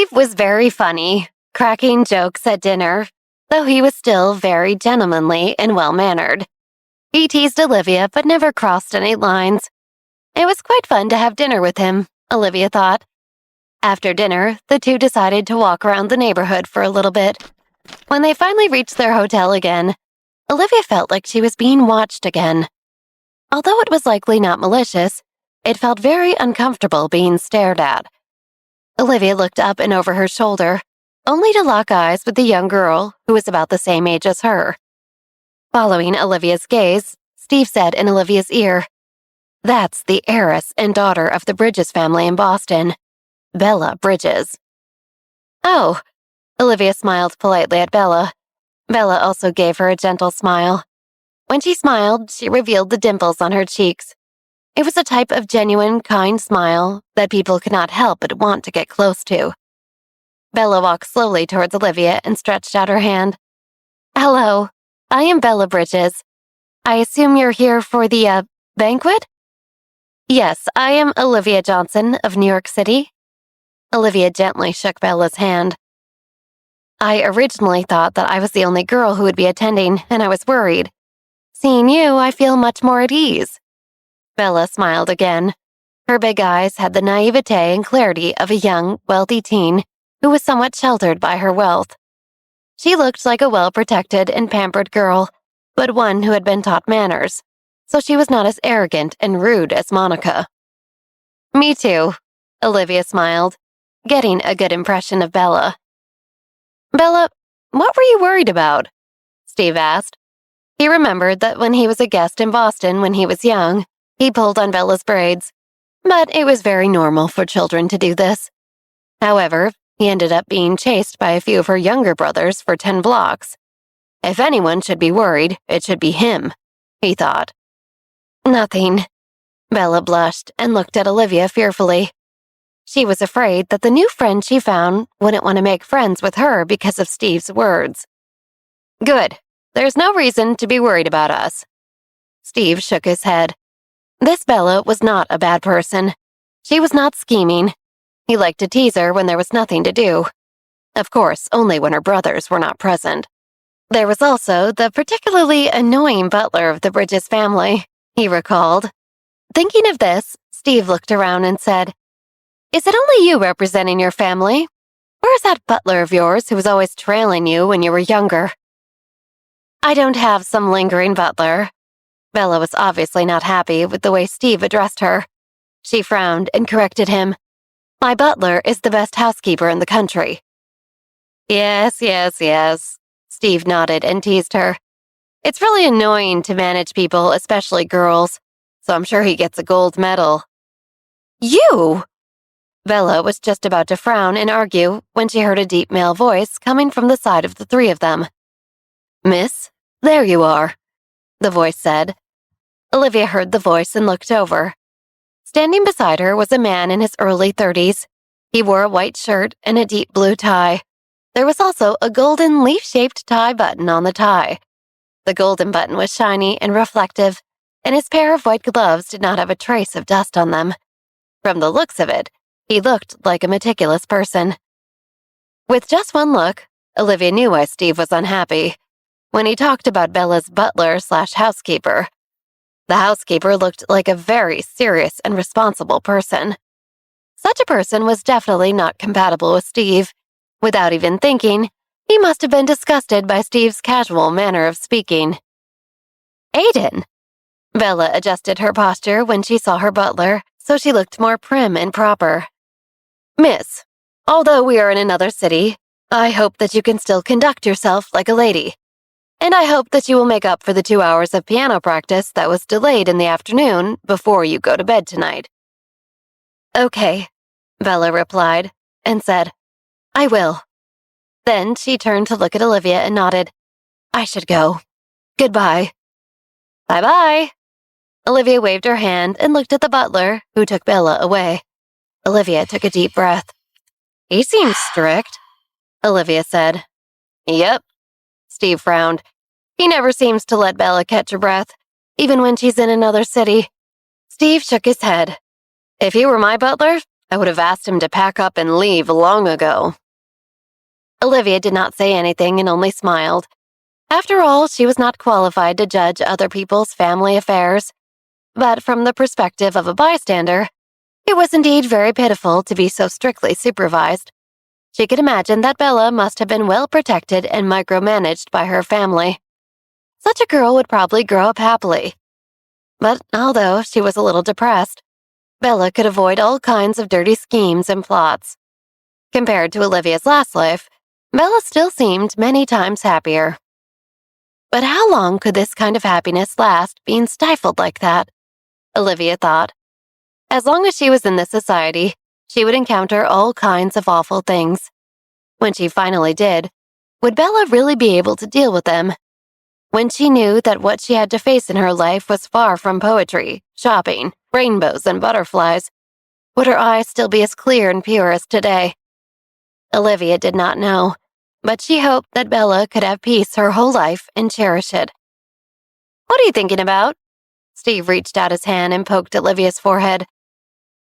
Steve was very funny, cracking jokes at dinner, though he was still very gentlemanly and well-mannered. He teased Olivia but never crossed any lines. It was quite fun to have dinner with him, Olivia thought. After dinner, the two decided to walk around the neighborhood for a little bit. When they finally reached their hotel again, Olivia felt like she was being watched again. Although it was likely not malicious, it felt very uncomfortable being stared at. Olivia looked up and over her shoulder, only to lock eyes with the young girl who was about the same age as her. Following Olivia's gaze, Steve said in Olivia's ear, "That's the heiress and daughter of the Bridges family in Boston, Bella Bridges." "Oh," Olivia smiled politely at Bella. Bella also gave her a gentle smile. When she smiled, she revealed the dimples on her cheeks. It was a type of genuine, kind smile that people could not help but want to get close to. Bella walked slowly towards Olivia and stretched out her hand. "Hello, I am Bella Bridges. I assume you're here for the, banquet?" "Yes, I am Olivia Johnson of New York City." Olivia gently shook Bella's hand. "I originally thought that I was the only girl who would be attending, and I was worried. Seeing you, I feel much more at ease." Bella smiled again. Her big eyes had the naivete and clarity of a young, wealthy teen who was somewhat sheltered by her wealth. She looked like a well-protected and pampered girl, but one who had been taught manners, so she was not as arrogant and rude as Monica. "Me too," Olivia smiled, getting a good impression of Bella. "Bella, what were you worried about?" Steve asked. He remembered that when he was a guest in Boston when he was young, he pulled on Bella's braids, but it was very normal for children to do this. However, he ended up being chased by a few of her younger brothers for 10 blocks. If anyone should be worried, it should be him, he thought. "Nothing." Bella blushed and looked at Olivia fearfully. She was afraid that the new friend she found wouldn't want to make friends with her because of Steve's words. "Good. There's no reason to be worried about us." Steve shook his head. This Bella was not a bad person. She was not scheming. He liked to tease her when there was nothing to do. Of course, only when her brothers were not present. There was also the particularly annoying butler of the Bridges family, he recalled. Thinking of this, Steve looked around and said, "Is it only you representing your family? Where is that butler of yours who was always trailing you when you were younger?" "I don't have some lingering butler." Bella was obviously not happy with the way Steve addressed her. She frowned and corrected him. "My butler is the best housekeeper in the country." Yes, Steve nodded and teased her. "It's really annoying to manage people, especially girls, so I'm sure he gets a gold medal." "You!" Bella was just about to frown and argue when she heard a deep male voice coming from the side of the three of them. "Miss, there you are," the voice said. Olivia heard the voice and looked over. Standing beside her was a man in his early 30s. He wore a white shirt and a deep blue tie. There was also a golden leaf-shaped tie button on the tie. The golden button was shiny and reflective, and his pair of white gloves did not have a trace of dust on them. From the looks of it, he looked like a meticulous person. With just one look, Olivia knew why Steve was unhappy. When he talked about Bella's butler/housekeeper, the housekeeper looked like a very serious and responsible person. Such a person was definitely not compatible with Steve. Without even thinking, he must have been disgusted by Steve's casual manner of speaking. "Aiden!" Bella adjusted her posture when she saw her butler, so she looked more prim and proper. "Miss, although we are in another city, I hope that you can still conduct yourself like a lady. And I hope that you will make up for the 2 hours of piano practice that was delayed in the afternoon before you go to bed tonight." "Okay," Bella replied, and said, "I will." Then she turned to look at Olivia and nodded. "I should go. Goodbye." "Bye-bye." Olivia waved her hand and looked at the butler, who took Bella away. Olivia took a deep breath. "He seems strict," Olivia said. "Yep." Steve frowned. "He never seems to let Bella catch her breath, even when she's in another city." Steve shook his head. "If he were my butler, I would have asked him to pack up and leave long ago." Olivia did not say anything and only smiled. After all, she was not qualified to judge other people's family affairs. But from the perspective of a bystander, it was indeed very pitiful to be so strictly supervised. She could imagine that Bella must have been well protected and micromanaged by her family. Such a girl would probably grow up happily. But although she was a little depressed, Bella could avoid all kinds of dirty schemes and plots. Compared to Olivia's last life, Bella still seemed many times happier. But how long could this kind of happiness last, being stifled like that? Olivia thought. As long as she was in this society, she would encounter all kinds of awful things. When she finally did, would Bella really be able to deal with them? When she knew that what she had to face in her life was far from poetry, shopping, rainbows, and butterflies, would her eyes still be as clear and pure as today? Olivia did not know, but she hoped that Bella could have peace her whole life and cherish it. "What are you thinking about?" Steve reached out his hand and poked Olivia's forehead.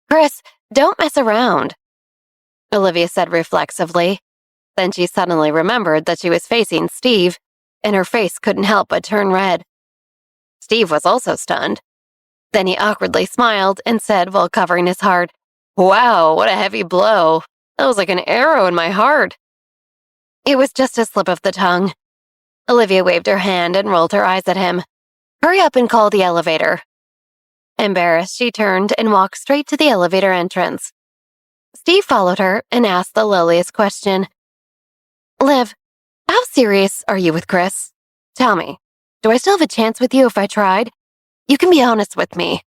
"Chris, don't mess around," Olivia said reflexively. Then she suddenly remembered that she was facing Steve, and her face couldn't help but turn red. Steve was also stunned. Then he awkwardly smiled and said while covering his heart, "Wow, what a heavy blow. That was like an arrow in my heart." It was just a slip of the tongue. Olivia waved her hand and rolled her eyes at him. "Hurry up and call the elevator." Embarrassed, she turned and walked straight to the elevator entrance. Steve followed her and asked the lowliest question. "Liv, how serious are you with Chris? Tell me, do I still have a chance with you if I tried? You can be honest with me."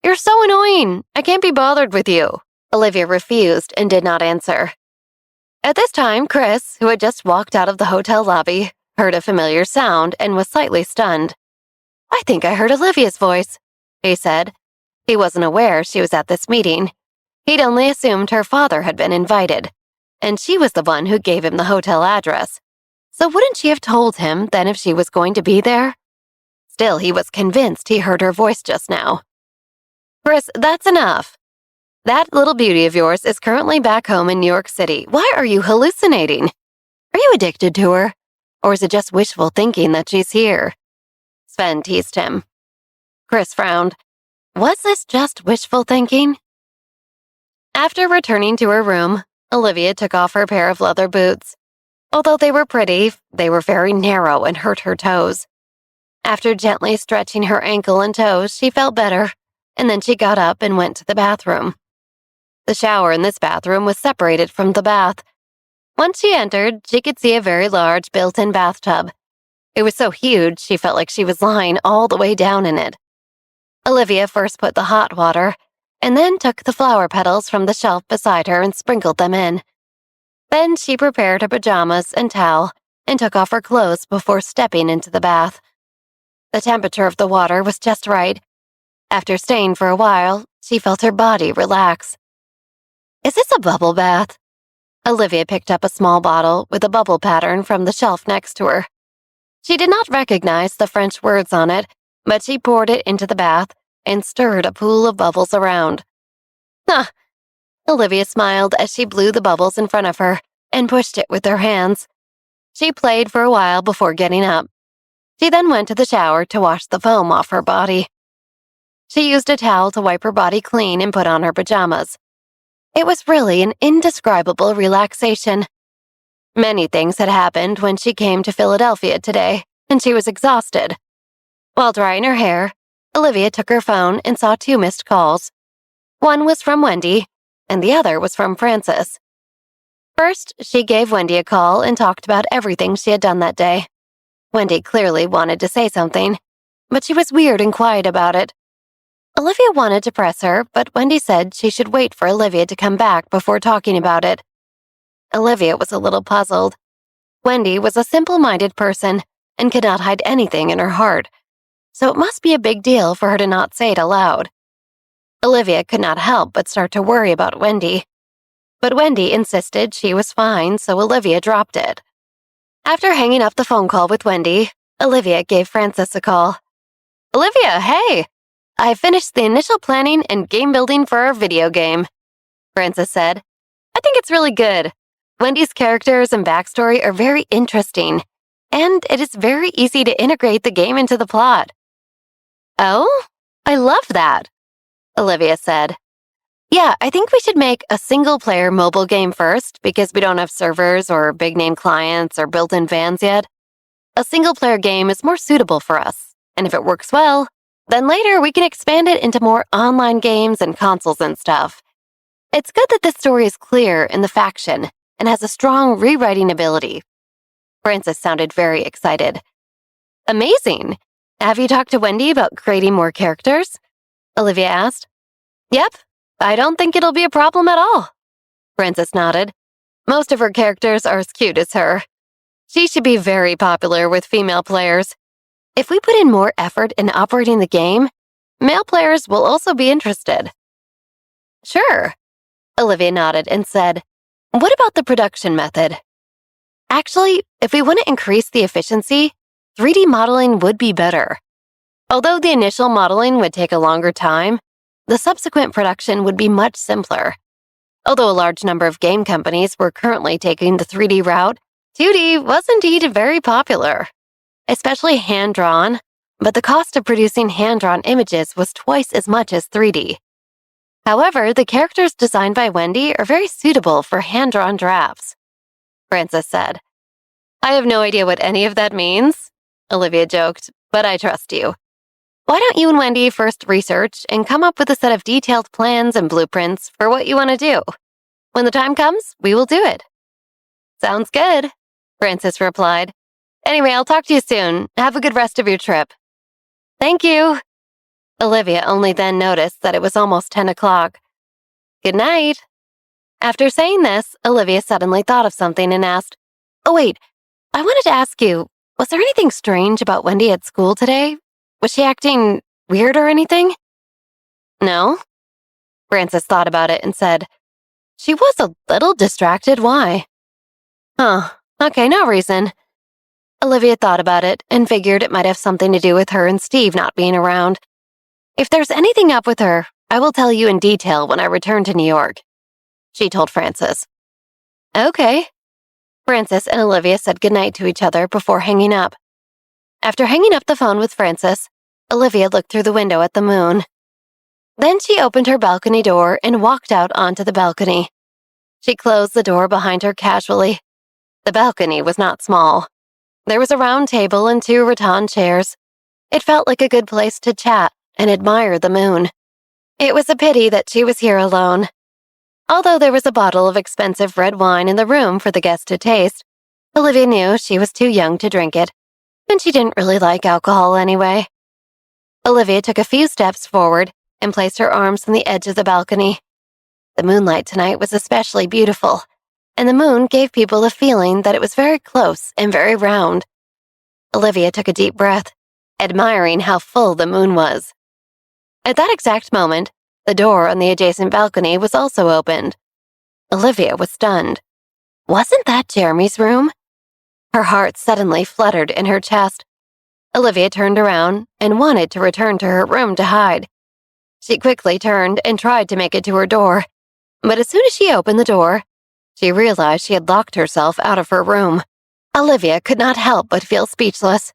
"You're so annoying. I can't be bothered with you." Olivia refused and did not answer. At this time, Chris, who had just walked out of the hotel lobby, heard a familiar sound and was slightly stunned. "I think I heard Olivia's voice," he said. He wasn't aware she was at this meeting. He'd only assumed her father had been invited, and she was the one who gave him the hotel address. So wouldn't she have told him then if she was going to be there? Still, he was convinced he heard her voice just now. "Chris, that's enough. That little beauty of yours is currently back home in New York City. Why are you hallucinating? Are you addicted to her? Or is it just wishful thinking that she's here?" Sven teased him. Chris frowned. Was this just wishful thinking? After returning to her room, Olivia took off her pair of leather boots. Although they were pretty, they were very narrow and hurt her toes. After gently stretching her ankle and toes, she felt better, and then she got up and went to the bathroom. The shower in this bathroom was separated from the bath. Once she entered, she could see a very large built-in bathtub. It was so huge she felt like she was lying all the way down in it. Olivia first put the hot water, and then took the flower petals from the shelf beside her and sprinkled them in. Then she prepared her pajamas and towel and took off her clothes before stepping into the bath. The temperature of the water was just right. After staying for a while, she felt her body relax. "Is this a bubble bath?" Olivia picked up a small bottle with a bubble pattern from the shelf next to her. She did not recognize the French words on it, but she poured it into the bath and stirred a pool of bubbles around. "Huh," Olivia smiled as she blew the bubbles in front of her and pushed it with her hands. She played for a while before getting up. She then went to the shower to wash the foam off her body. She used a towel to wipe her body clean and put on her pajamas. It was really an indescribable relaxation. Many things had happened when she came to Philadelphia today, and she was exhausted. While drying her hair, Olivia took her phone and saw 2 missed calls. One was from Wendy, and the other was from Francis. First, she gave Wendy a call and talked about everything she had done that day. Wendy clearly wanted to say something, but she was weird and quiet about it. Olivia wanted to press her, but Wendy said she should wait for Olivia to come back before talking about it. Olivia was a little puzzled. Wendy was a simple-minded person and could not hide anything in her heart, so it must be a big deal for her to not say it aloud. Olivia could not help but start to worry about Wendy. But Wendy insisted she was fine, so Olivia dropped it. After hanging up the phone call with Wendy, Olivia gave Francis a call. "Olivia, hey! I finished the initial planning and game building for our video game, Frances said. I think it's really good. Wendy's characters and backstory are very interesting, and it is very easy to integrate the game into the plot. Oh, I love that, Olivia said. Yeah, I think we should make a single-player mobile game first because we don't have servers or big-name clients or built-in fans yet. A single-player game is more suitable for us, and if it works well, then later we can expand it into more online games and consoles and stuff. It's good that this story is clear in the faction and has a strong rewriting ability. Frances sounded very excited. Amazing! Have you talked to Wendy about creating more characters? Olivia asked. Yep, I don't think it'll be a problem at all. Frances nodded. Most of her characters are as cute as her. She should be very popular with female players. If we put in more effort in operating the game, male players will also be interested. Sure, Olivia nodded and said, what about the production method? Actually, if we want to increase the efficiency, 3D modeling would be better. Although the initial modeling would take a longer time, the subsequent production would be much simpler. Although a large number of game companies were currently taking the 3D route, 2D was indeed very popular, especially hand-drawn, but the cost of producing hand-drawn images was twice as much as 3D. However, the characters designed by Wendy are very suitable for hand-drawn drafts, Frances said. I have no idea what any of that means, Olivia joked, but I trust you. Why don't you and Wendy first research and come up with a set of detailed plans and blueprints for what you want to do? When the time comes, we will do it. Sounds good, Frances replied. Anyway, I'll talk to you soon. Have a good rest of your trip. Thank you. Olivia only then noticed that it was almost 10 o'clock. Good night. After saying this, Olivia suddenly thought of something and asked, Oh, wait, I wanted to ask you, was there anything strange about Wendy at school today? Was she acting weird or anything? No. Frances thought about it and said, She was a little distracted. Why? Huh, okay, no reason. Olivia thought about it and figured it might have something to do with her and Steve not being around. If there's anything up with her, I will tell you in detail when I return to New York, she told Frances. Okay. Frances and Olivia said goodnight to each other before hanging up. After hanging up the phone with Frances, Olivia looked through the window at the moon. Then she opened her balcony door and walked out onto the balcony. She closed the door behind her casually. The balcony was not small. There was a round table and 2 rattan chairs. It felt like a good place to chat and admire the moon. It was a pity that she was here alone. Although there was a bottle of expensive red wine in the room for the guests to taste, Olivia knew she was too young to drink it, and she didn't really like alcohol anyway. Olivia took a few steps forward and placed her arms on the edge of the balcony. The moonlight tonight was especially beautiful, and the moon gave people a feeling that it was very close and very round. Olivia took a deep breath, admiring how full the moon was. At that exact moment, the door on the adjacent balcony was also opened. Olivia was stunned. Wasn't that Jeremy's room? Her heart suddenly fluttered in her chest. Olivia turned around and wanted to return to her room to hide. She quickly turned and tried to make it to her door, but as soon as she opened the door, she realized she had locked herself out of her room. Olivia could not help but feel speechless.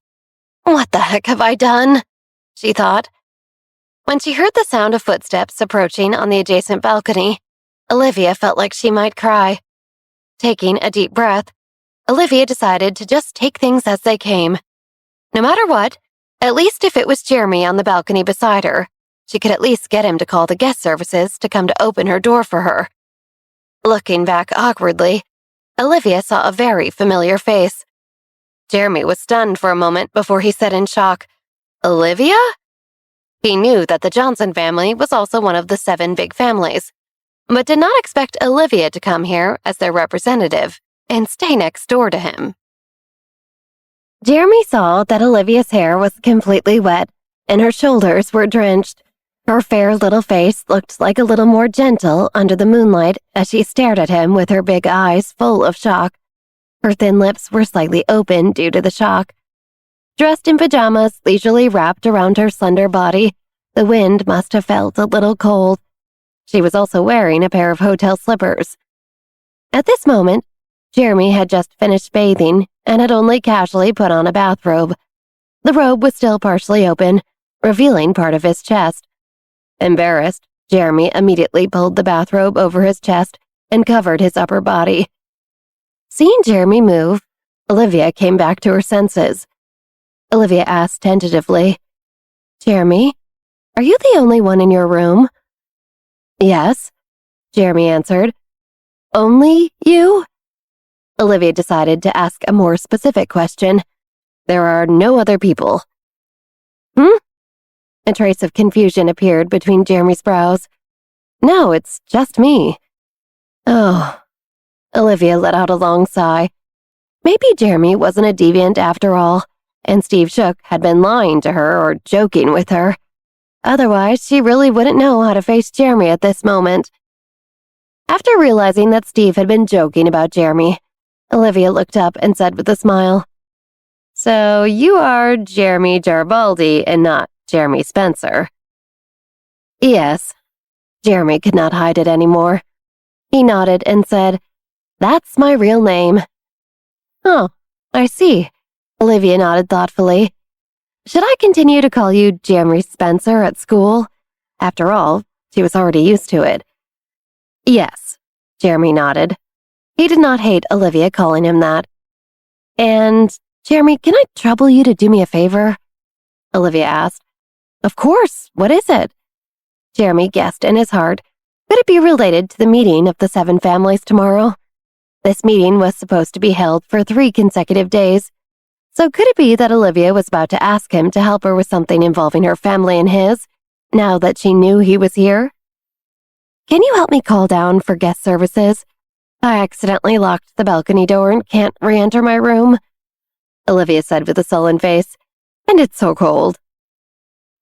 What the heck have I done? She thought. When she heard the sound of footsteps approaching on the adjacent balcony, Olivia felt like she might cry. Taking a deep breath, Olivia decided to just take things as they came. No matter what, at least if it was Jeremy on the balcony beside her, she could at least get him to call the guest services to come to open her door for her. Looking back awkwardly, Olivia saw a very familiar face. Jeremy was stunned for a moment before he said in shock, Olivia? He knew that the Johnson family was also one of the 7 big families, but did not expect Olivia to come here as their representative and stay next door to him. Jeremy saw that Olivia's hair was completely wet and her shoulders were drenched. Her fair little face looked like a little more gentle under the moonlight as she stared at him with her big eyes full of shock. Her thin lips were slightly open due to the shock. Dressed in pajamas leisurely wrapped around her slender body, The wind must have felt a little cold. She was also wearing a pair of hotel slippers. At this moment, Jeremy had just finished bathing and had only casually put on a bathrobe. The robe was still partially open, revealing part of his chest. Embarrassed, Jeremy immediately pulled the bathrobe over his chest and covered his upper body. Seeing Jeremy move, Olivia came back to her senses. Olivia asked tentatively, "Jeremy, are you the only one in your room?" "Yes," Jeremy answered. "Only you?" Olivia decided to ask a more specific question. "There are no other people." "Hmm?" A trace of confusion appeared between Jeremy's brows. "No, it's just me." "Oh." Olivia let out a long sigh. Maybe Jeremy wasn't a deviant after all, and Steve Shook had been lying to her or joking with her. Otherwise, she really wouldn't know how to face Jeremy at this moment. After realizing that Steve had been joking about Jeremy, Olivia looked up and said with a smile, "So you are Jeremy Garibaldi and not Jeremy Spencer." "Yes." Jeremy could not hide it anymore. He nodded and said, "That's my real name." "Oh, I see." Olivia nodded thoughtfully. "Should I continue to call you Jeremy Spencer at school?" After all, she was already used to it. "Yes," Jeremy nodded. He did not hate Olivia calling him that. "And, Jeremy, can I trouble you to do me a favor?" Olivia asked. "Of course, what is it?" Jeremy guessed in his heart. Could it be related to the meeting of the 7 families tomorrow? This meeting was supposed to be held for 3 consecutive days. So could it be that Olivia was about to ask him to help her with something involving her family and his, now that she knew he was here? "Can you help me call down for guest services? I accidentally locked the balcony door and can't re-enter my room," Olivia said with a sullen face. "And it's so cold."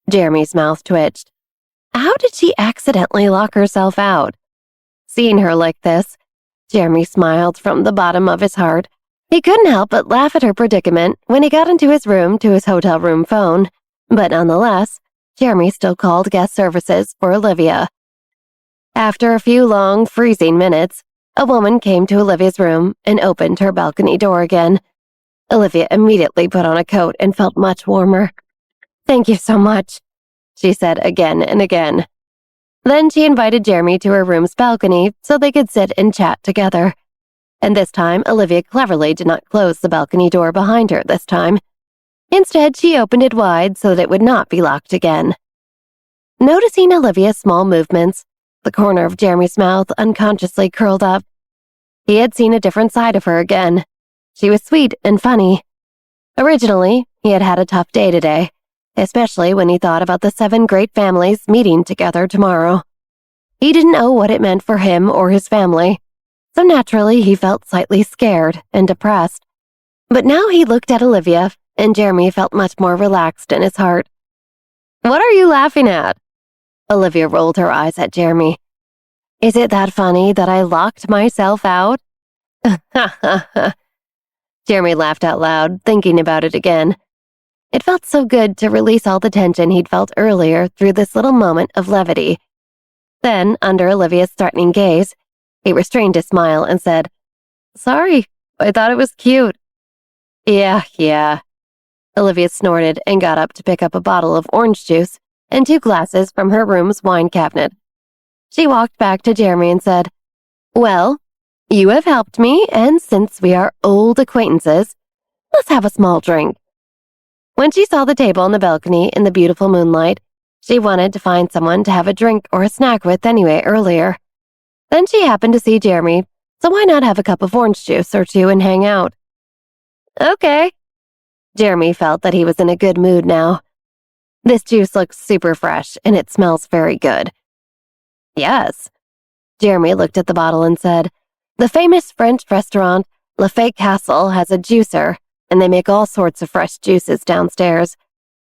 Jeremy's mouth twitched. How did she accidentally lock herself out? Seeing her like this, Jeremy smiled from the bottom of his heart. He couldn't help but laugh at her predicament when he got into his room to his hotel room phone, but nonetheless, Jeremy still called guest services for Olivia. After a few long, freezing minutes, a woman came to Olivia's room and opened her balcony door again. Olivia immediately put on a coat and felt much warmer. "Thank you so much," she said again and again. Then she invited Jeremy to her room's balcony so they could sit and chat together. And this time, Olivia cleverly did not close the balcony door behind her this time. Instead, she opened it wide so that it would not be locked again. Noticing Olivia's small movements, the corner of Jeremy's mouth unconsciously curled up. He had seen a different side of her again. She was sweet and funny. Originally, he had had a tough day today, especially when he thought about the 7 great families meeting together tomorrow. He didn't know what it meant for him or his family, so naturally he felt slightly scared and depressed. But now he looked at Olivia, and Jeremy felt much more relaxed in his heart. "What are you laughing at?" Olivia rolled her eyes at Jeremy. "Is it that funny that I locked myself out?" Ha ha ha. Jeremy laughed out loud, thinking about it again. It felt so good to release all the tension he'd felt earlier through this little moment of levity. Then, under Olivia's threatening gaze, he restrained his smile and said, "Sorry, I thought it was cute." Yeah. Olivia snorted and got up to pick up a bottle of orange juice and 2 glasses from her room's wine cabinet. She walked back to Jeremy and said, "Well, you have helped me, and since we are old acquaintances, let's have a small drink." When she saw the table on the balcony in the beautiful moonlight, she wanted to find someone to have a drink or a snack with anyway earlier. Then she happened to see Jeremy, so why not have a cup of orange juice or 2 and hang out? Okay. Jeremy felt that he was in a good mood now. This juice looks super fresh, and it smells very good. Yes. Jeremy looked at the bottle and said, "The famous French restaurant Le Fake Castle has a juicer, and they make all sorts of fresh juices downstairs.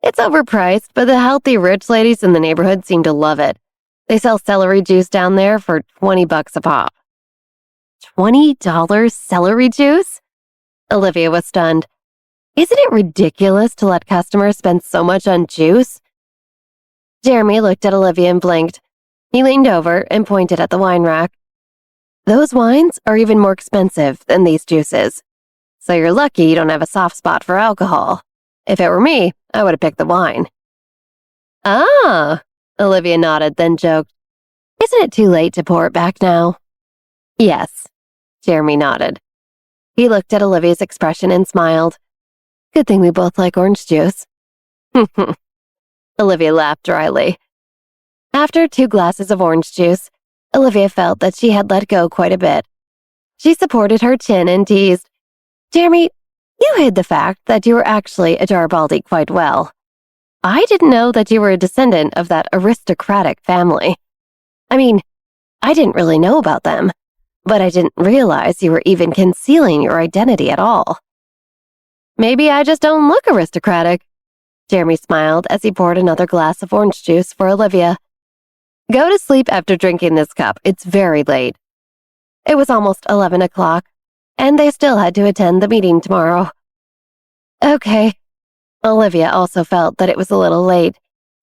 It's overpriced, but the healthy rich ladies in the neighborhood seem to love it. They sell celery juice down there for $20 a pop." $20 celery juice? Olivia was stunned. Isn't it ridiculous to let customers spend so much on juice? Jeremy looked at Olivia and blinked. He leaned over and pointed at the wine rack. Those wines are even more expensive than these juices. So you're lucky you don't have a soft spot for alcohol. If it were me, I would have picked the wine. Ah, Olivia nodded, then joked. Isn't it too late to pour it back now? Yes, Jeremy nodded. He looked at Olivia's expression and smiled. Good thing we both like orange juice. Olivia laughed dryly. After 2 glasses of orange juice, Olivia felt that she had let go quite a bit. She supported her chin and teased, Jeremy, you hid the fact that you were actually a Garibaldi quite well. I didn't know that you were a descendant of that aristocratic family. I mean, I didn't really know about them, but I didn't realize you were even concealing your identity at all. Maybe I just don't look aristocratic. Jeremy smiled as he poured another glass of orange juice for Olivia. Go to sleep after drinking this cup. It's very late. It was almost 11 o'clock, and they still had to attend the meeting tomorrow. Okay. Olivia also felt that it was a little late.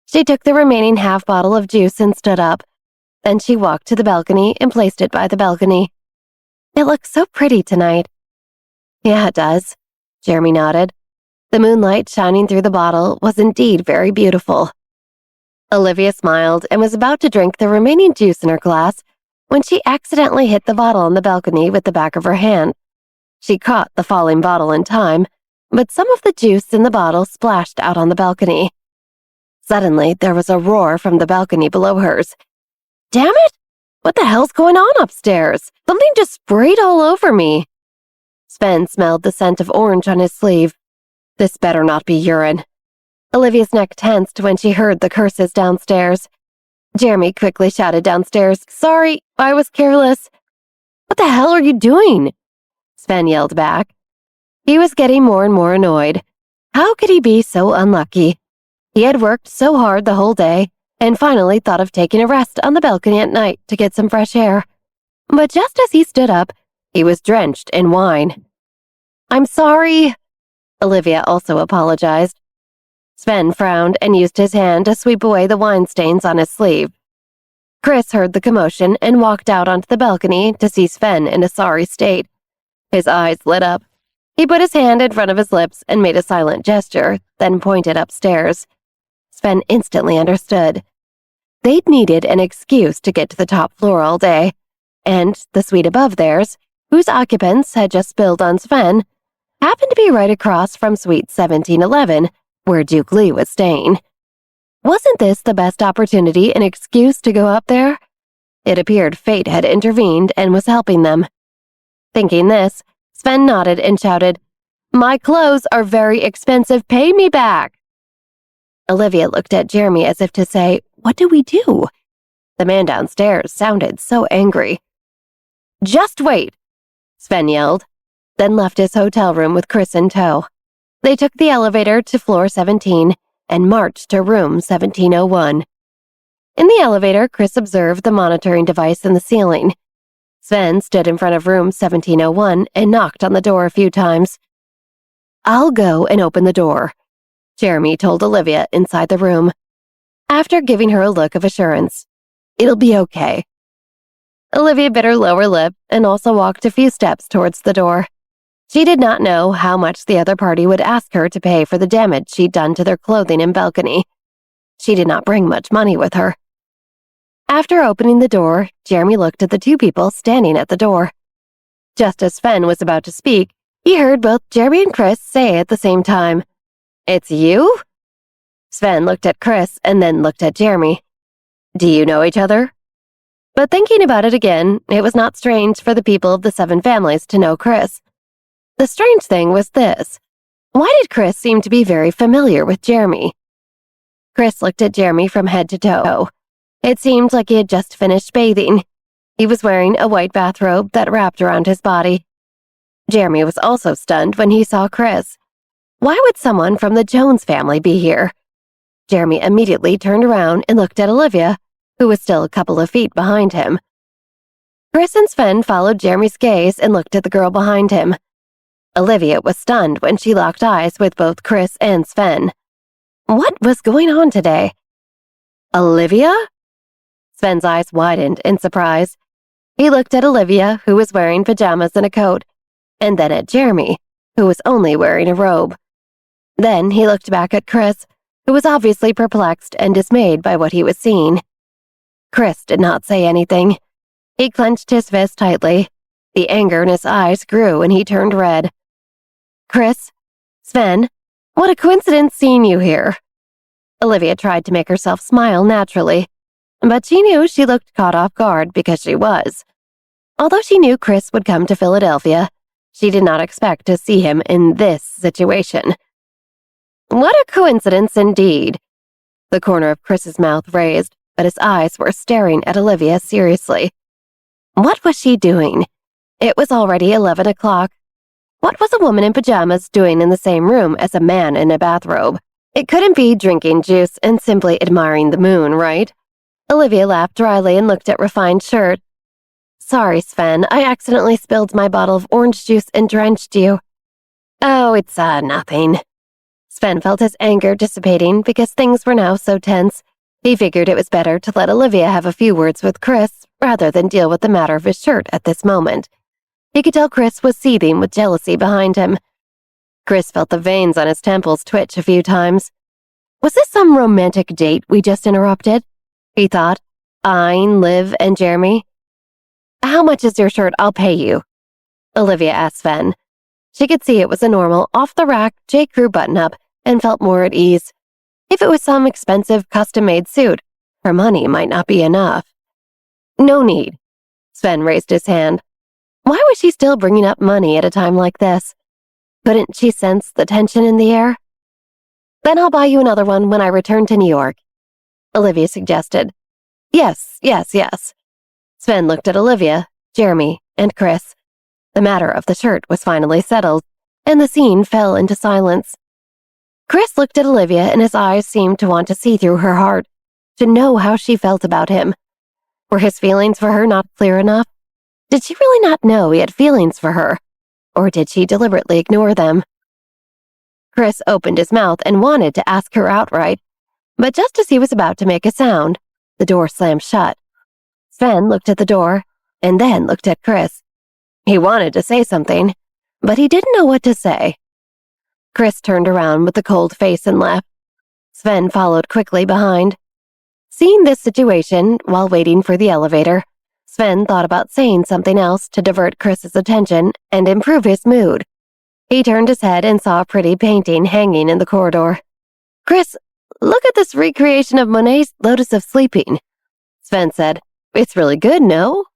She took the remaining half bottle of juice and stood up. Then she walked to the balcony and placed it by the balcony. It looks so pretty tonight. Yeah, it does. Jeremy nodded. The moonlight shining through the bottle was indeed very beautiful. Olivia smiled and was about to drink the remaining juice in her glass when she accidentally hit the bottle on the balcony with the back of her hand. She caught the falling bottle in time, but some of the juice in the bottle splashed out on the balcony. Suddenly, there was a roar from the balcony below hers. Damn it! What the hell's going on upstairs? Something just sprayed all over me. Sven smelled the scent of orange on his sleeve. This better not be urine. Olivia's neck tensed when she heard the curses downstairs. Jeremy quickly shouted downstairs, Sorry, I was careless. What the hell are you doing? Sven yelled back. He was getting more and more annoyed. How could he be so unlucky? He had worked so hard the whole day and finally thought of taking a rest on the balcony at night to get some fresh air. But just as he stood up, he was drenched in wine. I'm sorry. Olivia also apologized. Sven frowned and used his hand to sweep away the wine stains on his sleeve. Chris heard the commotion and walked out onto the balcony to see Sven in a sorry state. His eyes lit up. He put his hand in front of his lips and made a silent gesture, then pointed upstairs. Sven instantly understood. They'd needed an excuse to get to the top floor all day, and the suite above theirs, whose occupants had just spilled on Sven, happened to be right across from suite 1711, where Duke Lee was staying. Wasn't this the best opportunity and excuse to go up there? It appeared fate had intervened and was helping them. Thinking this, Sven nodded and shouted, My clothes are very expensive, pay me back. Olivia looked at Jeremy as if to say, What do we do? The man downstairs sounded so angry. Just wait, Sven yelled, then left his hotel room with Chris in tow. They took the elevator to floor 17 and marched to room 1701. In the elevator, Chris observed the monitoring device in the ceiling. Sven stood in front of room 1701 and knocked on the door a few times. I'll go and open the door, Jeremy told Olivia inside the room. After giving her a look of assurance, it'll be okay. Olivia bit her lower lip and also walked a few steps towards the door. She did not know how much the other party would ask her to pay for the damage she'd done to their clothing and balcony. She did not bring much money with her. After opening the door, Jeremy looked at the 2 people standing at the door. Just as Sven was about to speak, he heard both Jeremy and Chris say at the same time, It's you? Sven looked at Chris and then looked at Jeremy. Do you know each other? But thinking about it again, it was not strange for the people of the 7 families to know Chris. The strange thing was this. Why did Chris seem to be very familiar with Jeremy? Chris looked at Jeremy from head to toe. It seemed like he had just finished bathing. He was wearing a white bathrobe that wrapped around his body. Jeremy was also stunned when he saw Chris. Why would someone from the Jones family be here? Jeremy immediately turned around and looked at Olivia, who was still a couple of feet behind him. Chris and Sven followed Jeremy's gaze and looked at the girl behind him. Olivia was stunned when she locked eyes with both Chris and Sven. What was going on today? Olivia? Sven's eyes widened in surprise. He looked at Olivia, who was wearing pajamas and a coat, and then at Jeremy, who was only wearing a robe. Then he looked back at Chris, who was obviously perplexed and dismayed by what he was seeing. Chris did not say anything. He clenched his fist tightly. The anger in his eyes grew and he turned red. Chris, Sven, what a coincidence seeing you here. Olivia tried to make herself smile naturally, but she knew she looked caught off guard because she was. Although she knew Chris would come to Philadelphia, she did not expect to see him in this situation. What a coincidence indeed. The corner of Chris's mouth raised, but his eyes were staring at Olivia seriously. What was she doing? It was already 11 o'clock. What was a woman in pajamas doing in the same room as a man in a bathrobe? It couldn't be drinking juice and simply admiring the moon, right? Olivia laughed dryly and looked at Refined's shirt. Sorry, Sven, I accidentally spilled my bottle of orange juice and drenched you. Oh, it's nothing. Sven felt his anger dissipating because things were now so tense. He figured it was better to let Olivia have a few words with Chris rather than deal with the matter of his shirt at this moment. He could tell Chris was seething with jealousy behind him. Chris felt the veins on his temples twitch a few times. Was this some romantic date we just interrupted? He thought. Eyeing Liv and Jeremy. How much is your shirt? I'll pay you. Olivia asked Sven. She could see it was a normal, off-the-rack J. Crew button-up and felt more at ease. If it was some expensive, custom-made suit, her money might not be enough. No need. Sven raised his hand. Why was she still bringing up money at a time like this? Couldn't she sense the tension in the air? Then I'll buy you another one when I return to New York, Olivia suggested. Yes. Sven looked at Olivia, Jeremy, and Chris. The matter of the shirt was finally settled, and the scene fell into silence. Chris looked at Olivia and his eyes seemed to want to see through her heart, to know how she felt about him. Were his feelings for her not clear enough? Did she really not know he had feelings for her? Or did she deliberately ignore them? Chris opened his mouth and wanted to ask her outright, but just as he was about to make a sound, the door slammed shut. Sven looked at the door, and then looked at Chris. He wanted to say something, but he didn't know what to say. Chris turned around with a cold face and left. Sven followed quickly behind. Seeing this situation while waiting for the elevator, Sven thought about saying something else to divert Chris's attention and improve his mood. He turned his head and saw a pretty painting hanging in the corridor. Chris, look at this recreation of Monet's Lotus of Sleeping, Sven said. It's really good, no?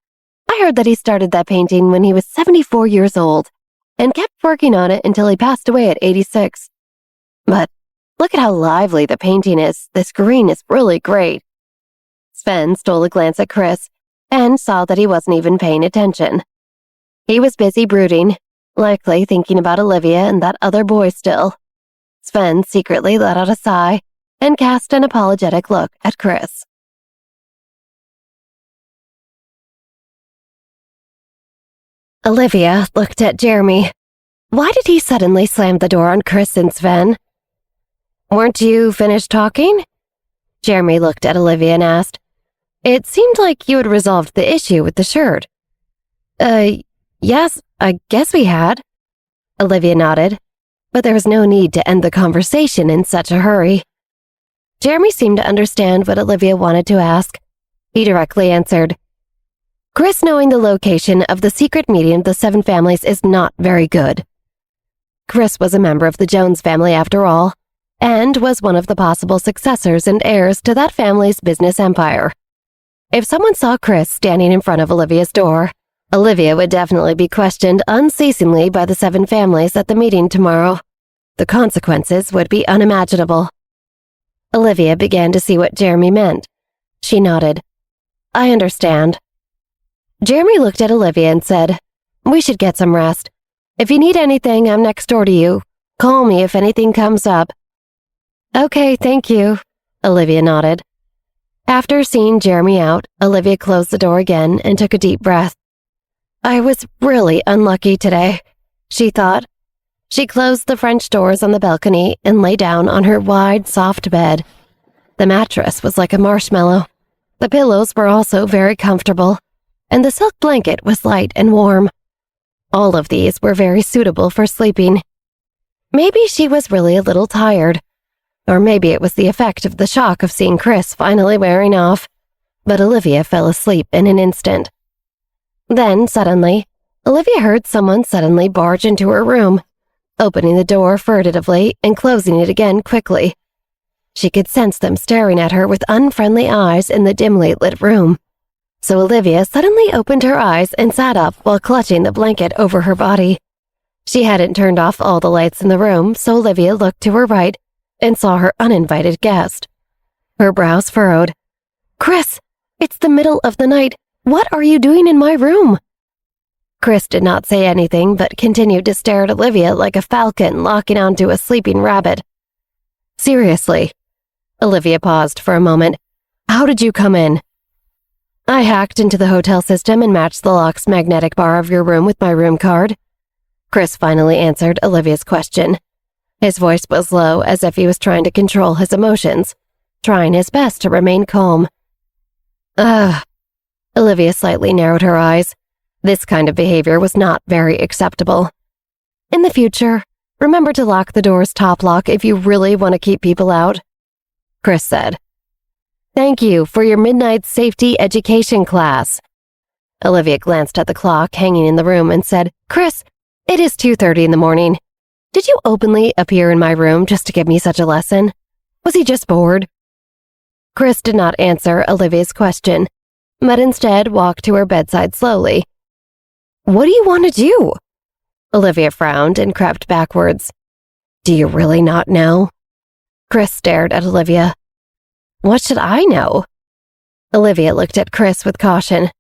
I heard that he started that painting when he was 74 years old and kept working on it until he passed away at 86. But look at how lively the painting is. This green is really great. Sven stole a glance at Chris and saw that he wasn't even paying attention. He was busy brooding, likely thinking about Olivia and that other boy still. Sven secretly let out a sigh and cast an apologetic look at Chris. Olivia looked at Jeremy. Why did he suddenly slam the door on Chris and Sven? Weren't you finished talking? Jeremy looked at Olivia and asked. It seemed like you had resolved the issue with the shirt. Yes, I guess we had. Olivia nodded, but there was no need to end the conversation in such a hurry. Jeremy seemed to understand what Olivia wanted to ask. He directly answered, Chris knowing the location of the secret meeting of the 7 families is not very good. Chris was a member of the Jones family after all, and was one of the possible successors and heirs to that family's business empire. If someone saw Chris standing in front of Olivia's door, Olivia would definitely be questioned unceasingly by the 7 families at the meeting tomorrow. The consequences would be unimaginable. Olivia began to see what Jeremy meant. She nodded. I understand. Jeremy looked at Olivia and said, We should get some rest. If you need anything, I'm next door to you. Call me if anything comes up. Okay, thank you. Olivia nodded. After seeing Jeremy out, Olivia closed the door again and took a deep breath. I was really unlucky today, she thought. She closed the French doors on the balcony and lay down on her wide, soft bed. The mattress was like a marshmallow. The pillows were also very comfortable, and the silk blanket was light and warm. All of these were very suitable for sleeping. Maybe she was really a little tired, or maybe it was the effect of the shock of seeing Chris finally wearing off, but Olivia fell asleep in an instant. Then, suddenly, Olivia heard someone suddenly barge into her room, opening the door furtively and closing it again quickly. She could sense them staring at her with unfriendly eyes in the dimly lit room. So Olivia suddenly opened her eyes and sat up while clutching the blanket over her body. She hadn't turned off all the lights in the room, so Olivia looked to her right and saw her uninvited guest. Her brows furrowed. "Chris, it's the middle of the night. What are you doing in my room?" Chris did not say anything but continued to stare at Olivia like a falcon locking onto a sleeping rabbit. "Seriously." Olivia paused for a moment. "How did you come in?" "I hacked into the hotel system and matched the lock's magnetic bar of your room with my room card." Chris finally answered Olivia's question. His voice was low, as if he was trying to control his emotions, trying his best to remain calm. "Ugh." Olivia slightly narrowed her eyes. This kind of behavior was not very acceptable. "In the future, remember to lock the door's top lock if you really want to keep people out," Chris said. "Thank you for your midnight safety education class." Olivia glanced at the clock hanging in the room and said, "Chris, it is 2:30 in the morning. Did you openly appear in my room just to give me such a lesson? Was he just bored?" Chris did not answer Olivia's question, but instead walked to her bedside slowly. "What do you want to do?" Olivia frowned and crept backwards. "Do you really not know?" Chris stared at Olivia. "What should I know?" Olivia looked at Chris with caution.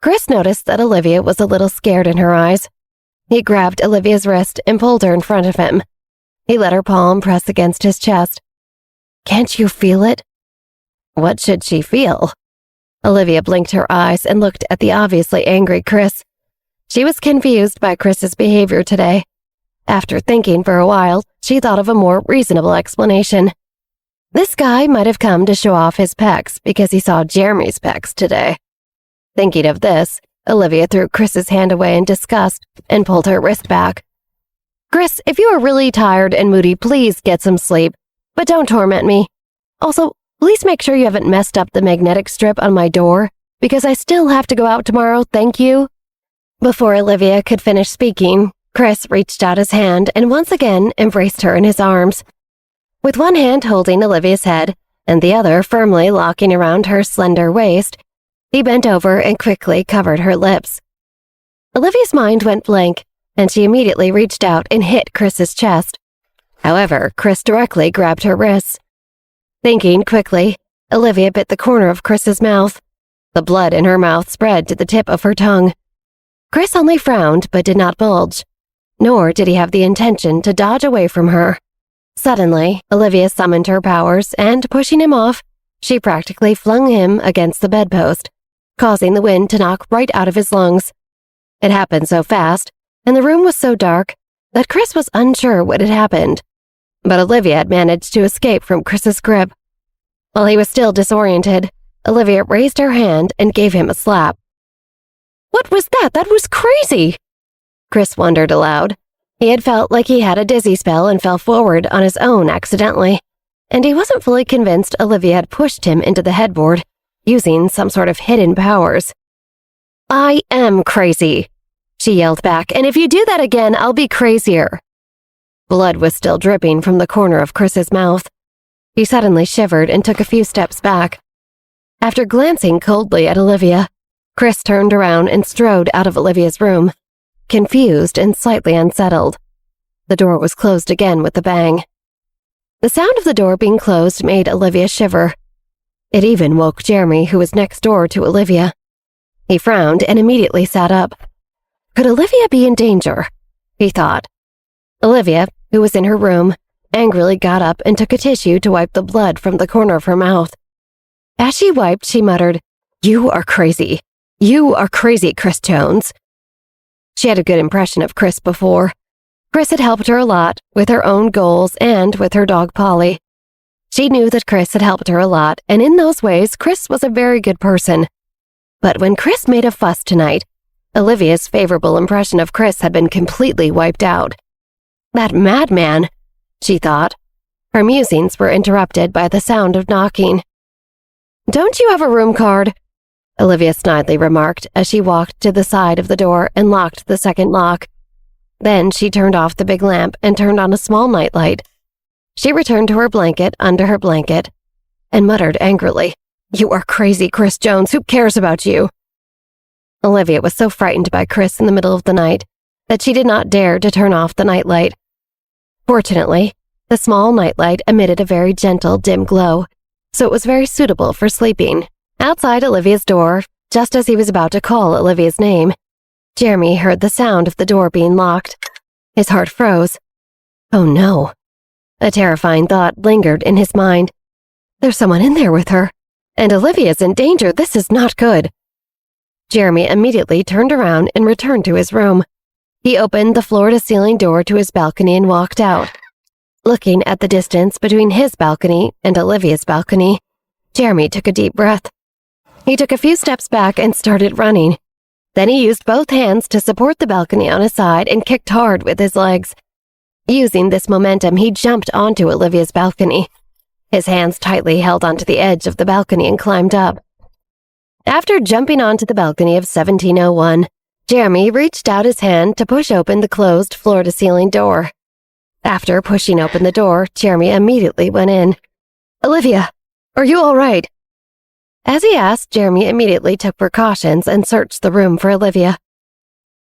Chris noticed that Olivia was a little scared in her eyes. He grabbed Olivia's wrist and pulled her in front of him. He let her palm press against his chest. "Can't you feel it?" What should she feel? Olivia blinked her eyes and looked at the obviously angry Chris. She was confused by Chris's behavior today. After thinking for a while, she thought of a more reasonable explanation. This guy might have come to show off his pecs because he saw Jeremy's pecs today. Thinking of this, Olivia threw Chris's hand away in disgust and pulled her wrist back. "Chris, if you are really tired and moody, please get some sleep, but don't torment me. Also, please make sure you haven't messed up the magnetic strip on my door, because I still have to go out tomorrow, thank you." Before Olivia could finish speaking, Chris reached out his hand and once again embraced her in his arms. With one hand holding Olivia's head and the other firmly locking around her slender waist, he bent over and quickly covered her lips. Olivia's mind went blank, and she immediately reached out and hit Chris's chest. However, Chris directly grabbed her wrists. Thinking quickly, Olivia bit the corner of Chris's mouth. The blood in her mouth spread to the tip of her tongue. Chris only frowned but did not bulge, nor did he have the intention to dodge away from her. Suddenly, Olivia summoned her powers and, pushing him off, she practically flung him against the bedpost, causing the wind to knock right out of his lungs. It happened so fast, and the room was so dark, that Chris was unsure what had happened. But Olivia had managed to escape from Chris's grip. While he was still disoriented, Olivia raised her hand and gave him a slap. "What was that? That was crazy!" Chris wondered aloud. He had felt like he had a dizzy spell and fell forward on his own accidentally, and he wasn't fully convinced Olivia had pushed him into the headboard, using some sort of hidden powers. "I am crazy," she yelled back, "and if you do that again, I'll be crazier." Blood was still dripping from the corner of Chris's mouth. He suddenly shivered and took a few steps back. After glancing coldly at Olivia, Chris turned around and strode out of Olivia's room, confused and slightly unsettled. The door was closed again with a bang. The sound of the door being closed made Olivia shiver. It even woke Jeremy, who was next door to Olivia. He frowned and immediately sat up. Could Olivia be in danger? He thought. Olivia, who was in her room, angrily got up and took a tissue to wipe the blood from the corner of her mouth. As she wiped, she muttered, "You are crazy. You are crazy, Chris Jones." She had a good impression of Chris before. Chris had helped her a lot with her own goals and with her dog Polly. She knew that Chris had helped her a lot, and in those ways, Chris was a very good person. But when Chris made a fuss tonight, Olivia's favorable impression of Chris had been completely wiped out. That madman, she thought. Her musings were interrupted by the sound of knocking. "Don't you have a room card?" Olivia snidely remarked as she walked to the side of the door and locked the second lock. Then she turned off the big lamp and turned on a small nightlight. She returned to her blanket under her blanket and muttered angrily, "You are crazy, Chris Jones. Who cares about you?" Olivia was so frightened by Chris in the middle of the night that she did not dare to turn off the nightlight. Fortunately, the small nightlight emitted a very gentle, dim glow, so it was very suitable for sleeping. Outside Olivia's door, just as he was about to call Olivia's name, Jeremy heard the sound of the door being locked. His heart froze. Oh no. A terrifying thought lingered in his mind. There's someone in there with her, and Olivia's in danger. This is not good. Jeremy immediately turned around and returned to his room. He opened the floor-to-ceiling door to his balcony and walked out. Looking at the distance between his balcony and Olivia's balcony, Jeremy took a deep breath. He took a few steps back and started running. Then he used both hands to support the balcony on his side and kicked hard with his legs. Using this momentum, he jumped onto Olivia's balcony. His hands tightly held onto the edge of the balcony and climbed up. After jumping onto the balcony of 1701, Jeremy reached out his hand to push open the closed floor-to-ceiling door. After pushing open the door, Jeremy immediately went in. "Olivia, are you all right?" As he asked, Jeremy immediately took precautions and searched the room for Olivia.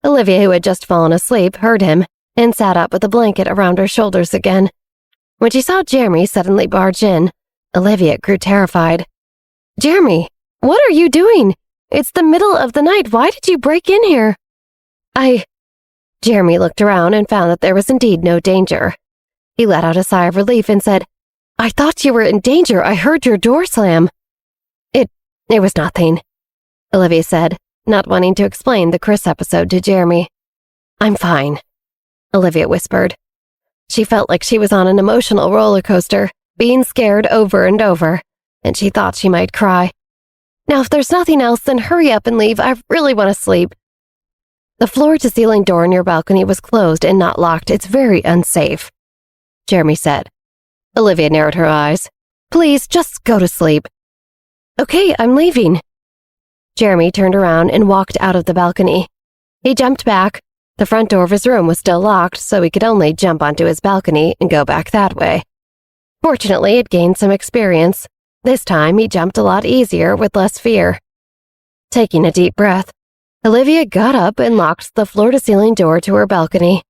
Olivia, who had just fallen asleep, heard him and sat up with a blanket around her shoulders again. When she saw Jeremy suddenly barge in, Olivia grew terrified. "Jeremy, what are you doing? It's the middle of the night. Why did you break in here?" Jeremy looked around and found that there was indeed no danger. He let out a sigh of relief and said, "I thought you were in danger. I heard your door slam." It was nothing," Olivia said, not wanting to explain the Chris episode to Jeremy. "I'm fine," Olivia whispered. She felt like she was on an emotional roller coaster, being scared over and over, and she thought she might cry. "Now, if there's nothing else, then hurry up and leave. I really want to sleep." "The floor-to-ceiling door in your balcony was closed and not locked. It's very unsafe," Jeremy said. Olivia narrowed her eyes. "Please, just go to sleep." "Okay, I'm leaving." Jeremy turned around and walked out of the balcony. He jumped back. The front door of his room was still locked, so he could only jump onto his balcony and go back that way. Fortunately, it gained some experience. This time, he jumped a lot easier with less fear. Taking a deep breath, Olivia got up and locked the floor-to-ceiling door to her balcony.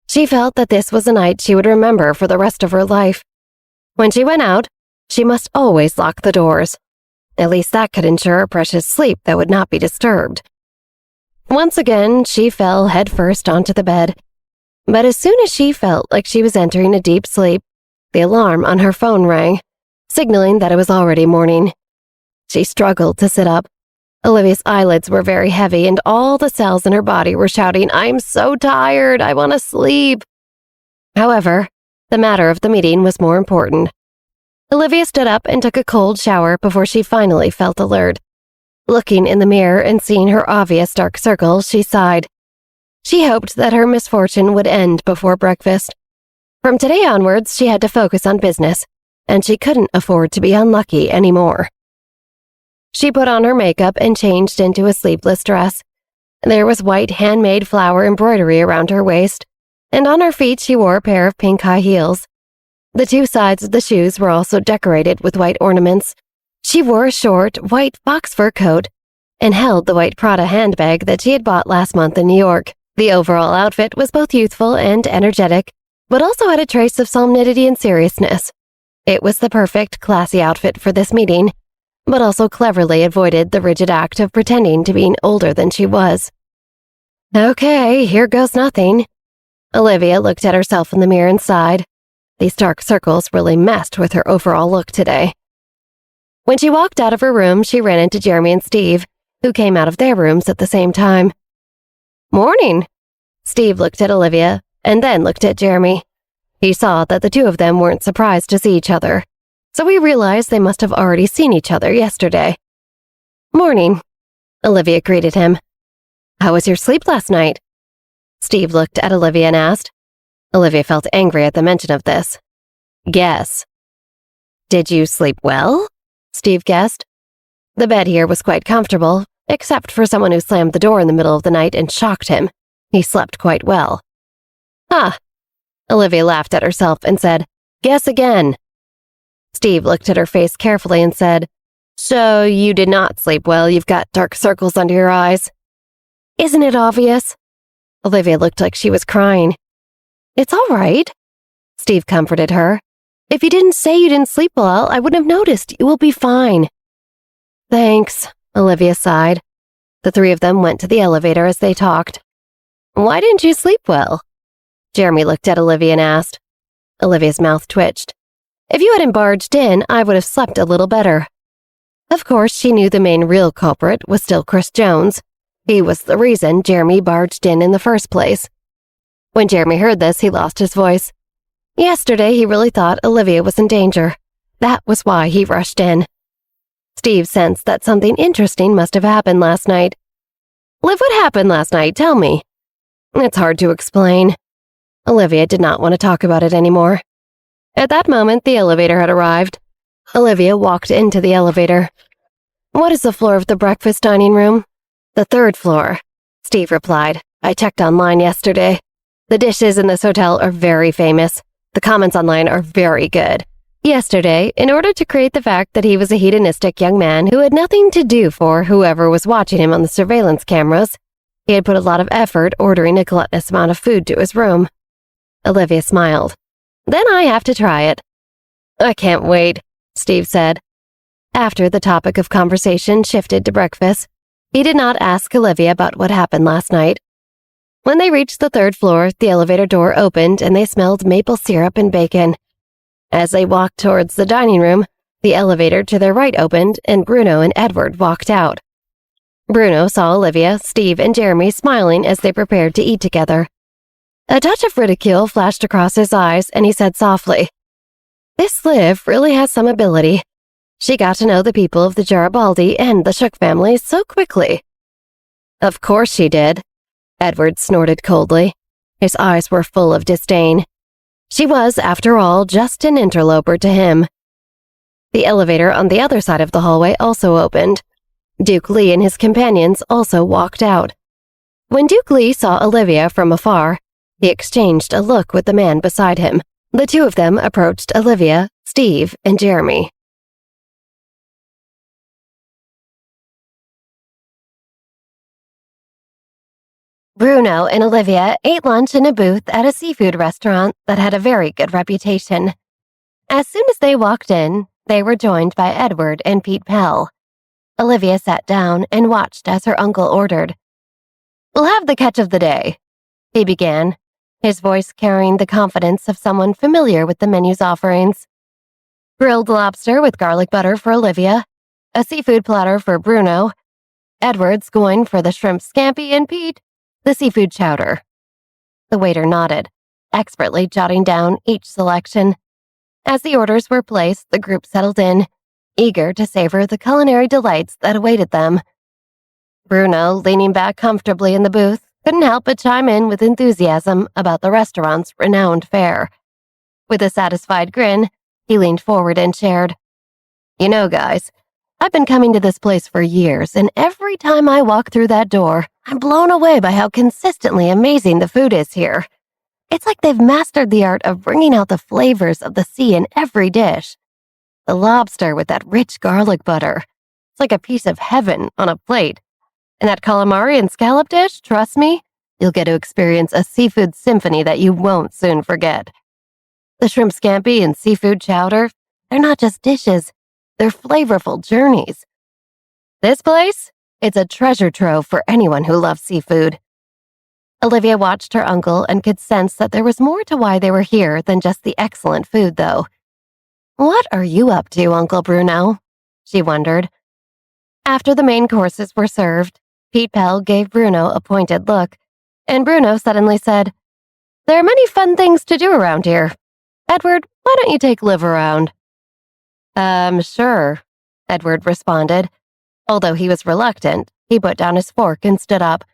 She felt that this was a night she would remember for the rest of her life. When she went out, she must always lock the doors. At least that could ensure a precious sleep that would not be disturbed. Once again, she fell headfirst onto the bed. But as soon as she felt like she was entering a deep sleep, the alarm on her phone rang, signaling that it was already morning. She struggled to sit up. Olivia's eyelids were very heavy, and all the cells in her body were shouting, "I'm so tired, I want to sleep." However, the matter of the meeting was more important. Olivia stood up and took a cold shower before she finally felt alert. Looking in the mirror and seeing her obvious dark circles, she sighed. She hoped that her misfortune would end before breakfast. From today onwards, she had to focus on business, and she couldn't afford to be unlucky anymore. She put on her makeup and changed into a sleeveless dress. There was white handmade flower embroidery around her waist, and on her feet she wore a pair of pink high heels. The two sides of the shoes were also decorated with white ornaments. She wore a short, white fox fur coat and held the white Prada handbag that she had bought last month in New York. The overall outfit was both youthful and energetic, but also had a trace of solemnity and seriousness. It was the perfect, classy outfit for this meeting, but also cleverly avoided the rigid act of pretending to be older than she was. "Okay, here goes nothing." Olivia looked at herself in the mirror and sighed. These dark circles really messed with her overall look today. When she walked out of her room, she ran into Jeremy and Steve, who came out of their rooms at the same time. "Morning." Steve looked at Olivia and then looked at Jeremy. He saw that the two of them weren't surprised to see each other, so we realized they must have already seen each other yesterday. "Morning," Olivia greeted him. "How was your sleep last night?" Steve looked at Olivia and asked. Olivia felt angry at the mention of this. "Guess." "Did you sleep well?" Steve guessed. The bed here was quite comfortable, except for someone who slammed the door in the middle of the night and shocked him. He slept quite well. "Ah." Olivia laughed at herself and said, "Guess again." Steve looked at her face carefully and said, "So you did not sleep well. You've got dark circles under your eyes." "Isn't it obvious?" Olivia looked like she was crying. "It's all right," Steve comforted her. "If you didn't say you didn't sleep well, I wouldn't have noticed. You will be fine." "Thanks," Olivia sighed. The three of them went to the elevator as they talked. "Why didn't you sleep well?" Jeremy looked at Olivia and asked. Olivia's mouth twitched. "If you hadn't barged in, I would have slept a little better." Of course, she knew the main real culprit was still Chris Jones. He was the reason Jeremy barged in the first place. When Jeremy heard this, he lost his voice. Yesterday, he really thought Olivia was in danger. That was why he rushed in. Steve sensed that something interesting must have happened last night. "Liv, what happened last night? Tell me." "It's hard to explain." Olivia did not want to talk about it anymore. At that moment, the elevator had arrived. Olivia walked into the elevator. "What is the floor of the breakfast dining room?" "The third floor," Steve replied. "I checked online yesterday. The dishes in this hotel are very famous. The comments online are very good. Yesterday, in order to create the fact that he was a hedonistic young man who had nothing to do for whoever was watching him on the surveillance cameras, he had put a lot of effort ordering a gluttonous amount of food to his room." Olivia smiled. "Then I have to try it." "I can't wait," Steve said. After the topic of conversation shifted to breakfast, he did not ask Olivia about what happened last night. When they reached the third floor, the elevator door opened and they smelled maple syrup and bacon. As they walked towards the dining room, the elevator to their right opened and Bruno and Edward walked out. Bruno saw Olivia, Steve, and Jeremy smiling as they prepared to eat together. A touch of ridicule flashed across his eyes and he said softly, "This Liv really has some ability. She got to know the people of the Garibaldi and the Shook family so quickly." "Of course she did," Edward snorted coldly. His eyes were full of disdain. She was, after all, just an interloper to him. The elevator on the other side of the hallway also opened. Duke Lee and his companions also walked out. When Duke Lee saw Olivia from afar, he exchanged a look with the man beside him. The two of them approached Olivia, Steve, and Jeremy. Bruno and Olivia ate lunch in a booth at a seafood restaurant that had a very good reputation. As soon as they walked in, they were joined by Edward and Pete Pell. Olivia sat down and watched as her uncle ordered. "We'll have the catch of the day," he began, his voice carrying the confidence of someone familiar with the menu's offerings. "Grilled lobster with garlic butter for Olivia, a seafood platter for Bruno, Edward's going for the shrimp scampi, and Pete, the seafood chowder." The waiter nodded, expertly jotting down each selection. As the orders were placed, the group settled in, eager to savor the culinary delights that awaited them. Bruno, leaning back comfortably in the booth, couldn't help but chime in with enthusiasm about the restaurant's renowned fare. With a satisfied grin, he leaned forward and shared, "You know, guys, I've been coming to this place for years, and every time I walk through that door, I'm blown away by how consistently amazing the food is here. It's like they've mastered the art of bringing out the flavors of the sea in every dish. The lobster with that rich garlic butter. It's like a piece of heaven on a plate. And that calamari and scallop dish, trust me, you'll get to experience a seafood symphony that you won't soon forget. The shrimp scampi and seafood chowder, they're not just dishes, they're flavorful journeys. This place, it's a treasure trove for anyone who loves seafood." Olivia watched her uncle and could sense that there was more to why they were here than just the excellent food, though. "What are you up to, Uncle Bruno?" she wondered. After the main courses were served, Pete Pell gave Bruno a pointed look, and Bruno suddenly said, "There are many fun things to do around here. Edward, why don't you take Liv around?" Sure, Edward responded. Although he was reluctant, he put down his fork and stood up.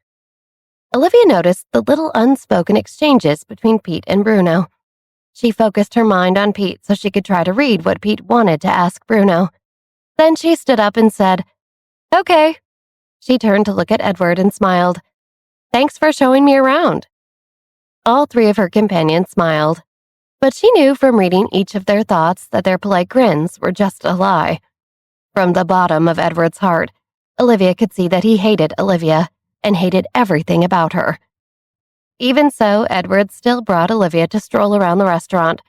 Olivia noticed the little unspoken exchanges between Pete and Bruno. She focused her mind on Pete so she could try to read what Pete wanted to ask Bruno. Then she stood up and said, "Okay." She turned to look at Edward and smiled. "Thanks for showing me around." All three of her companions smiled, but she knew from reading each of their thoughts that their polite grins were just a lie. From the bottom of Edward's heart, Olivia could see that he hated Olivia and hated everything about her. Even so, Edward still brought Olivia to stroll around the restaurant.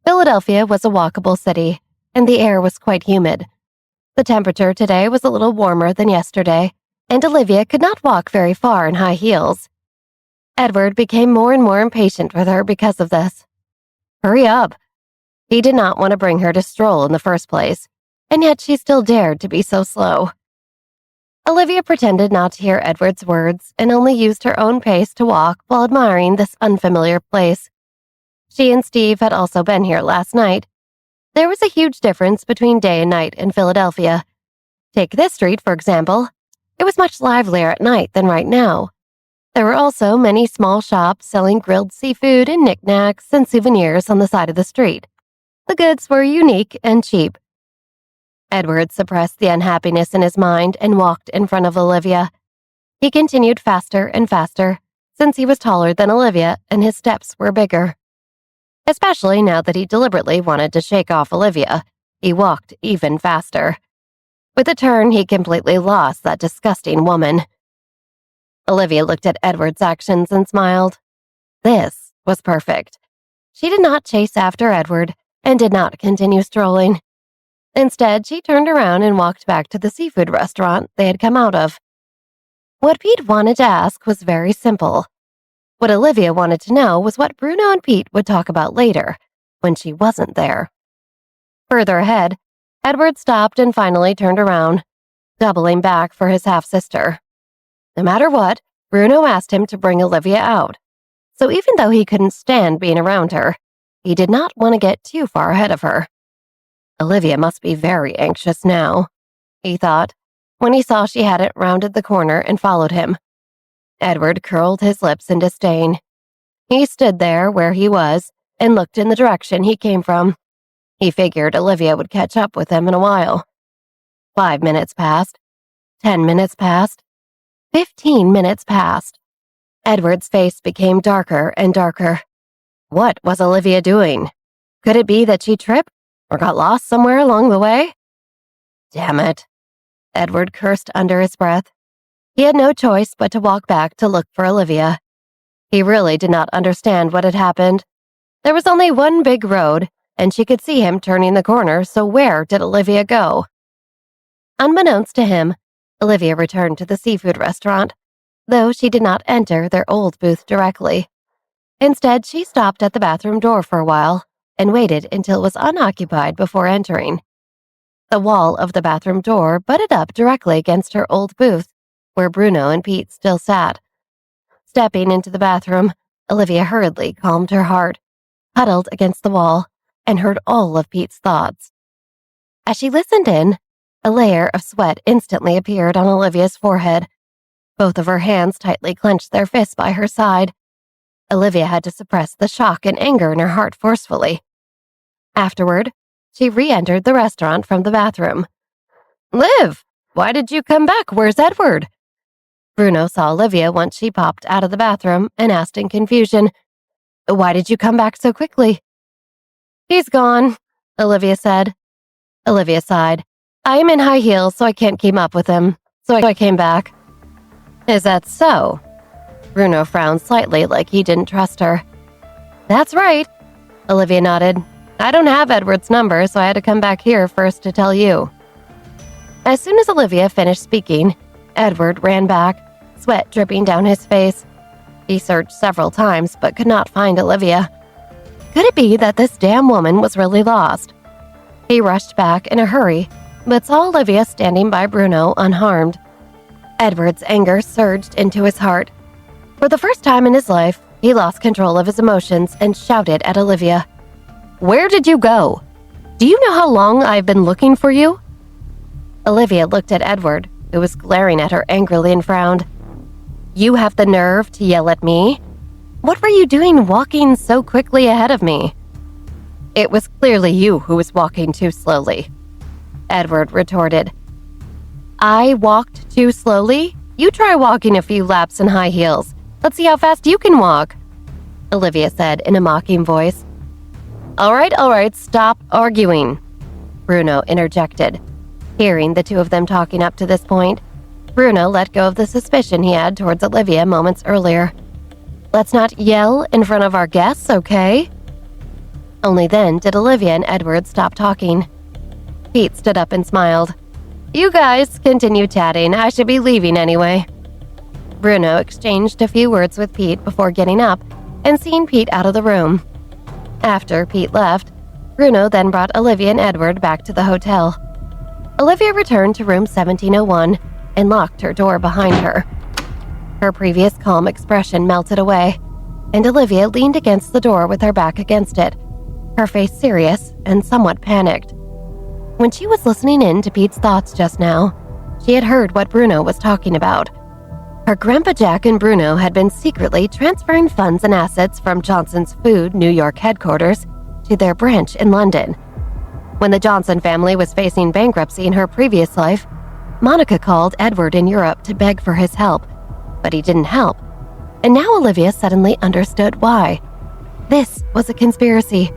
Philadelphia was a walkable city, and the air was quite humid. The temperature today was a little warmer than yesterday, and Olivia could not walk very far in high heels. Edward became more and more impatient with her because of this. Hurry up! He did not want to bring her to stroll in the first place, and yet she still dared to be so slow. Olivia pretended not to hear Edward's words and only used her own pace to walk while admiring this unfamiliar place. She and Steve had also been here last night. There was a huge difference between day and night in Philadelphia. Take this street, for example. It was much livelier at night than right now. There were also many small shops selling grilled seafood and knickknacks and souvenirs on the side of the street. The goods were unique and cheap. Edward suppressed the unhappiness in his mind and walked in front of Olivia. He continued faster and faster, since he was taller than Olivia and his steps were bigger. Especially now that he deliberately wanted to shake off Olivia, he walked even faster. With a turn, he completely lost that disgusting woman. Olivia looked at Edward's actions and smiled. This was perfect. She did not chase after Edward and did not continue strolling. Instead, she turned around and walked back to the seafood restaurant they had come out of. What Pete wanted to ask was very simple. What Olivia wanted to know was what Bruno and Pete would talk about later, when she wasn't there. Further ahead, Edward stopped and finally turned around, doubling back for his half-sister. No matter what, Bruno asked him to bring Olivia out. So even though he couldn't stand being around her, he did not want to get too far ahead of her. Olivia must be very anxious now, he thought, when he saw she hadn't rounded the corner and followed him. Edward curled his lips in disdain. He stood there where he was and looked in the direction he came from. He figured Olivia would catch up with him in a while. 5 minutes passed. 10 minutes passed. 15 minutes passed. Edward's face became darker and darker. What was Olivia doing? Could it be that she tripped or got lost somewhere along the way? Damn it, Edward cursed under his breath. He had no choice but to walk back to look for Olivia. He really did not understand what had happened. There was only one big road, and she could see him turning the corner, so where did Olivia go? Unbeknownst to him, Olivia returned to the seafood restaurant, though she did not enter their old booth directly. Instead, she stopped at the bathroom door for a while and waited until it was unoccupied before entering. The wall of the bathroom door butted up directly against her old booth, where Bruno and Pete still sat. Stepping into the bathroom, Olivia hurriedly calmed her heart, huddled against the wall, and heard all of Pete's thoughts. As she listened in, a layer of sweat instantly appeared on Olivia's forehead. Both of her hands tightly clenched their fists by her side. Olivia had to suppress the shock and anger in her heart forcefully. Afterward, she re-entered the restaurant from the bathroom. "Liv, why did you come back? Where's Edward?" Bruno saw Olivia once she popped out of the bathroom and asked in confusion, "Why did you come back so quickly?" "He's gone," Olivia said. Olivia sighed. "I am in high heels, so I can't keep up with him, so I came back." "Is that so?" Bruno frowned slightly like he didn't trust her. "That's right," Olivia nodded. "I don't have Edward's number, so I had to come back here first to tell you." As soon as Olivia finished speaking, Edward ran back, sweat dripping down his face. He searched several times but could not find Olivia. Could it be that this damn woman was really lost? He rushed back in a hurry, but saw Olivia standing by Bruno unharmed. Edward's anger surged into his heart. For the first time in his life, he lost control of his emotions and shouted at Olivia. "Where did you go? Do you know how long I've been looking for you?" Olivia looked at Edward, who was glaring at her angrily, and frowned. "You have the nerve to yell at me? What were you doing walking so quickly ahead of me?" "It was clearly you who was walking too slowly," Edward retorted. "I walked too slowly? You try walking a few laps in high heels. Let's see how fast you can walk," Olivia said in a mocking voice. All right, stop arguing," Bruno interjected. Hearing the two of them talking up to this point, Bruno let go of the suspicion he had towards Olivia moments earlier. "Let's not yell in front of our guests, okay?" Only then did Olivia and Edward stop talking. Pete stood up and smiled. "You guys continue chatting. I should be leaving anyway." Bruno exchanged a few words with Pete before getting up and seeing Pete out of the room. After Pete left, Bruno then brought Olivia and Edward back to the hotel. Olivia returned to room 1701 and locked her door behind her. Her previous calm expression melted away, and Olivia leaned against the door with her back against it, her face serious and somewhat panicked. When she was listening in to Pete's thoughts just now, she had heard what Bruno was talking about. Her Grandpa Jack and Bruno had been secretly transferring funds and assets from Johnson's Food New York headquarters to their branch in London. When the Johnson family was facing bankruptcy in her previous life, Monica called Edward in Europe to beg for his help, but he didn't help. And now Olivia suddenly understood why. This was a conspiracy.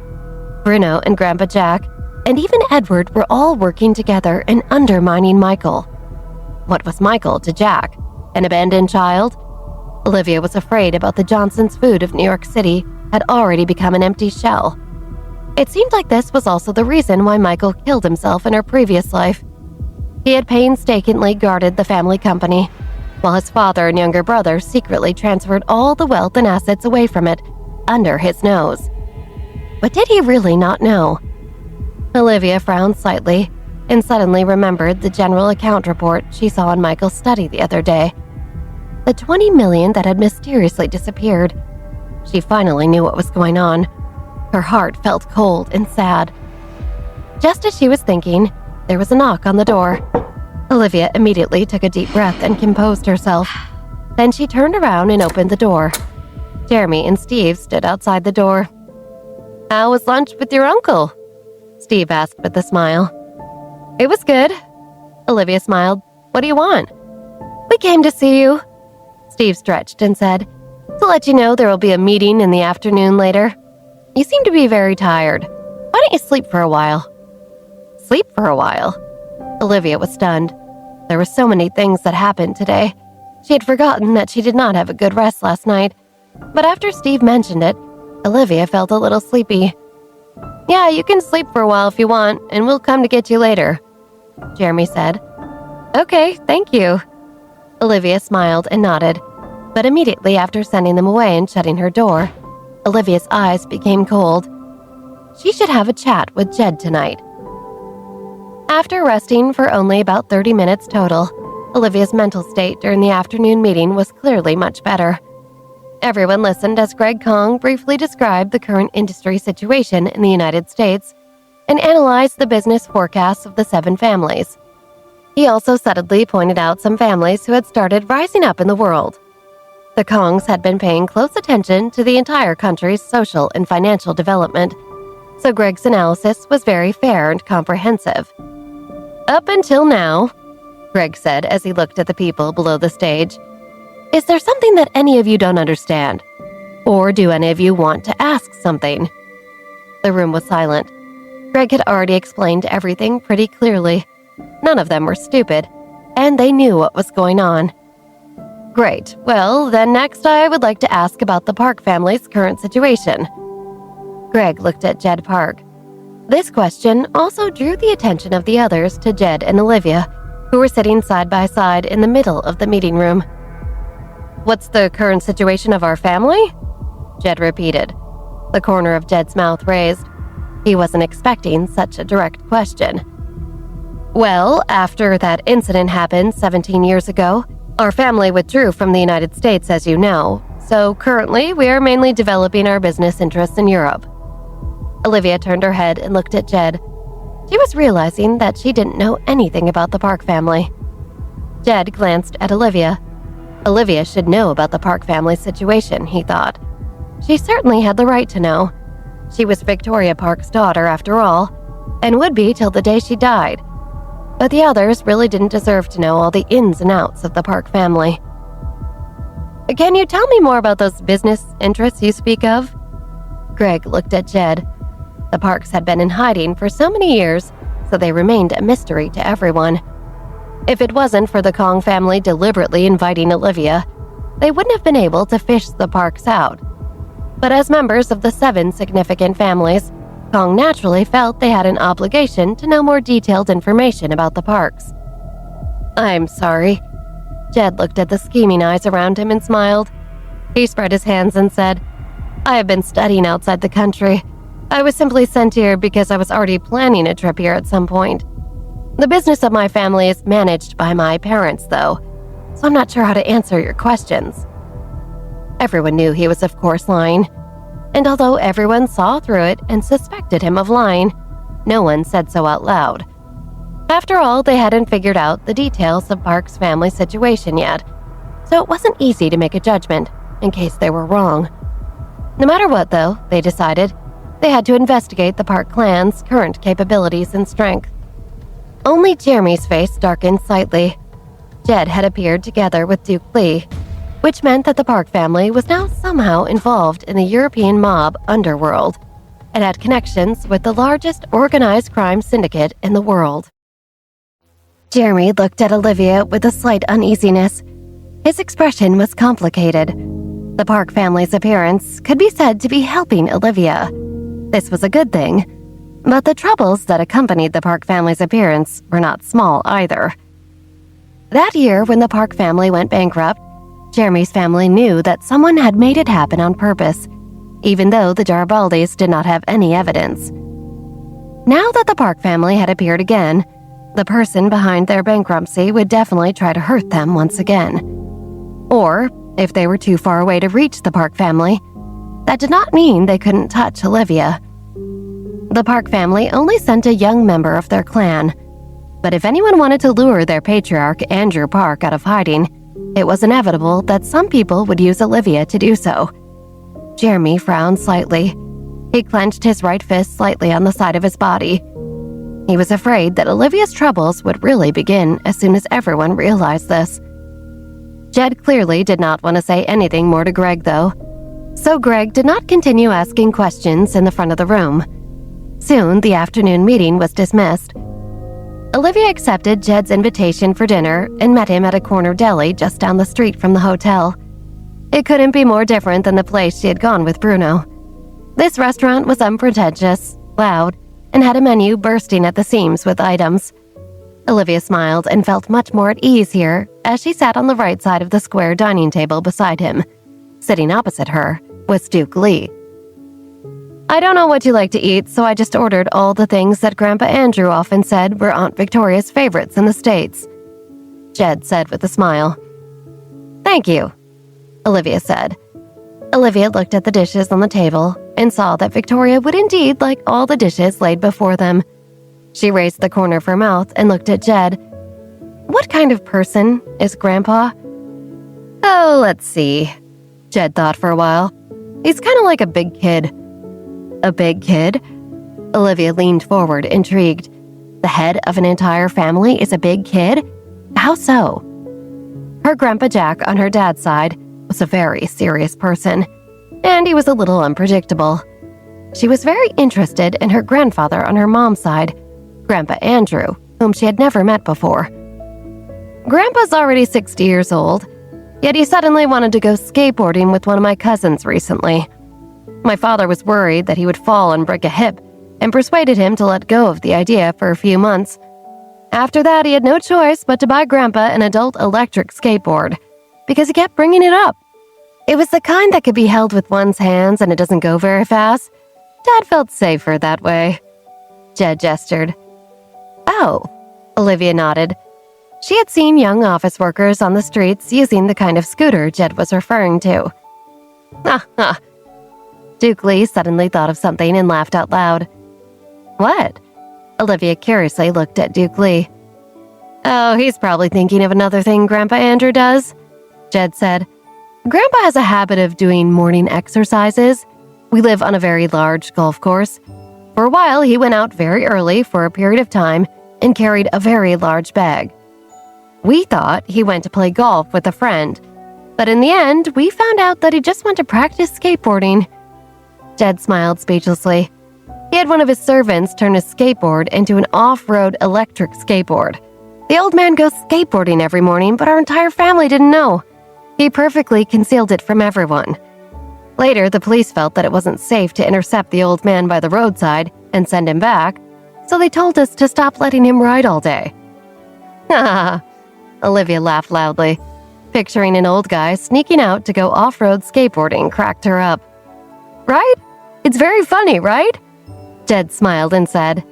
Bruno and Grandpa Jack, and even Edward, were all working together and undermining Michael. What was Michael to Jack? An abandoned child? Olivia was afraid about the Johnson's Food of New York City had already become an empty shell. It seemed like this was also the reason why Michael killed himself in her previous life. He had painstakingly guarded the family company, while his father and younger brother secretly transferred all the wealth and assets away from it, under his nose. But did he really not know? Olivia frowned slightly and suddenly remembered the general account report she saw in Michael's study the other day. The $20 million that had mysteriously disappeared. She finally knew what was going on. Her heart felt cold and sad. Just as she was thinking, there was a knock on the door. Olivia immediately took a deep breath and composed herself. Then she turned around and opened the door. Jeremy and Steve stood outside the door. "How was lunch with your uncle?" Steve asked with a smile. "It was good." Olivia smiled. "What do you want?" "We came to see you." Steve stretched and said, "To let you know there will be a meeting in the afternoon later. You seem to be very tired. Why don't you sleep for a while?" "Sleep for a while?" Olivia was stunned. There were so many things that happened today. She had forgotten that she did not have a good rest last night. But after Steve mentioned it, Olivia felt a little sleepy. "Yeah, you can sleep for a while if you want, and we'll come to get you later," Jeremy said. "Okay, thank you." Olivia smiled and nodded, but immediately after sending them away and shutting her door, Olivia's eyes became cold. She should have a chat with Jed tonight. After resting for only about 30 minutes total, Olivia's mental state during the afternoon meeting was clearly much better. Everyone listened as Greg Kong briefly described the current industry situation in the United States and analyzed the business forecasts of the 7 families. He also subtly pointed out some families who had started rising up in the world. The Kongs had been paying close attention to the entire country's social and financial development, so Greg's analysis was very fair and comprehensive. "Up until now," Greg said as he looked at the people below the stage, "is there something that any of you don't understand? Or do any of you want to ask something?" The room was silent. Greg had already explained everything pretty clearly. None of them were stupid, and they knew what was going on. "Great. Well, then next I would like to ask about the Park family's current situation." Greg looked at Jed Park. This question also drew the attention of the others to Jed and Olivia, who were sitting side by side in the middle of the meeting room. "What's the current situation of our family?" Jed repeated. The corner of Jed's mouth raised. He wasn't expecting such a direct question. "Well, after that incident happened 17 years ago, our family withdrew from the United States, as you know, so currently we are mainly developing our business interests in Europe." Olivia turned her head and looked at Jed, She was realizing that she didn't know anything about the Park family. Jed glanced at Olivia. Olivia should know about the Park family situation, he thought. She certainly had the right to know. She was Victoria Park's daughter, after all, and would be till the day she died. But the others really didn't deserve to know all the ins and outs of the Park family. "Can you tell me more about those business interests you speak of?" Greg looked at Jed. The Parks had been in hiding for so many years, so they remained a mystery to everyone. If it wasn't for the Kong family deliberately inviting Olivia, they wouldn't have been able to fish the Parks out. But as members of the 7 significant families, Kong naturally felt they had an obligation to know more detailed information about the Parks. "I'm sorry." Jed looked at the scheming eyes around him and smiled. He spread his hands and said, "I have been studying outside the country. I was simply sent here because I was already planning a trip here at some point. The business of my family is managed by my parents, though, so I'm not sure how to answer your questions." Everyone knew he was, of course, lying. And although everyone saw through it and suspected him of lying, no one said so out loud. After all, they hadn't figured out the details of Park's family situation yet, so it wasn't easy to make a judgment in case they were wrong. No matter what, though, they decided, they had to investigate the Park clan's current capabilities and strength. Only Jeremy's face darkened slightly. Jed had appeared together with Duke Lee, which meant that the Park family was now somehow involved in the European mob underworld and had connections with the largest organized crime syndicate in the world. Jeremy looked at Olivia with a slight uneasiness. His expression was complicated. The Park family's appearance could be said to be helping Olivia. This was a good thing, but the troubles that accompanied the Park family's appearance were not small either. That year, when the Park family went bankrupt, Jeremy's family knew that someone had made it happen on purpose, even though the Jarabaldis did not have any evidence. Now that the Park family had appeared again, the person behind their bankruptcy would definitely try to hurt them once again. Or, if they were too far away to reach the Park family, that did not mean they couldn't touch Olivia. The Park family only sent a young member of their clan, but if anyone wanted to lure their patriarch, Andrew Park, out of hiding, it was inevitable that some people would use Olivia to do so. Jeremy frowned slightly. He clenched his right fist slightly on the side of his body. He was afraid that Olivia's troubles would really begin as soon as everyone realized this. Jed clearly did not want to say anything more to Greg, though, so Greg did not continue asking questions in the front of the room. Soon, the afternoon meeting was dismissed. Olivia accepted Jed's invitation for dinner and met him at a corner deli just down the street from the hotel. It couldn't be more different than the place she had gone with Bruno. This restaurant was unpretentious, loud, and had a menu bursting at the seams with items. Olivia smiled and felt much more at ease here as she sat on the right side of the square dining table beside him. Sitting opposite her was Duke Lee. "I don't know what you like to eat, so I just ordered all the things that Grandpa Andrew often said were Aunt Victoria's favorites in the States," Jed said with a smile. "Thank you," Olivia said. Olivia looked at the dishes on the table and saw that Victoria would indeed like all the dishes laid before them. She raised the corner of her mouth and looked at Jed. "What kind of person is Grandpa?" "Oh, let's see." Jed thought for a while. "He's kind of like a big kid." "A big kid?" Olivia leaned forward, intrigued. "The head of an entire family is a big kid? How so?" Her Grandpa Jack on her dad's side was a very serious person, and he was a little unpredictable. She was very interested in her grandfather on her mom's side, Grandpa Andrew, whom she had never met before. Grandpa's already 60 years old, yet he suddenly wanted to go skateboarding with one of my cousins recently. My father was worried that he would fall and break a hip and persuaded him to let go of the idea for a few months. After that, he had no choice but to buy Grandpa an adult electric skateboard because he kept bringing it up. It was the kind that could be held with one's hands and it doesn't go very fast. Dad felt safer that way. Jed gestured. "Oh," Olivia nodded. She had seen young office workers on the streets using the kind of scooter Jed was referring to. "Ha ha." Duke Lee suddenly thought of something and laughed out loud. "What?" Olivia curiously looked at Duke Lee. "Oh, he's probably thinking of another thing Grandpa Andrew does," Jed said. "Grandpa has a habit of doing morning exercises. We live on a very large golf course. For a while, he went out very early for a period of time and carried a very large bag. We thought he went to play golf with a friend, but in the end, we found out that he just went to practice skateboarding." Jed smiled speechlessly. He had one of his servants turn his skateboard into an off-road electric skateboard. The old man goes skateboarding every morning, but our entire family didn't know. He perfectly concealed it from everyone. Later, the police felt that it wasn't safe to intercept the old man by the roadside and send him back, so they told us to stop letting him ride all day. "Ha!" Olivia laughed loudly. Picturing an old guy sneaking out to go off-road skateboarding cracked her up. "Right? It's very funny, right?" Jed smiled and said,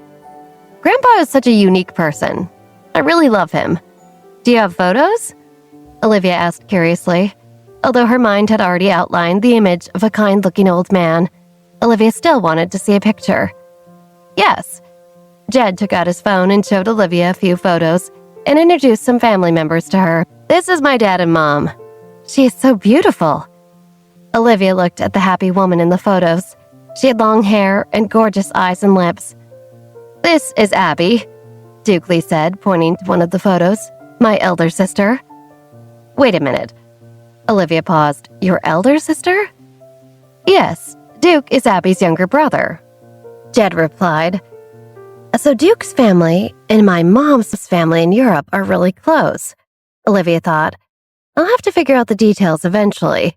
"Grandpa is such a unique person. I really love him. Do you have photos?" Olivia asked curiously. Although her mind had already outlined the image of a kind-looking old man, Olivia still wanted to see a picture. "Yes." Jed took out his phone and showed Olivia a few photos and introduced some family members to her. "This is my dad and mom. She is so beautiful." Olivia looked at the happy woman in the photos. She had long hair and gorgeous eyes and lips. "This is Abby," Duke Lee said, pointing to one of the photos. "My elder sister." "Wait a minute." Olivia paused. "Your elder sister?" "Yes, Duke is Abby's younger brother," Jed replied. "So Duke's family and my mom's family in Europe are really close," Olivia thought. "I'll have to figure out the details eventually,"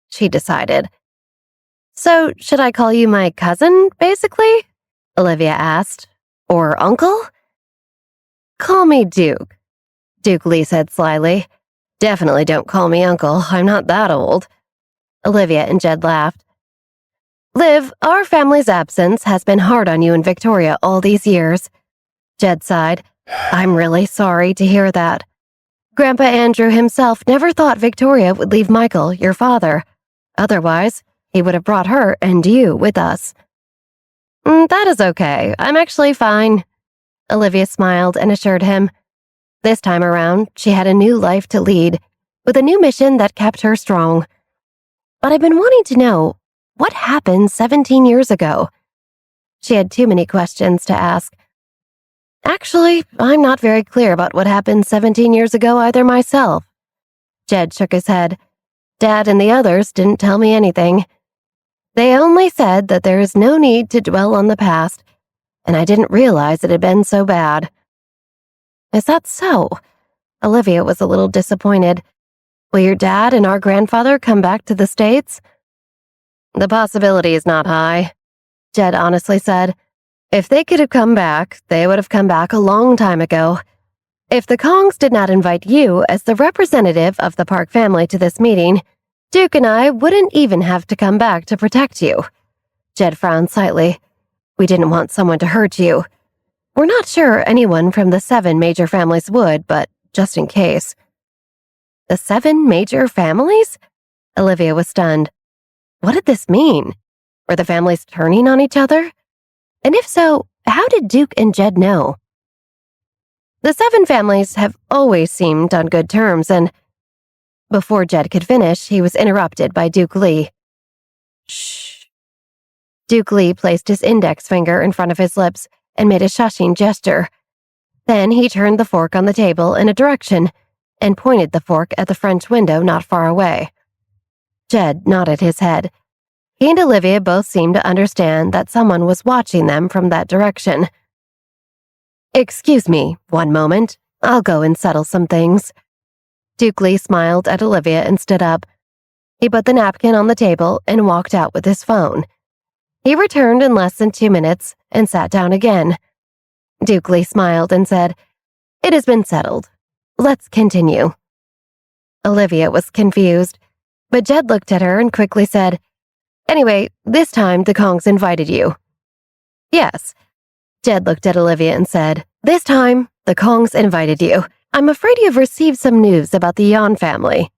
she decided. "So, should I call you my cousin, basically?" Olivia asked. "Or uncle?" "Call me Duke," Duke Lee said slyly. "Definitely don't call me uncle. I'm not that old." Olivia and Jed laughed. "Liv, our family's absence has been hard on you and Victoria all these years." Jed sighed. "I'm really sorry to hear that. Grandpa Andrew himself never thought Victoria would leave Michael, your father. Otherwise, he would have brought her and you with us." That is okay. I'm actually fine," Olivia smiled and assured him. This time around, she had a new life to lead, with a new mission that kept her strong. "But I've been wanting to know, what happened 17 years ago?" She had too many questions to ask. "Actually, I'm not very clear about what happened 17 years ago either myself." Jed shook his head. "Dad and the others didn't tell me anything. They only said that there is no need to dwell on the past, and I didn't realize it had been so bad." "Is that so?" Olivia was a little disappointed. "Will your dad and our grandfather come back to the States?" "The possibility is not high," Jed honestly said. "If they could have come back, they would have come back a long time ago. If the Kongs did not invite you as the representative of the Park family to this meeting, Duke and I wouldn't even have to come back to protect you." Jed frowned slightly. "We didn't want someone to hurt you. We're not sure anyone from the 7 major families would, but just in case." "The 7 major families?" Olivia was stunned. What did this mean? Were the families turning on each other? And if so, how did Duke and Jed know? The 7 families have always seemed on good terms, and before Jed could finish, he was interrupted by Duke Lee. "Shh." Duke Lee placed his index finger in front of his lips and made a shushing gesture. Then he turned the fork on the table in a direction and pointed the fork at the French window not far away. Jed nodded his head. He and Olivia both seemed to understand that someone was watching them from that direction. "Excuse me, one moment. I'll go and settle some things." Duke Lee smiled at Olivia and stood up. He put the napkin on the table and walked out with his phone. He returned in less than 2 minutes and sat down again. Duke Lee smiled and said, "It has been settled. Let's continue." Olivia was confused, but Jed looked at her and quickly said, "Anyway, this time the Kongs invited you." "Yes." Jed looked at Olivia and said, "This time the Kongs invited you. I'm afraid you've received some news about the Yan family.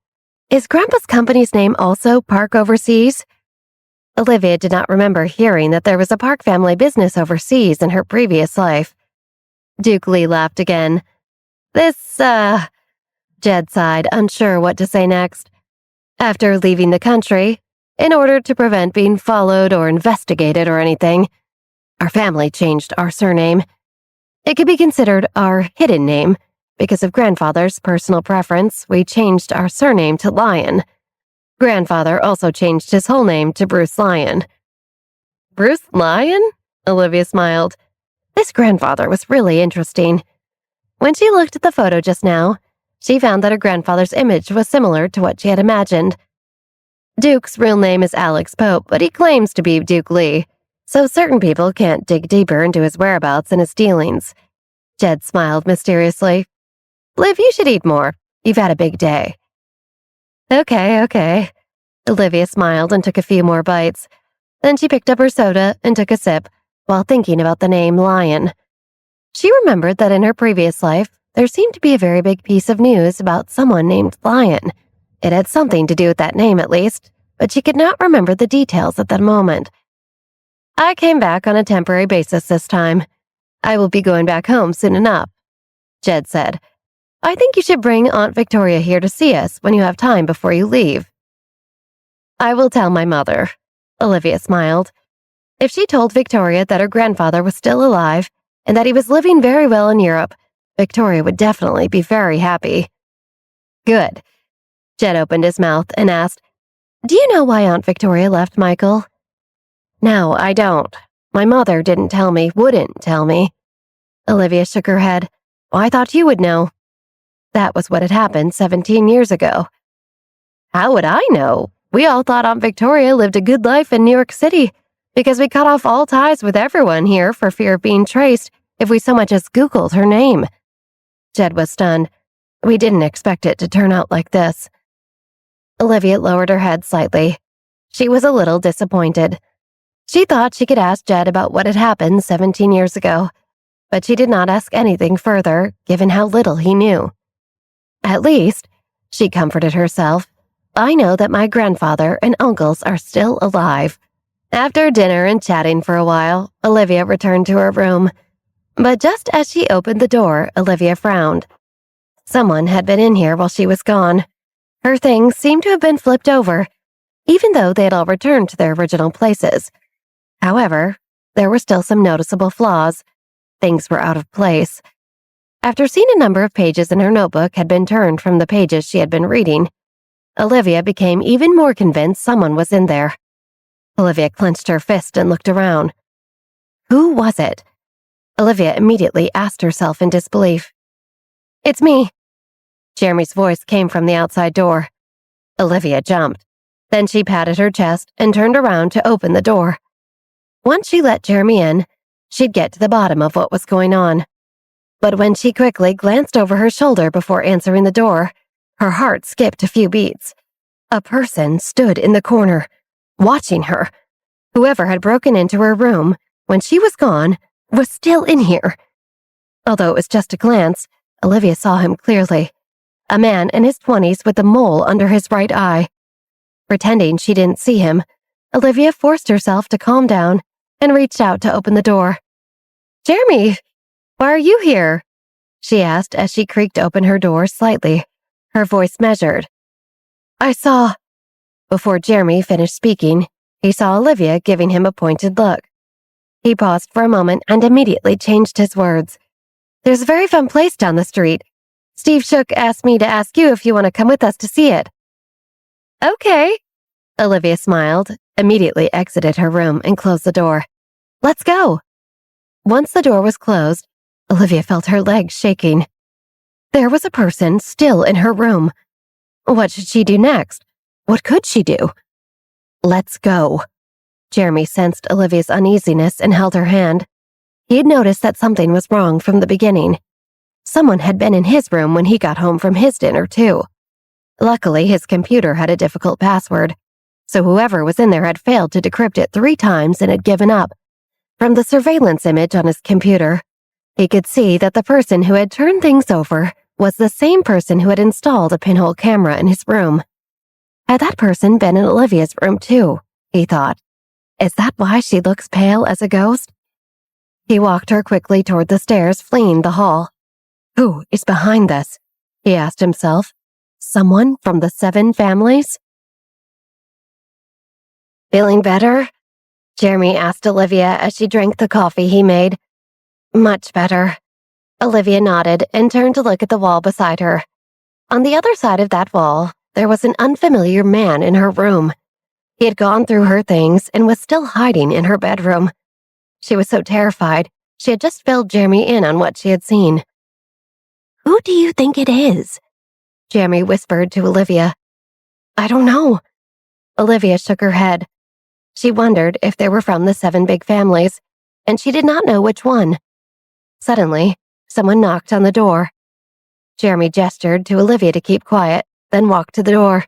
Is Grandpa's company's name also Park Overseas?" Olivia did not remember hearing that there was a Park family business overseas in her previous life. Duke Lee laughed again. This, Jed sighed, unsure what to say next. After leaving the country, in order to prevent being followed or investigated or anything, our family changed our surname. It could be considered our hidden name. Because of grandfather's personal preference, we changed our surname to Lyon. Grandfather also changed his whole name to Bruce Lyon. Bruce Lyon? Olivia smiled. This grandfather was really interesting. When she looked at the photo just now, she found that her grandfather's image was similar to what she had imagined. Duke's real name is Alex Pope, but he claims to be Duke Lee, so certain people can't dig deeper into his whereabouts and his dealings. Jed smiled mysteriously. Liv, you should eat more. You've had a big day. Okay. Olivia smiled and took a few more bites. Then she picked up her soda and took a sip while thinking about the name Lion. She remembered that in her previous life, there seemed to be a very big piece of news about someone named Lion. It had something to do with that name, at least, but she could not remember the details at that moment. I came back on a temporary basis this time. I will be going back home soon enough, Jed said. I think you should bring Aunt Victoria here to see us when you have time before you leave. I will tell my mother, Olivia smiled. If she told Victoria that her grandfather was still alive and that he was living very well in Europe, Victoria would definitely be very happy. Good. Jed opened his mouth and asked, Do you know why Aunt Victoria left Michael? No, I don't. My mother didn't tell me, wouldn't tell me. Olivia shook her head. I thought you would know. That was what had happened 17 years ago. How would I know? We all thought Aunt Victoria lived a good life in New York City because we cut off all ties with everyone here for fear of being traced if we so much as Googled her name. Jed was stunned. We didn't expect it to turn out like this. Olivia lowered her head slightly. She was a little disappointed. She thought she could ask Jed about what had happened 17 years ago, but she did not ask anything further, given how little he knew. At least, she comforted herself, I know that my grandfather and uncles are still alive. After dinner and chatting for a while, Olivia returned to her room. But just as she opened the door, Olivia frowned. Someone had been in here while she was gone. Her things seemed to have been flipped over, even though they had all returned to their original places. However, there were still some noticeable flaws. Things were out of place. After seeing a number of pages in her notebook had been turned from the pages she had been reading, Olivia became even more convinced someone was in there. Olivia clenched her fist and looked around. Who was it? Olivia immediately asked herself in disbelief. It's me. Jeremy's voice came from the outside door. Olivia jumped. Then she patted her chest and turned around to open the door. Once she let Jeremy in, she'd get to the bottom of what was going on. But when she quickly glanced over her shoulder before answering the door, her heart skipped a few beats. A person stood in the corner, watching her. Whoever had broken into her room when she was gone was still in here. Although it was just a glance, Olivia saw him clearly. A man in his 20s with a mole under his right eye. Pretending she didn't see him, Olivia forced herself to calm down and reached out to open the door. Jeremy, why are you here? She asked as she creaked open her door slightly, her voice measured. I saw... Before Jeremy finished speaking, he saw Olivia giving him a pointed look. He paused for a moment and immediately changed his words. There's a very fun place down the street. Steve Shook asked me to ask you if you want to come with us to see it. Okay. Olivia smiled, immediately exited her room and closed the door. Let's go. Once the door was closed, Olivia felt her legs shaking. There was a person still in her room. What should she do next? What could she do? Let's go. Jeremy sensed Olivia's uneasiness and held her hand. He had noticed that something was wrong from the beginning. Someone had been in his room when he got home from his dinner, too. Luckily, his computer had a difficult password, so whoever was in there had failed to decrypt it 3 times and had given up. From the surveillance image on his computer, he could see that the person who had turned things over was the same person who had installed a pinhole camera in his room. Had that person been in Olivia's room, too? He thought. Is that why she looks pale as a ghost? He walked her quickly toward the stairs, fleeing the hall. Who is behind this? He asked himself. Someone from the 7 families? Feeling better? Jeremy asked Olivia as she drank the coffee he made. Much better. Olivia nodded and turned to look at the wall beside her. On the other side of that wall, there was an unfamiliar man in her room. He had gone through her things and was still hiding in her bedroom. She was so terrified, she had just filled Jeremy in on what she had seen. Who do you think it is? Jeremy whispered to Olivia. I don't know. Olivia shook her head. She wondered if they were from the 7 big families, and she did not know which one. Suddenly, someone knocked on the door. Jeremy gestured to Olivia to keep quiet, then walked to the door.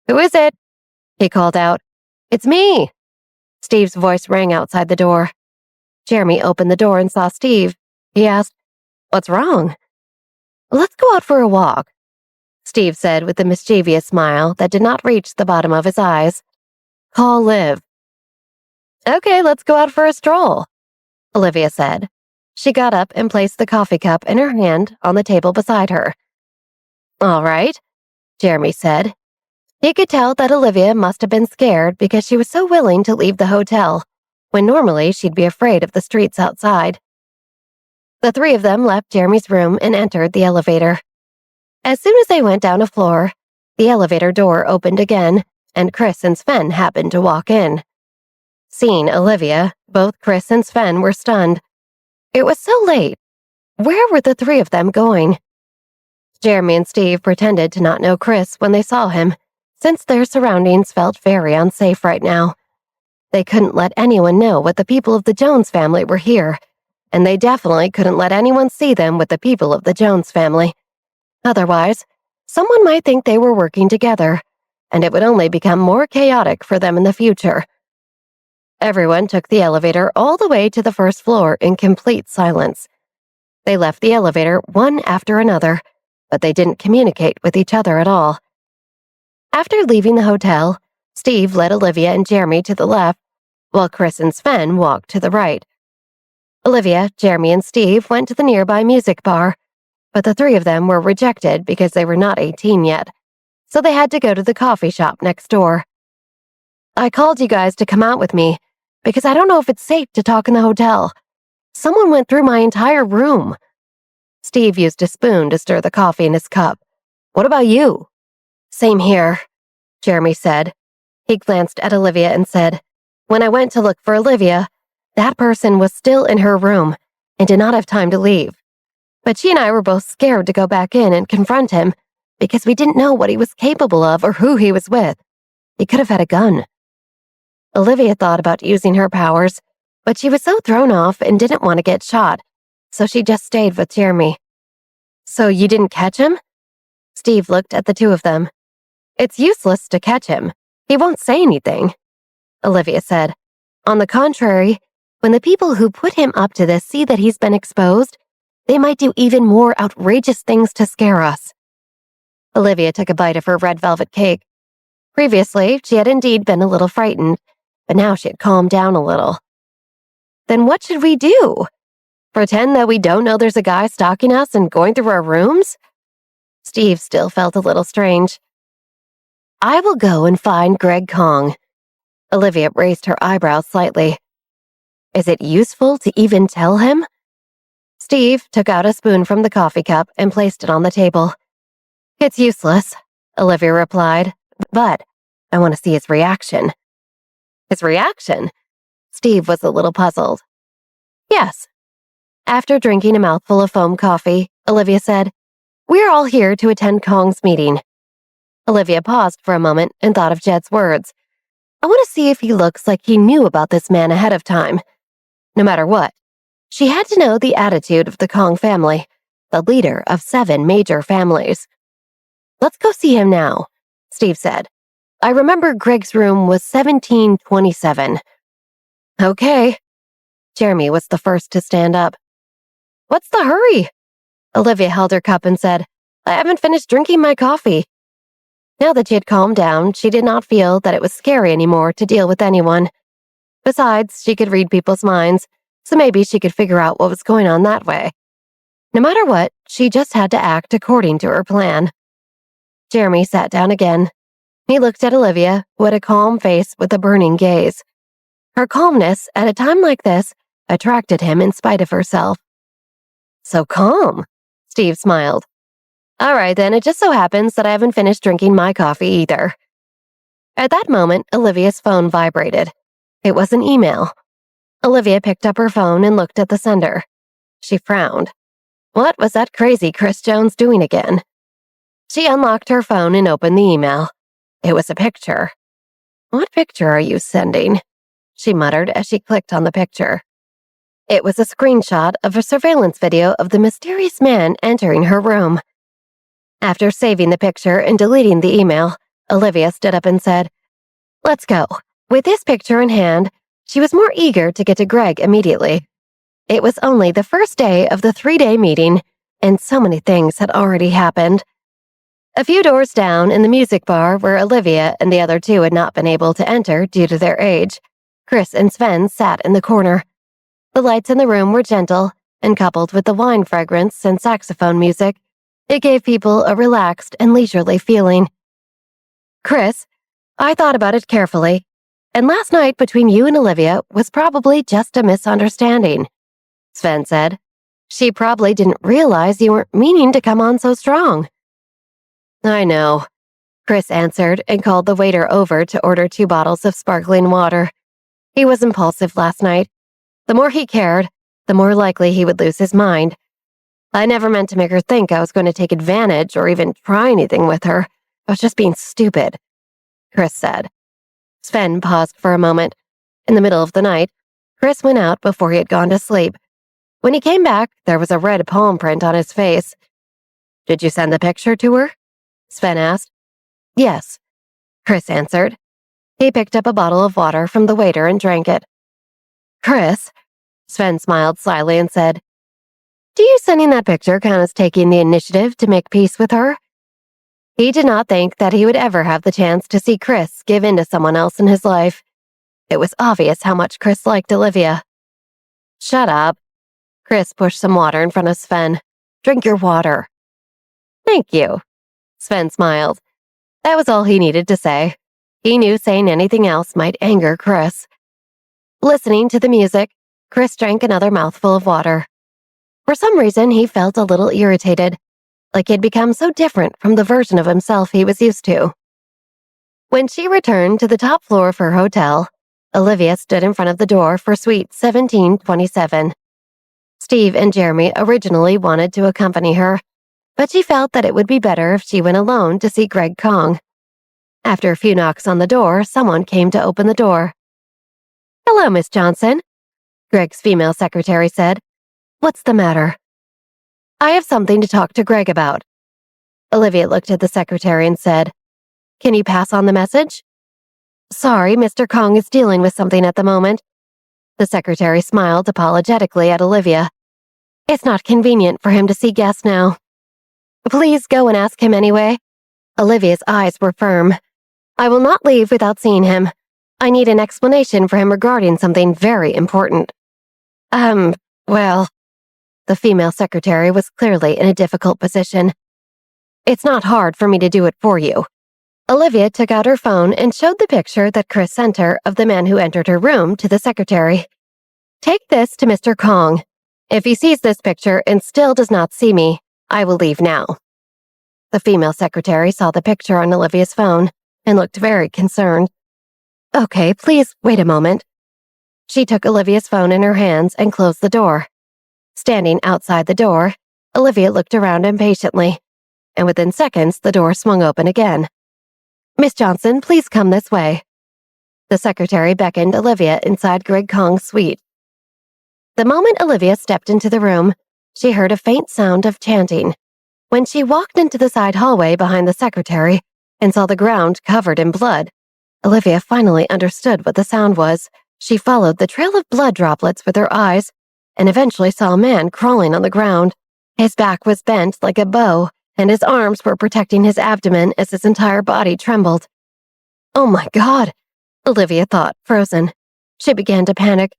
Who is it? He called out. It's me. Steve's voice rang outside the door. Jeremy opened the door and saw Steve. He asked, What's wrong? Let's go out for a walk, Steve said with a mischievous smile that did not reach the bottom of his eyes. Call Liv. Okay, let's go out for a stroll, Olivia said. She got up and placed the coffee cup in her hand on the table beside her. All right, Jeremy said. He could tell that Olivia must have been scared because she was so willing to leave the hotel, when normally she'd be afraid of the streets outside. The 3 of them left Jeremy's room and entered the elevator. As soon as they went down a floor, the elevator door opened again, and Chris and Sven happened to walk in. Seeing Olivia, both Chris and Sven were stunned. It was so late. Where were the 3 of them going? Jeremy and Steve pretended to not know Chris when they saw him, since their surroundings felt very unsafe right now. They couldn't let anyone know what the people of the Jones family were here, and they definitely couldn't let anyone see them with the people of the Jones family. Otherwise, someone might think they were working together, and it would only become more chaotic for them in the future. Everyone took the elevator all the way to the first floor in complete silence. They left the elevator one after another, but they didn't communicate with each other at all. After leaving the hotel, Steve led Olivia and Jeremy to the left, while Chris and Sven walked to the right. Olivia, Jeremy, and Steve went to the nearby music bar, but the 3 of them were rejected because they were not 18 yet, so they had to go to the coffee shop next door. I called you guys to come out with me because I don't know if it's safe to talk in the hotel. Someone went through my entire room. Steve used a spoon to stir the coffee in his cup. What about you? Same here, Jeremy said. He glanced at Olivia and said, When I went to look for Olivia, that person was still in her room and did not have time to leave. But she and I were both scared to go back in and confront him because we didn't know what he was capable of or who he was with. He could have had a gun. Olivia thought about using her powers, but she was so thrown off and didn't want to get shot, so she just stayed with Jeremy. So you didn't catch him? Steve looked at the 2 of them. It's useless to catch him. He won't say anything, Olivia said. On the contrary, when the people who put him up to this see that he's been exposed, they might do even more outrageous things to scare us. Olivia took a bite of her red velvet cake. Previously, she had indeed been a little frightened, but now she had calmed down a little. Then what should we do? Pretend that we don't know there's a guy stalking us and going through our rooms? Steve still felt a little strange. I will go and find Greg Kong. Olivia raised her eyebrows slightly. Is it useful to even tell him? Steve took out a spoon from the coffee cup and placed it on the table. It's useless, Olivia replied, but I want to see his reaction. His reaction? Steve was a little puzzled. Yes. After drinking a mouthful of foam coffee, Olivia said, We're all here to attend Kong's meeting. Olivia paused for a moment and thought of Jed's words. I want to see if he looks like he knew about this man ahead of time. No matter what, she had to know the attitude of the Kong family, the leader of 7 major families. Let's go see him now, Steve said. I remember Greg's room was 1727. Okay. Jeremy was the first to stand up. What's the hurry? Olivia held her cup and said, I haven't finished drinking my coffee. Now that she had calmed down, she did not feel that it was scary anymore to deal with anyone. Besides, she could read people's minds, so maybe she could figure out what was going on that way. No matter what, she just had to act according to her plan. Jeremy sat down again. He looked at Olivia, who had a calm face with a burning gaze. Her calmness, at a time like this, attracted him in spite of herself. So calm, Steve smiled. All right, then, it just so happens that I haven't finished drinking my coffee either. At that moment, Olivia's phone vibrated. It was an email. Olivia picked up her phone and looked at the sender. She frowned. What was that crazy Chris Jones doing again? She unlocked her phone and opened the email. It was a picture. What picture are you sending? She muttered as she clicked on the picture. It was a screenshot of a surveillance video of the mysterious man entering her room. After saving the picture and deleting the email, Olivia stood up and said, Let's go. With this picture in hand, she was more eager to get to Greg immediately. It was only the first day of the 3-day meeting, and so many things had already happened. A few doors down in the music bar where Olivia and the other two had not been able to enter due to their age, Chris and Sven sat in the corner. The lights in the room were gentle, and coupled with the wine fragrance and saxophone music, it gave people a relaxed and leisurely feeling. Chris, I thought about it carefully, and last night between you and Olivia was probably just a misunderstanding, Sven said. She probably didn't realize you weren't meaning to come on so strong. I know, Chris answered and called the waiter over to order 2 bottles of sparkling water. He was impulsive last night. The more he cared, the more likely he would lose his mind. I never meant to make her think I was going to take advantage or even try anything with her. I was just being stupid, Chris said. Sven paused for a moment. In the middle of the night, Chris went out before he had gone to sleep. When he came back, there was a red palm print on his face. Did you send the picture to her? Sven asked. Yes, Chris answered. He picked up a bottle of water from the waiter and drank it. Chris, Sven smiled slyly and said, Do you sending that picture count as taking the initiative to make peace with her? He did not think that he would ever have the chance to see Chris give in to someone else in his life. It was obvious how much Chris liked Olivia. Shut up. Chris pushed some water in front of Sven. Drink your water. Thank you. Sven smiled. That was all he needed to say. He knew saying anything else might anger Chris. Listening to the music, Chris drank another mouthful of water. For some reason, he felt a little irritated, like he'd become so different from the version of himself he was used to. When she returned to the top floor of her hotel, Olivia stood in front of the door for suite 1727. Steve and Jeremy originally wanted to accompany her, but she felt that it would be better if she went alone to see Greg Kong. After a few knocks on the door, someone came to open the door. Hello, Miss Johnson, Greg's female secretary said. What's the matter? I have something to talk to Greg about. Olivia looked at the secretary and said, Can you pass on the message? Sorry, Mr. Kong is dealing with something at the moment. The secretary smiled apologetically at Olivia. It's not convenient for him to see guests now. Please go and ask him anyway. Olivia's eyes were firm. I will not leave without seeing him. I need an explanation for him regarding something very important. Well, the female secretary was clearly in a difficult position. It's not hard for me to do it for you. Olivia took out her phone and showed the picture that Chris sent her of the man who entered her room to the secretary. Take this to Mr. Kong. If he sees this picture and still does not see me, I will leave now. The female secretary saw the picture on Olivia's phone and looked very concerned. Okay, please wait a moment. She took Olivia's phone in her hands and closed the door. Standing outside the door, Olivia looked around impatiently, and within seconds the door swung open again. Miss Johnson, please come this way. The secretary beckoned Olivia inside Greg Kong's suite. The moment Olivia stepped into the room, she heard a faint sound of chanting. When she walked into the side hallway behind the secretary and saw the ground covered in blood, Olivia finally understood what the sound was. She followed the trail of blood droplets with her eyes and eventually saw a man crawling on the ground. His back was bent like a bow, and his arms were protecting his abdomen as his entire body trembled. Oh my God, Olivia thought, frozen. She began to panic.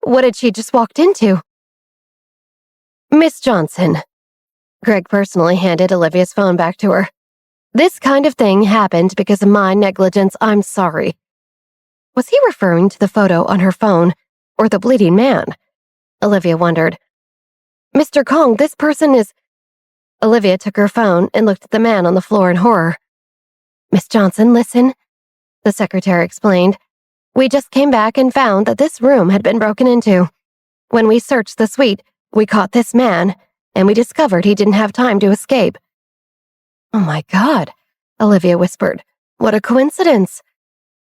What had she just walked into? Miss Johnson. Greg personally handed Olivia's phone back to her. This kind of thing happened because of my negligence. I'm sorry. Was he referring to the photo on her phone or the bleeding man? Olivia wondered. Mr. Kong, this person is... Olivia took her phone and looked at the man on the floor in horror. Miss Johnson, listen, the secretary explained. We just came back and found that this room had been broken into. When we searched the suite, we caught this man, and we discovered he didn't have time to escape. Oh my God, Olivia whispered. What a coincidence.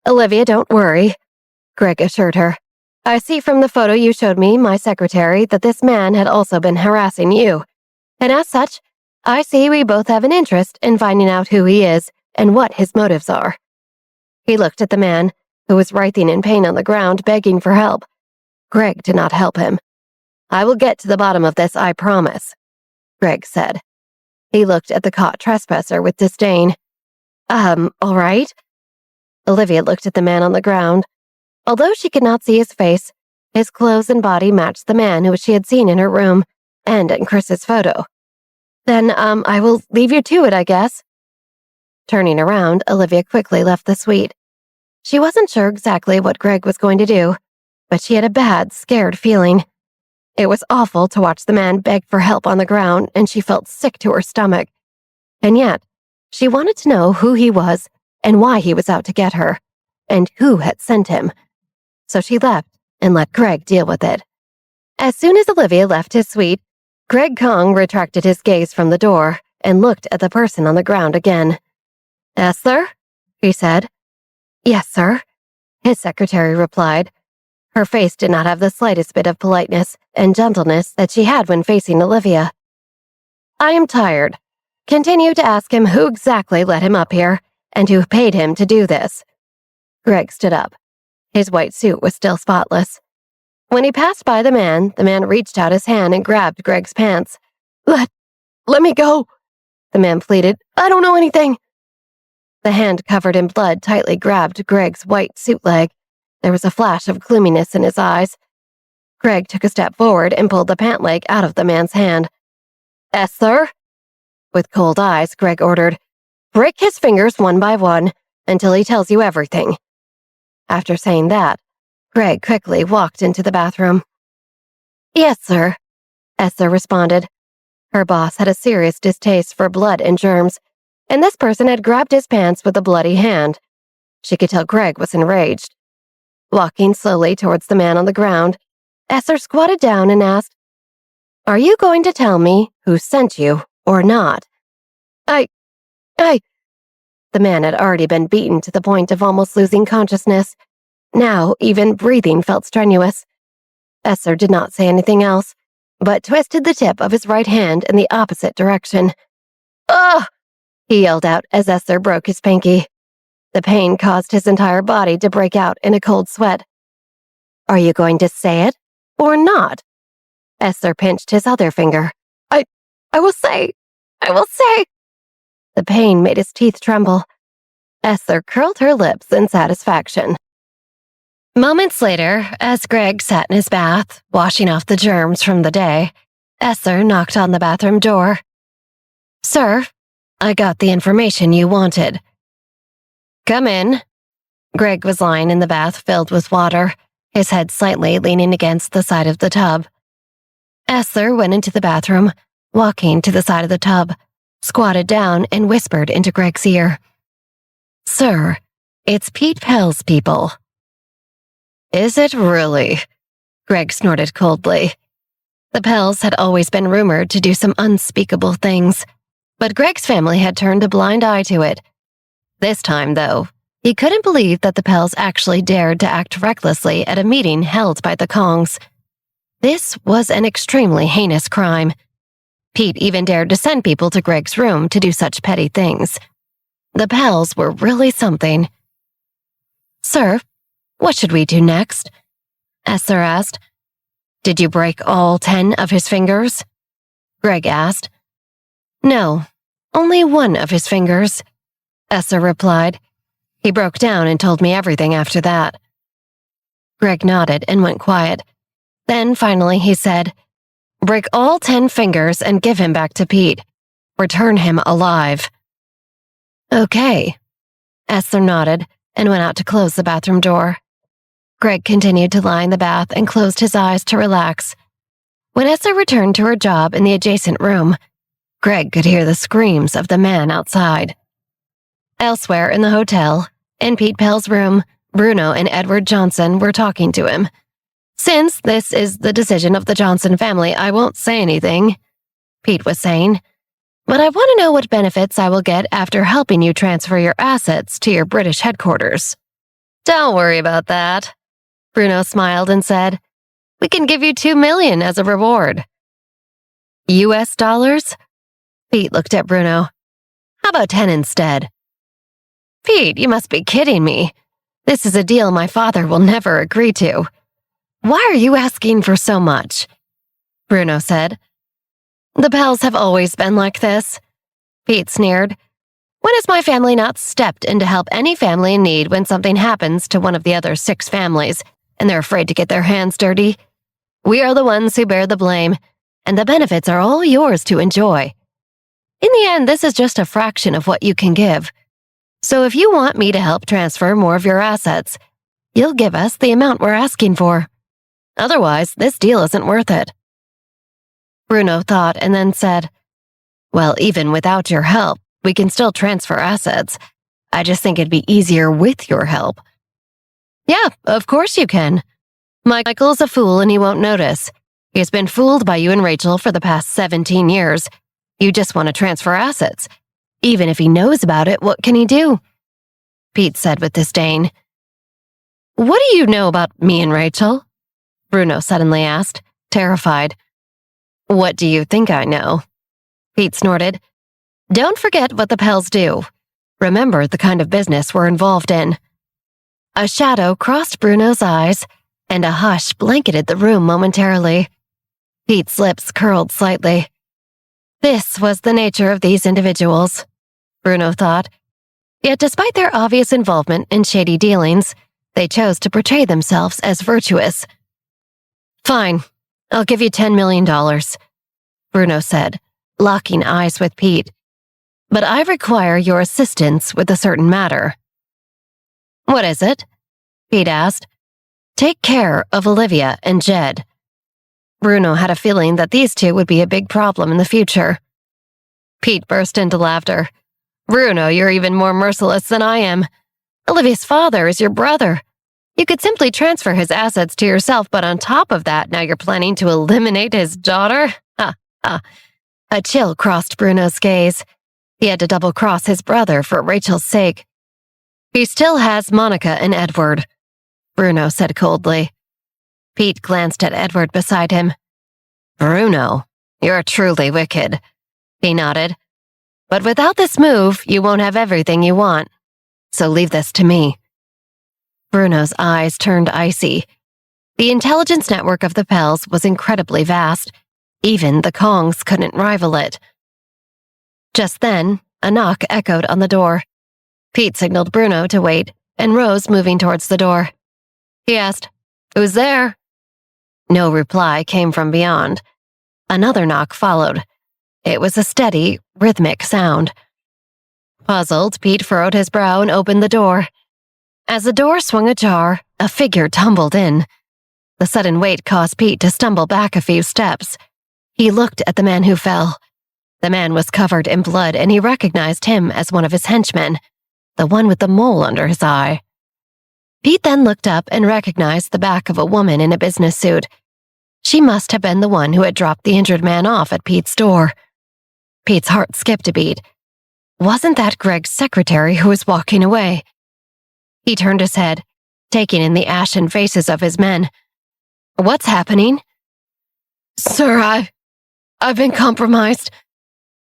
Olivia, don't worry, Greg assured her. I see from the photo you showed me, my secretary, that this man had also been harassing you. And as such, I see we both have an interest in finding out who he is and what his motives are. He looked at the man, who was writhing in pain on the ground, begging for help. Greg did not help him. I will get to the bottom of this, I promise, Greg said. He looked at the caught trespasser with disdain. All right. Olivia looked at the man on the ground. Although she could not see his face, his clothes and body matched the man who she had seen in her room and in Chris's photo. Then, I will leave you to it, I guess. Turning around, Olivia quickly left the suite. She wasn't sure exactly what Greg was going to do, but she had a bad, scared feeling. It was awful to watch the man beg for help on the ground, and she felt sick to her stomach. And yet, she wanted to know who he was and why he was out to get her, and who had sent him. So she left and let Greg deal with it. As soon as Olivia left his suite, Greg Kong retracted his gaze from the door and looked at the person on the ground again. Esther? He said. Yes, sir, his secretary replied. Her face did not have the slightest bit of politeness and gentleness that she had when facing Olivia. I am tired. Continue to ask him who exactly let him up here and who paid him to do this. Greg stood up. His white suit was still spotless. When he passed by the man reached out his hand and grabbed Greg's pants. Let me go, the man pleaded. I don't know anything. The hand covered in blood tightly grabbed Greg's white suit leg. There was a flash of gloominess in his eyes. Greg took a step forward and pulled the pant leg out of the man's hand. Esther? With cold eyes, Greg ordered, break his fingers one by one until he tells you everything. After saying that, Greg quickly walked into the bathroom. Yes, sir, Esther responded. Her boss had a serious distaste for blood and germs, and this person had grabbed his pants with a bloody hand. She could tell Greg was enraged. Walking slowly towards the man on the ground, Esther squatted down and asked, Are you going to tell me who sent you or not? The man had already been beaten to the point of almost losing consciousness. Now, even breathing felt strenuous. Esther did not say anything else, but twisted the tip of his right hand in the opposite direction. Ugh! He yelled out as Esther broke his pinky. The pain caused his entire body to break out in a cold sweat. Are you going to say it or not? Esther pinched his other finger. I will say. The pain made his teeth tremble. Esther curled her lips in satisfaction. Moments later, as Greg sat in his bath, washing off the germs from the day, Esther knocked on the bathroom door. Sir, I got the information you wanted. Come in. Greg was lying in the bath filled with water, his head slightly leaning against the side of the tub. Esther went into the bathroom, walking to the side of the tub, squatted down and whispered into Greg's ear. Sir, it's Pete Pell's people. Is it really? Greg snorted coldly. The Pells had always been rumored to do some unspeakable things, but Greg's family had turned a blind eye to it. This time, though, he couldn't believe that the Pells actually dared to act recklessly at a meeting held by the Kongs. This was an extremely heinous crime. Pete even dared to send people to Greg's room to do such petty things. The Pells were really something. Sir, what should we do next? Esther asked. Did you break all 10 of his fingers? Greg asked. No, only one of his fingers, Esther replied. He broke down and told me everything after that. Greg nodded and went quiet. Then finally he said, "Break all 10 fingers and give him back to Pete. Return him alive." "Okay." Esther nodded and went out to close the bathroom door. Greg continued to lie in the bath and closed his eyes to relax. When Esther returned to her job in the adjacent room, Greg could hear the screams of the man outside. Elsewhere in the hotel, in Pete Pell's room, Bruno and Edward Johnson were talking to him. "Since this is the decision of the Johnson family, I won't say anything," Pete was saying. "But I want to know what benefits I will get after helping you transfer your assets to your British headquarters." "Don't worry about that," Bruno smiled and said. "We can give you $2 million as a reward." "US dollars?" Pete looked at Bruno. "How about 10 instead?" "Pete, you must be kidding me. This is a deal my father will never agree to. Why are you asking for so much?" Bruno said. "The Pells have always been like this," Pete sneered. "When has my family not stepped in to help any family in need when something happens to one of the other 6 families and they're afraid to get their hands dirty? We are the ones who bear the blame, and the benefits are all yours to enjoy. In the end, this is just a fraction of what you can give. So if you want me to help transfer more of your assets, you'll give us the amount we're asking for. Otherwise, this deal isn't worth it." Bruno thought and then said, "Well, even without your help, we can still transfer assets. I just think it'd be easier with your help." "Yeah, of course you can. Michael's a fool and he won't notice. He's been fooled by you and Rachel for the past 17 years. You just want to transfer assets. Even if he knows about it, what can he do?" Pete said with disdain. "What do you know about me and Rachel?" Bruno suddenly asked, terrified. "What do you think I know?" Pete snorted. "Don't forget what the Pells do. Remember the kind of business we're involved in." A shadow crossed Bruno's eyes, and a hush blanketed the room momentarily. Pete's lips curled slightly. This was the nature of these individuals, Bruno thought. Yet despite their obvious involvement in shady dealings, they chose to portray themselves as virtuous. "Fine, I'll give you $10 million, Bruno said, locking eyes with Pete. "But I require your assistance with a certain matter." "What is it?" Pete asked. "Take care of Olivia and Jed." Bruno had a feeling that these two would be a big problem in the future. Pete burst into laughter. "Bruno, you're even more merciless than I am. Olivia's father is your brother. You could simply transfer his assets to yourself, but on top of that, now you're planning to eliminate his daughter? Ha, ha." A chill crossed Bruno's gaze. He had to double-cross his brother for Rachel's sake. "He still has Monica and Edward," Bruno said coldly. Pete glanced at Edward beside him. "Bruno, you're truly wicked," he nodded. "But without this move, you won't have everything you want. So leave this to me." Bruno's eyes turned icy. The intelligence network of the Pells was incredibly vast. Even the Kongs couldn't rival it. Just then, a knock echoed on the door. Pete signaled Bruno to wait and rose, moving towards the door. He asked, "Who's there?" No reply came from beyond. Another knock followed. It was a steady, rhythmic sound. Puzzled, Pete furrowed his brow and opened the door. As the door swung ajar, a figure tumbled in. The sudden weight caused Pete to stumble back a few steps. He looked at the man who fell. The man was covered in blood, and he recognized him as one of his henchmen, the one with the mole under his eye. Pete then looked up and recognized the back of a woman in a business suit. She must have been the one who had dropped the injured man off at Pete's door. Pete's heart skipped a beat. Wasn't that Greg's secretary who was walking away? He turned his head, taking in the ashen faces of his men. "What's happening?" "Sir, I've been compromised,"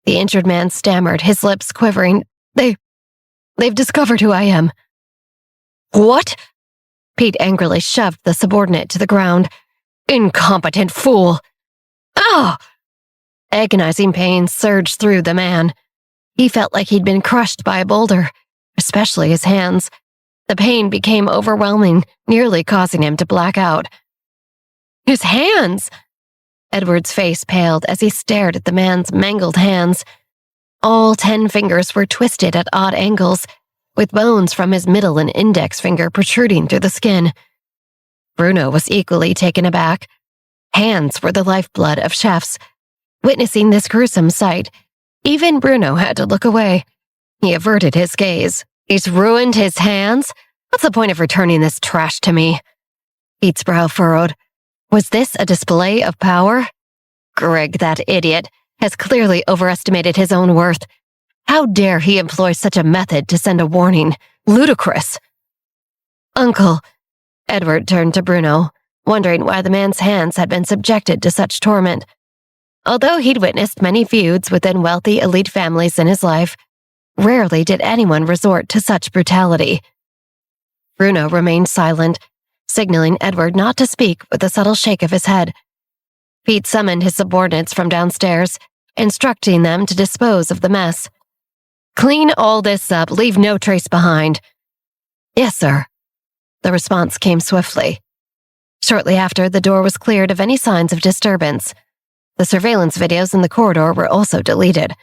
the injured man stammered, his lips quivering. They've discovered who I am." "What?" Pete angrily shoved the subordinate to the ground. "Incompetent fool!" "Oh!" Agonizing pain surged through the man. He felt like he'd been crushed by a boulder, especially his hands. The pain became overwhelming, nearly causing him to black out. His hands! Edward's face paled as he stared at the man's mangled hands. All 10 fingers were twisted at odd angles, with bones from his middle and index finger protruding through the skin. Bruno was equally taken aback. Hands were the lifeblood of chefs. Witnessing this gruesome sight, even Bruno had to look away. He averted his gaze. He's ruined his hands? What's the point of returning this trash to me? Pete's brow furrowed. Was this a display of power? Greg, that idiot, has clearly overestimated his own worth. How dare he employ such a method to send a warning? Ludicrous. Uncle, Edward turned to Bruno, wondering why the man's hands had been subjected to such torment. Although he'd witnessed many feuds within wealthy elite families in his life, rarely did anyone resort to such brutality. Bruno remained silent, signaling Edward not to speak with a subtle shake of his head. Pete summoned his subordinates from downstairs, instructing them to dispose of the mess. Clean all this up, leave no trace behind. Yes, sir. The response came swiftly. Shortly after, the door was cleared of any signs of disturbance. The surveillance videos in the corridor were also deleted.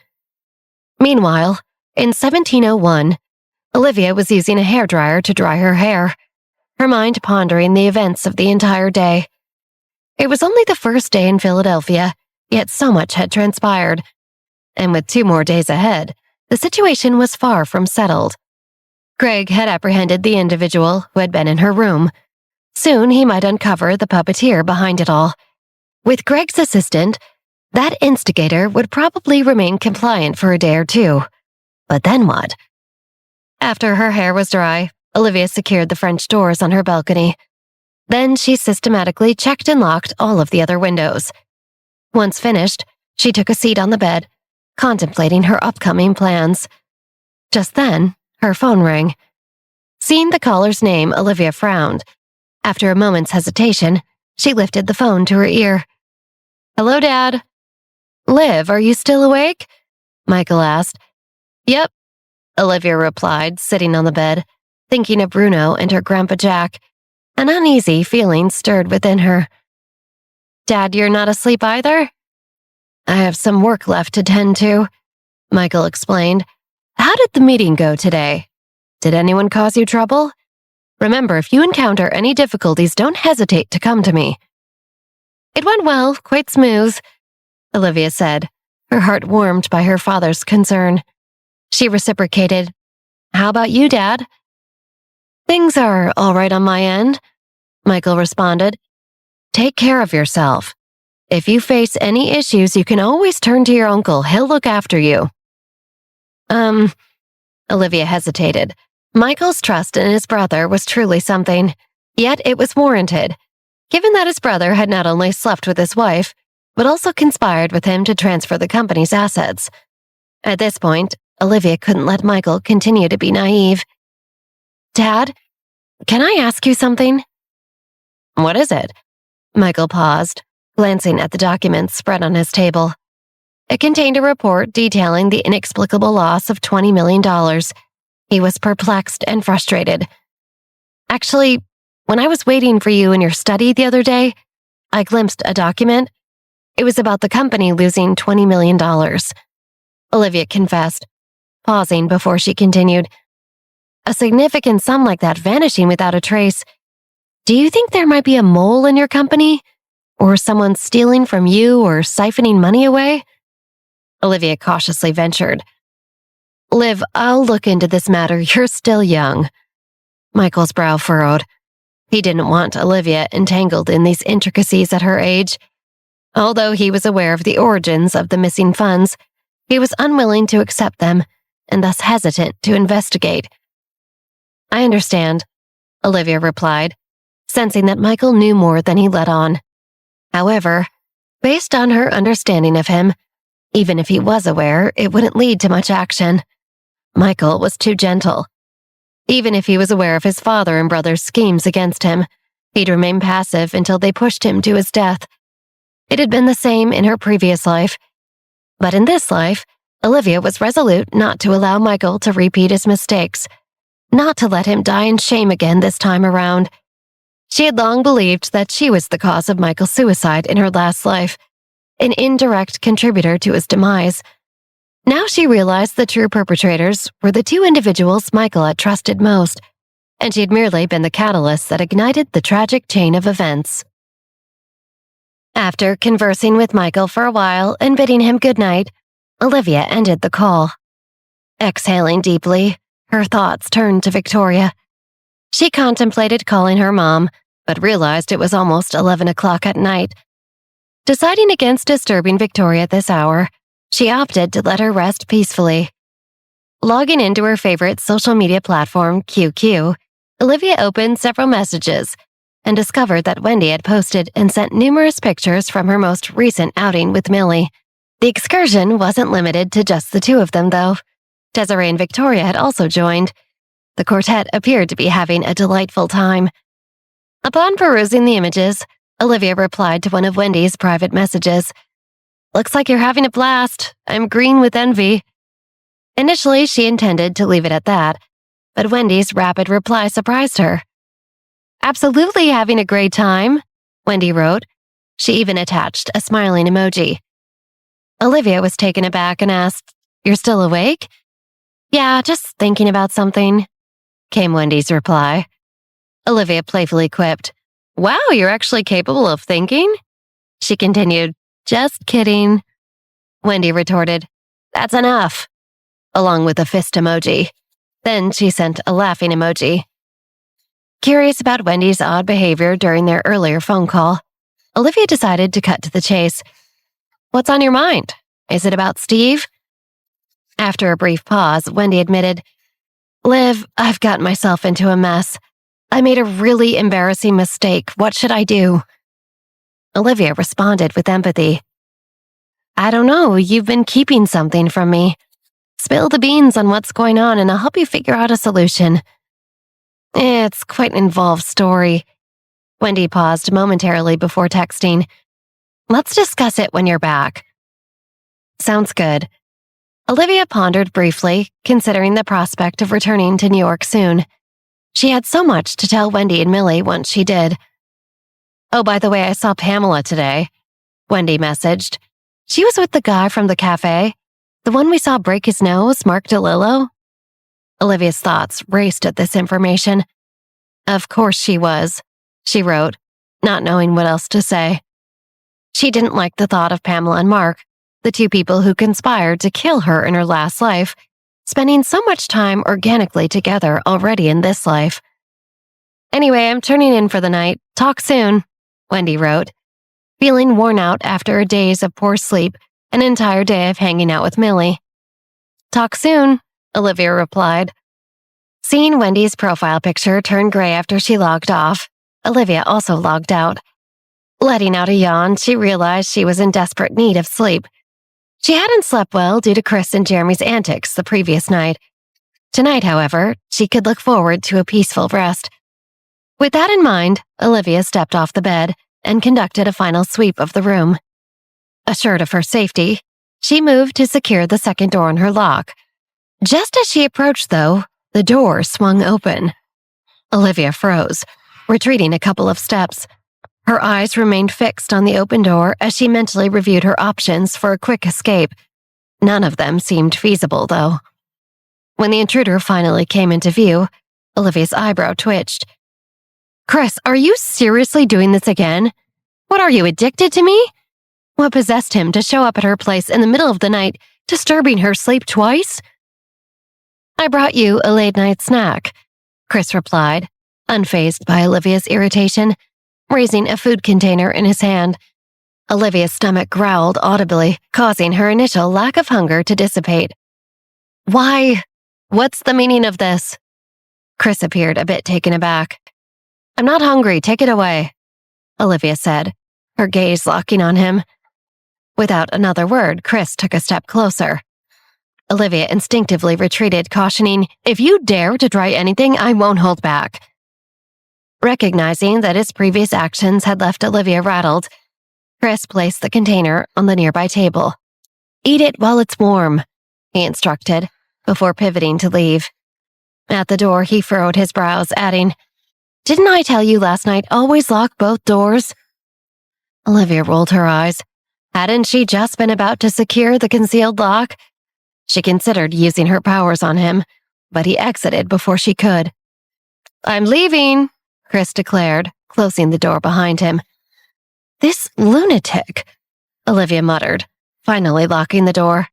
Meanwhile, in 1701, Olivia was using a hairdryer to dry her hair, her mind pondering the events of the entire day. It was only the first day in Philadelphia, yet so much had transpired. And with 2 more days ahead, the situation was far from settled. Greg had apprehended the individual who had been in her room. Soon he might uncover the puppeteer behind it all. With Greg's assistant, that instigator would probably remain compliant for a day or 2. But then what? After her hair was dry, Olivia secured the French doors on her balcony. Then she systematically checked and locked all of the other windows. Once finished, she took a seat on the bed, contemplating her upcoming plans. Just then, her phone rang. Seeing the caller's name, Olivia frowned. After a moment's hesitation, she lifted the phone to her ear. Hello, Dad. Liv, are you still awake? Michael asked. Yep, Olivia replied, sitting on the bed, thinking of Bruno and her Grandpa Jack. An uneasy feeling stirred within her. Dad, you're not asleep either? I have some work left to tend to, Michael explained. How did the meeting go today? Did anyone cause you trouble? Remember, if you encounter any difficulties, don't hesitate to come to me. It went well, quite smooth, Olivia said, her heart warmed by her father's concern. She reciprocated. How about you, Dad? Things are all right on my end, Michael responded. Take care of yourself. If you face any issues, you can always turn to your uncle. He'll look after you. Olivia hesitated. Michael's trust in his brother was truly something, yet it was warranted, given that his brother had not only slept with his wife, but also conspired with him to transfer the company's assets. At this point, Olivia couldn't let Michael continue to be naive. Dad, can I ask you something? What is it? Michael paused, glancing at the documents spread on his table. It contained a report detailing the inexplicable loss of $20 million. He was perplexed and frustrated. Actually, when I was waiting for you in your study the other day, I glimpsed a document. It was about the company losing $20 million. Olivia confessed, pausing before she continued. A significant sum like that vanishing without a trace. Do you think there might be a mole in your company? Or someone stealing from you or siphoning money away? Olivia cautiously ventured. Liv, I'll look into this matter. You're still young. Michael's brow furrowed. He didn't want Olivia entangled in these intricacies at her age. Although he was aware of the origins of the missing funds, he was unwilling to accept them and thus hesitant to investigate. I understand, Olivia replied, sensing that Michael knew more than he let on. However, based on her understanding of him, even if he was aware, it wouldn't lead to much action. Michael was too gentle. Even if he was aware of his father and brother's schemes against him, he'd remain passive until they pushed him to his death. It had been the same in her previous life. But in this life, Olivia was resolute not to allow Michael to repeat his mistakes, not to let him die in shame again this time around. She had long believed that she was the cause of Michael's suicide in her last life, an indirect contributor to his demise. Now she realized the true perpetrators were the two individuals Michael had trusted most, and she had merely been the catalyst that ignited the tragic chain of events. After conversing with Michael for a while and bidding him good night, Olivia ended the call. Exhaling deeply, her thoughts turned to Victoria. She contemplated calling her mom, but realized it was almost 11 o'clock at night. Deciding against disturbing Victoria at this hour, she opted to let her rest peacefully. Logging into her favorite social media platform, QQ, Olivia opened several messages and discovered that Wendy had posted and sent numerous pictures from her most recent outing with Millie. The excursion wasn't limited to just the two of them, though. Desiree and Victoria had also joined. The quartet appeared to be having a delightful time. Upon perusing the images, Olivia replied to one of Wendy's private messages. "Looks like you're having a blast. I'm green with envy." Initially, she intended to leave it at that, but Wendy's rapid reply surprised her. "Absolutely having a great time," Wendy wrote. She even attached a smiling emoji. Olivia was taken aback and asked, "You're still awake?" "Yeah, just thinking about something," came Wendy's reply. Olivia playfully quipped, "Wow, you're actually capable of thinking?" She continued, "Just kidding." Wendy retorted, "That's enough," along with a fist emoji. Then she sent a laughing emoji. Curious about Wendy's odd behavior during their earlier phone call, Olivia decided to cut to the chase. "What's on your mind? Is it about Steve?" After a brief pause, Wendy admitted, "Liv, I've gotten myself into a mess. I made a really embarrassing mistake. What should I do?" Olivia responded with empathy. "I don't know. You've been keeping something from me. Spill the beans on what's going on and I'll help you figure out a solution." "It's quite an involved story." Wendy paused momentarily before texting. "Let's discuss it when you're back." "Sounds good." Olivia pondered briefly, considering the prospect of returning to New York soon. She had so much to tell Wendy and Millie once she did. "Oh, by the way, I saw Pamela today," Wendy messaged. "She was with the guy from the cafe. The one we saw break his nose, Mark DeLillo." Olivia's thoughts raced at this information. "Of course she was," she wrote, not knowing what else to say. She didn't like the thought of Pamela and Mark, the two people who conspired to kill her in her last life, spending so much time organically together already in this life. "Anyway, I'm turning in for the night. Talk soon," Wendy wrote. Feeling worn out after days of poor sleep, an entire day of hanging out with Millie. "Talk soon," Olivia replied. Seeing Wendy's profile picture turn gray after she logged off, Olivia also logged out. Letting out a yawn, she realized she was in desperate need of sleep. She hadn't slept well due to Chris and Jeremy's antics the previous night. Tonight, however, she could look forward to a peaceful rest. With that in mind, Olivia stepped off the bed and conducted a final sweep of the room. Assured of her safety, she moved to secure the second door on her lock. Just as she approached, though, the door swung open. Olivia froze, retreating a couple of steps. Her eyes remained fixed on the open door as she mentally reviewed her options for a quick escape. None of them seemed feasible, though. When the intruder finally came into view, Olivia's eyebrow twitched. "Chris, are you seriously doing this again? What are you, addicted to me? What possessed him to show up at her place in the middle of the night, disturbing her sleep twice?" "I brought you a late-night snack," Chris replied, unfazed by Olivia's irritation, raising a food container in his hand. Olivia's stomach growled audibly, causing her initial lack of hunger to dissipate. "Why? What's the meaning of this?" Chris appeared a bit taken aback. "I'm not hungry, take it away," Olivia said, her gaze locking on him. Without another word, Chris took a step closer. Olivia instinctively retreated, cautioning, "If you dare to try anything, I won't hold back." Recognizing that his previous actions had left Olivia rattled, Chris placed the container on the nearby table. "Eat it while it's warm," he instructed, before pivoting to leave. At the door, he furrowed his brows, adding, Didn't I tell you last night always lock both doors? Olivia rolled her eyes. Hadn't she just been about to secure the concealed lock? She considered using her powers on him, but he exited before she could. I'm leaving, Chris declared, closing the door behind him. This lunatic, Olivia muttered, finally locking the door.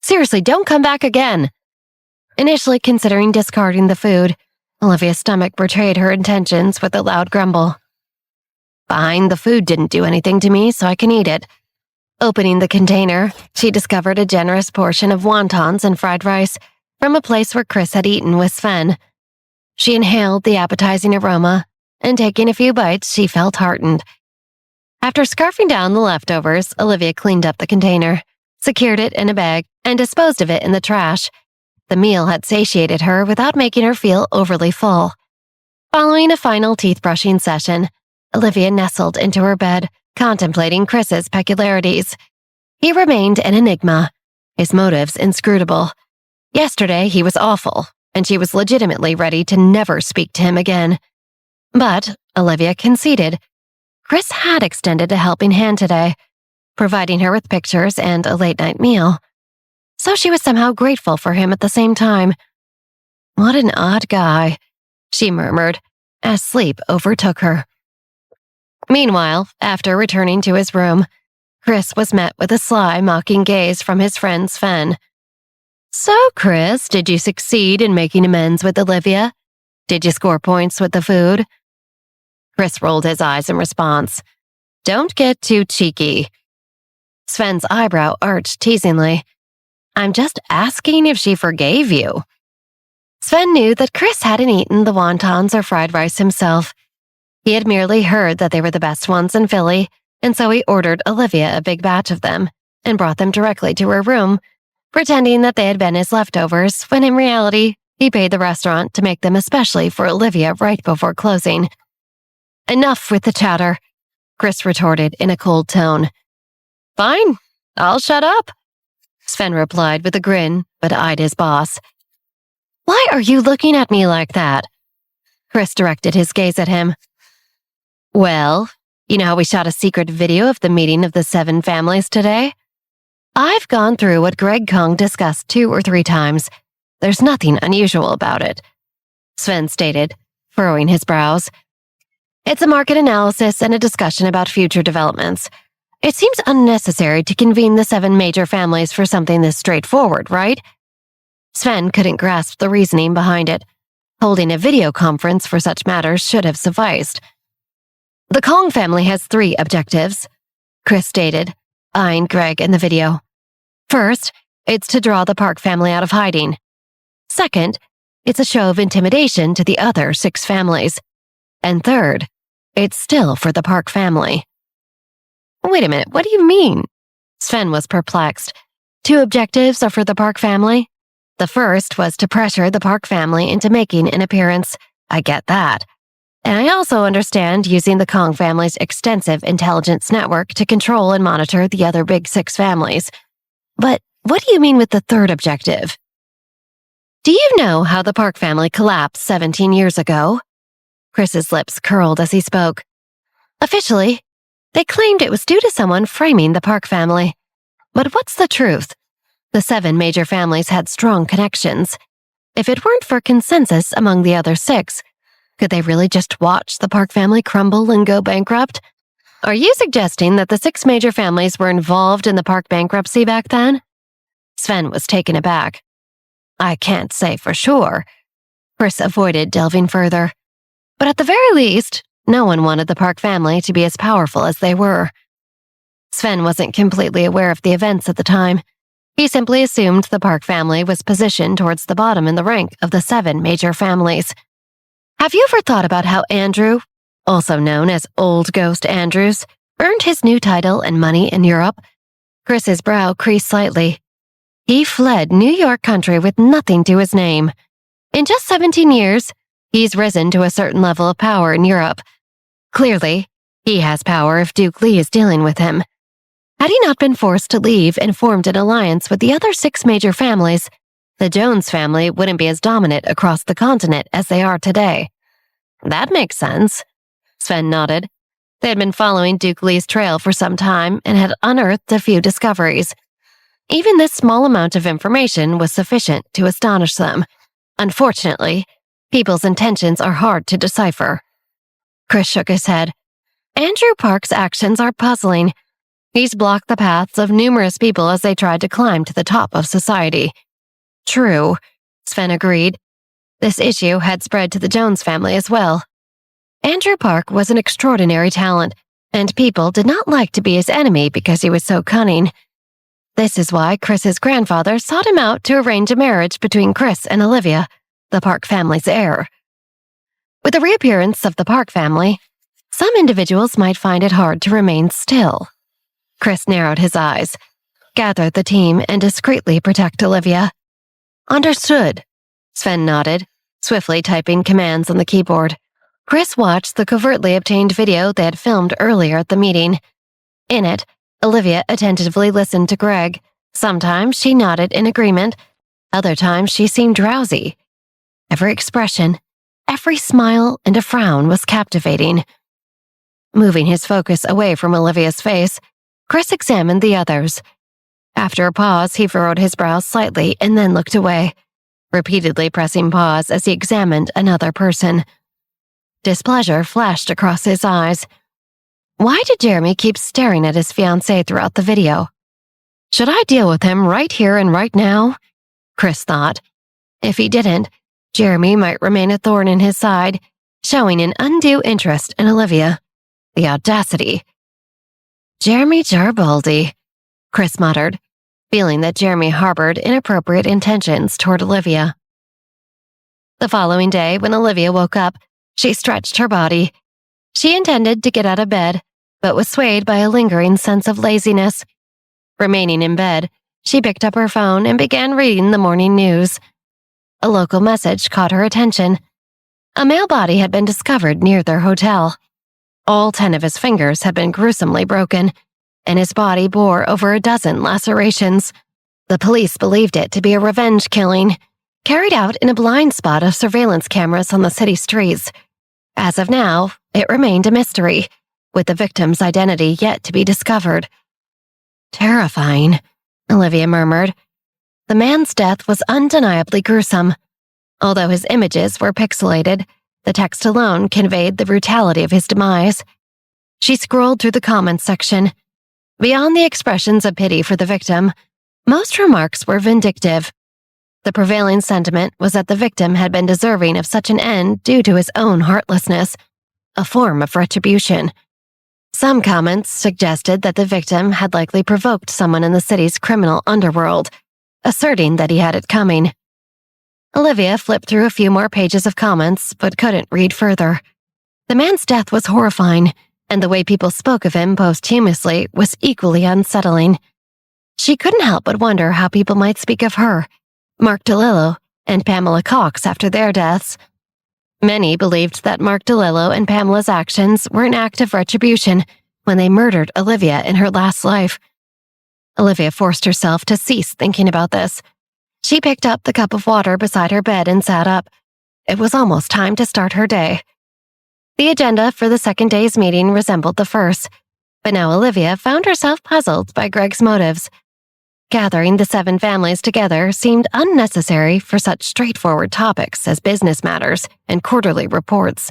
Seriously, don't come back again. Initially considering discarding the food, Olivia's stomach betrayed her intentions with a loud grumble. Fine, the food didn't do anything to me, so I can eat it. Opening the container, she discovered a generous portion of wontons and fried rice from a place where Chris had eaten with Sven. She inhaled the appetizing aroma, and taking a few bites, she felt heartened. After scarfing down the leftovers, Olivia cleaned up the container, secured it in a bag, and disposed of it in the trash. The meal had satiated her without making her feel overly full. Following a final teeth-brushing session, Olivia nestled into her bed, contemplating Chris's peculiarities. He remained an enigma, his motives inscrutable. Yesterday, he was awful, and she was legitimately ready to never speak to him again. But, Olivia conceded, Chris had extended a helping hand today, providing her with pictures and a late-night meal. So she was somehow grateful for him at the same time. What an odd guy, she murmured, as sleep overtook her. Meanwhile, after returning to his room, Chris was met with a sly, mocking gaze from his friend Sven. So, Chris, did you succeed in making amends with Olivia? Did you score points with the food? Chris rolled his eyes in response. Don't get too cheeky. Sven's eyebrow arched teasingly. I'm just asking if she forgave you. Sven knew that Chris hadn't eaten the wontons or fried rice himself. He had merely heard that they were the best ones in Philly, and so he ordered Olivia a big batch of them and brought them directly to her room, pretending that they had been his leftovers, when in reality, he paid the restaurant to make them especially for Olivia right before closing. Enough with the chatter, Chris retorted in a cold tone. Fine, I'll shut up, Sven replied with a grin, but eyed his boss. Why are you looking at me like that? Chris directed his gaze at him. Well, you know how we shot a secret video of the meeting of the 7 families today? I've gone through what Greg Kung discussed 2 or 3 times. There's nothing unusual about it, Sven stated, furrowing his brows. It's a market analysis and a discussion about future developments. It seems unnecessary to convene the 7 major families for something this straightforward, right? Sven couldn't grasp the reasoning behind it. Holding a video conference for such matters should have sufficed. The Kong family has 3 objectives, Chris stated, eyeing Greg in the video. First, it's to draw the Park family out of hiding. Second, it's a show of intimidation to the other 6 families. And third, it's still for the Park family. Wait a minute, what do you mean? Sven was perplexed. 2 objectives are for the Park family? The first was to pressure the Park family into making an appearance. I get that. And I also understand using the Kong family's extensive intelligence network to control and monitor the other big 6 families. But what do you mean with the third objective? Do you know how the Park family collapsed 17 years ago? Chris's lips curled as he spoke. Officially, they claimed it was due to someone framing the Park family. But what's the truth? The 7 major families had strong connections. If it weren't for consensus among the other 6, could they really just watch the Park family crumble and go bankrupt? Are you suggesting that the 6 major families were involved in the Park bankruptcy back then? Sven was taken aback. I can't say for sure. Chris avoided delving further. But at the very least, no one wanted the Park family to be as powerful as they were. Sven wasn't completely aware of the events at the time. He simply assumed the Park family was positioned towards the bottom in the rank of the 7 major families. Have you ever thought about how Andrew, also known as Old Ghost Andrews, earned his new title and money in Europe? Chris's brow creased slightly. He fled New York country with nothing to his name. In just 17 years, he's risen to a certain level of power in Europe. Clearly, he has power if Duke Lee is dealing with him. Had he not been forced to leave and formed an alliance with the other 6 major families, the Jones family wouldn't be as dominant across the continent as they are today. That makes sense. Sven nodded. They had been following Duke Lee's trail for some time and had unearthed a few discoveries. Even this small amount of information was sufficient to astonish them. Unfortunately, people's intentions are hard to decipher. Chris shook his head. Andrew Park's actions are puzzling. He's blocked the paths of numerous people as they tried to climb to the top of society. True, Sven agreed. This issue had spread to the Jones family as well. Andrew Park was an extraordinary talent, and people did not like to be his enemy because he was so cunning. This is why Chris's grandfather sought him out to arrange a marriage between Chris and Olivia, the Park family's heir. With the reappearance of the Park family, some individuals might find it hard to remain still. Chris narrowed his eyes, gathered the team, and discreetly protect Olivia. Understood, Sven nodded, swiftly typing commands on the keyboard. Chris watched the covertly obtained video they had filmed earlier at the meeting. In it, Olivia attentively listened to Greg. Sometimes she nodded in agreement, other times she seemed drowsy. Every expression, every smile and a frown was captivating. Moving his focus away from Olivia's face, Chris examined the others. After a pause, he furrowed his brows slightly and then looked away, repeatedly pressing pause as he examined another person. Displeasure flashed across his eyes. Why did Jeremy keep staring at his fiancée throughout the video? Should I deal with him right here and right now? Chris thought. If he didn't, Jeremy might remain a thorn in his side, showing an undue interest in Olivia. The audacity. Jeremy Jarboldi, Chris muttered, feeling that Jeremy harbored inappropriate intentions toward Olivia. The following day, when Olivia woke up, she stretched her body. She intended to get out of bed, but was swayed by a lingering sense of laziness. Remaining in bed, she picked up her phone and began reading the morning news. A local message caught her attention. A male body had been discovered near their hotel. All 10 of his fingers had been gruesomely broken, and his body bore over a dozen lacerations. The police believed it to be a revenge killing, carried out in a blind spot of surveillance cameras on the city streets. As of now, it remained a mystery, with the victim's identity yet to be discovered. Terrifying, Olivia murmured. The man's death was undeniably gruesome. Although his images were pixelated, the text alone conveyed the brutality of his demise. She scrolled through the comments section. Beyond the expressions of pity for the victim, most remarks were vindictive. The prevailing sentiment was that the victim had been deserving of such an end due to his own heartlessness, a form of retribution. Some comments suggested that the victim had likely provoked someone in the city's criminal underworld, asserting that he had it coming. Olivia flipped through a few more pages of comments, but couldn't read further. The man's death was horrifying, and the way people spoke of him posthumously was equally unsettling. She couldn't help but wonder how people might speak of her, Mark DeLillo, and Pamela Cox after their deaths. Many believed that Mark DeLillo and Pamela's actions were an act of retribution when they murdered Olivia in her last life. Olivia forced herself to cease thinking about this. She picked up the cup of water beside her bed and sat up. It was almost time to start her day. The agenda for the second day's meeting resembled the first, but now Olivia found herself puzzled by Greg's motives. Gathering the 7 families together seemed unnecessary for such straightforward topics as business matters and quarterly reports.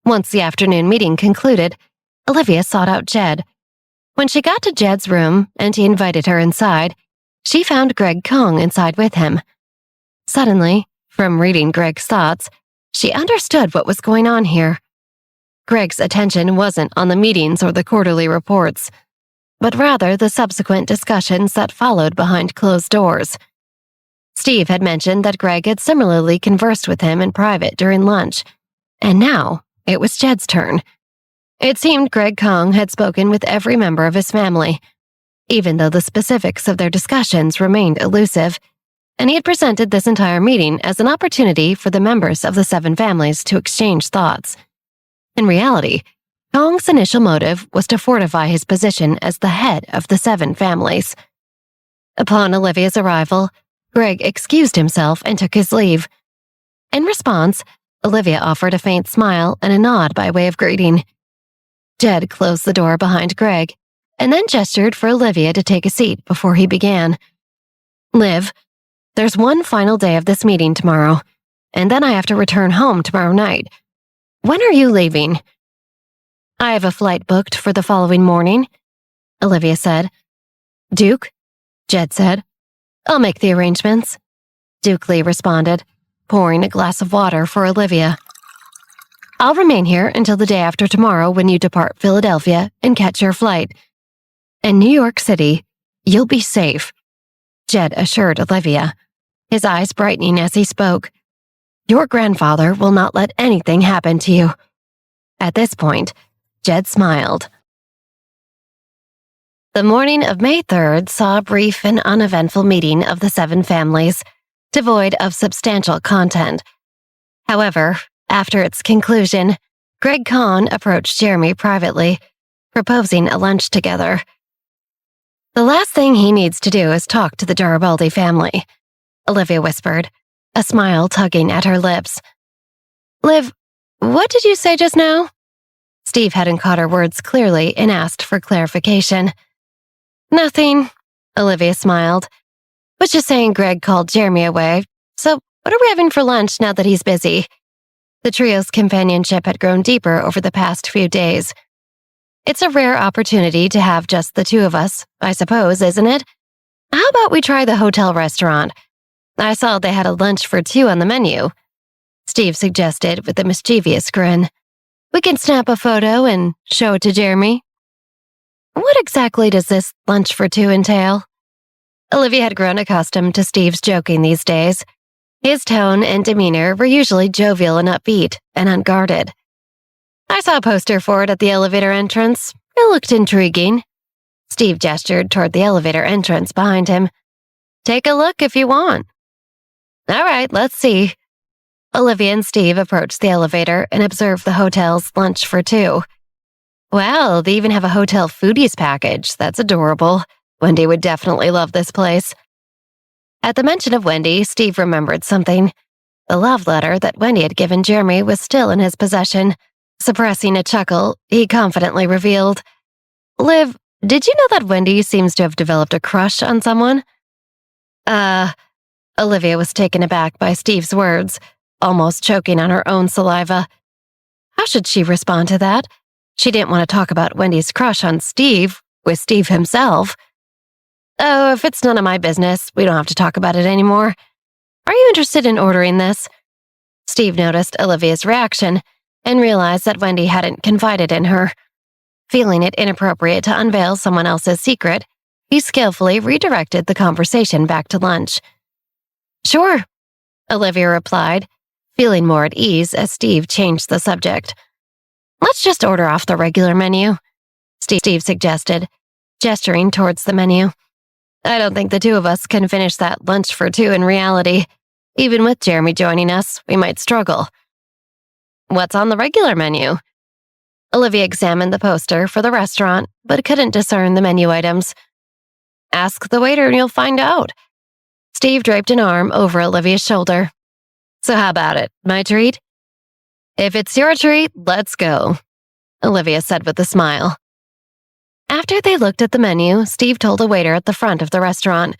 Once the afternoon meeting concluded, Olivia sought out Jed. When she got to Jed's room and he invited her inside, she found Greg Kong inside with him. Suddenly, from reading Greg's thoughts, she understood what was going on here. Greg's attention wasn't on the meetings or the quarterly reports, but rather the subsequent discussions that followed behind closed doors. Steve had mentioned that Greg had similarly conversed with him in private during lunch, and now it was Jed's turn. It seemed Greg Kong had spoken with every member of his family, even though the specifics of their discussions remained elusive, and he had presented this entire meeting as an opportunity for the members of the 7 families to exchange thoughts. In reality, Kong's initial motive was to fortify his position as the head of the 7 families. Upon Olivia's arrival, Greg excused himself and took his leave. In response, Olivia offered a faint smile and a nod by way of greeting. Jed closed the door behind Greg and then gestured for Olivia to take a seat before he began. Liv, there's one final day of this meeting tomorrow, and then I have to return home tomorrow night. When are you leaving? I have a flight booked for the following morning, Olivia said. Duke? Jed said. I'll make the arrangements, Duke Lee responded, pouring a glass of water for Olivia. I'll remain here until the day after tomorrow when you depart Philadelphia and catch your flight. In New York City, you'll be safe, Jed assured Olivia, his eyes brightening as he spoke. Your grandfather will not let anything happen to you. At this point, Jed smiled. The morning of May 3rd saw a brief and uneventful meeting of the 7 families, devoid of substantial content. However, after its conclusion, Greg Kahn approached Jeremy privately, proposing a lunch together. The last thing he needs to do is talk to the Garibaldi family, Olivia whispered, a smile tugging at her lips. Liv, what did you say just now? Steve hadn't caught her words clearly and asked for clarification. Nothing, Olivia smiled. Was just saying Greg called Jeremy away, so what are we having for lunch now that he's busy? The trio's companionship had grown deeper over the past few days. It's a rare opportunity to have just the two of us, I suppose, isn't it? How about we try the hotel restaurant? I saw they had a lunch for 2 on the menu, Steve suggested with a mischievous grin. We can snap a photo and show it to Jeremy. What exactly does this lunch for 2 entail? Olivia had grown accustomed to Steve's joking these days. His tone and demeanor were usually jovial and upbeat and unguarded. I saw a poster for it at the elevator entrance. It looked intriguing. Steve gestured toward the elevator entrance behind him. Take a look if you want. All right, let's see. Olivia and Steve approached the elevator and observed the hotel's lunch for 2. Wow, they even have a hotel foodies package. That's adorable. Wendy would definitely love this place. At the mention of Wendy, Steve remembered something. The love letter that Wendy had given Jeremy was still in his possession. Suppressing a chuckle, he confidently revealed, Liv, did you know that Wendy seems to have developed a crush on someone? Olivia was taken aback by Steve's words, almost choking on her own saliva. How should she respond to that? She didn't want to talk about Wendy's crush on Steve with Steve himself. Oh, if it's none of my business, we don't have to talk about it anymore. Are you interested in ordering this? Steve noticed Olivia's reaction and realized that Wendy hadn't confided in her. Feeling it inappropriate to unveil someone else's secret, he skillfully redirected the conversation back to lunch. Sure, Olivia replied, feeling more at ease as Steve changed the subject. Let's just order off the regular menu, Steve suggested, gesturing towards the menu. I don't think the 2 of us can finish that lunch for 2 in reality. Even with Jeremy joining us, we might struggle. What's on the regular menu? Olivia examined the poster for the restaurant, but couldn't discern the menu items. Ask the waiter and you'll find out. Steve draped an arm over Olivia's shoulder. So how about it? My treat? If it's your treat, let's go, Olivia said with a smile. After they looked at the menu, Steve told a waiter at the front of the restaurant,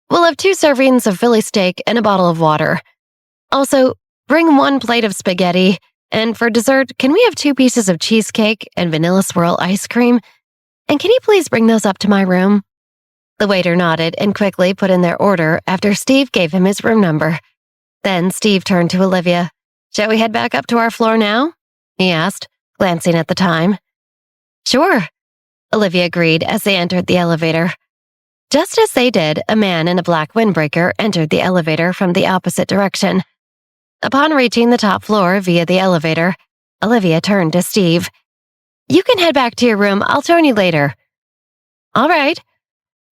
We'll have 2 servings of Philly steak and a bottle of water. Also, bring 1 plate of spaghetti, and for dessert, can we have 2 pieces of cheesecake and vanilla swirl ice cream? And can you please bring those up to my room? The waiter nodded and quickly put in their order after Steve gave him his room number. Then Steve turned to Olivia. Shall we head back up to our floor now? He asked, glancing at the time. Sure, Olivia agreed as they entered the elevator. Just as they did, a man in a black windbreaker entered the elevator from the opposite direction. Upon reaching the top floor via the elevator, Olivia turned to Steve. You can head back to your room. I'll join you later. All right,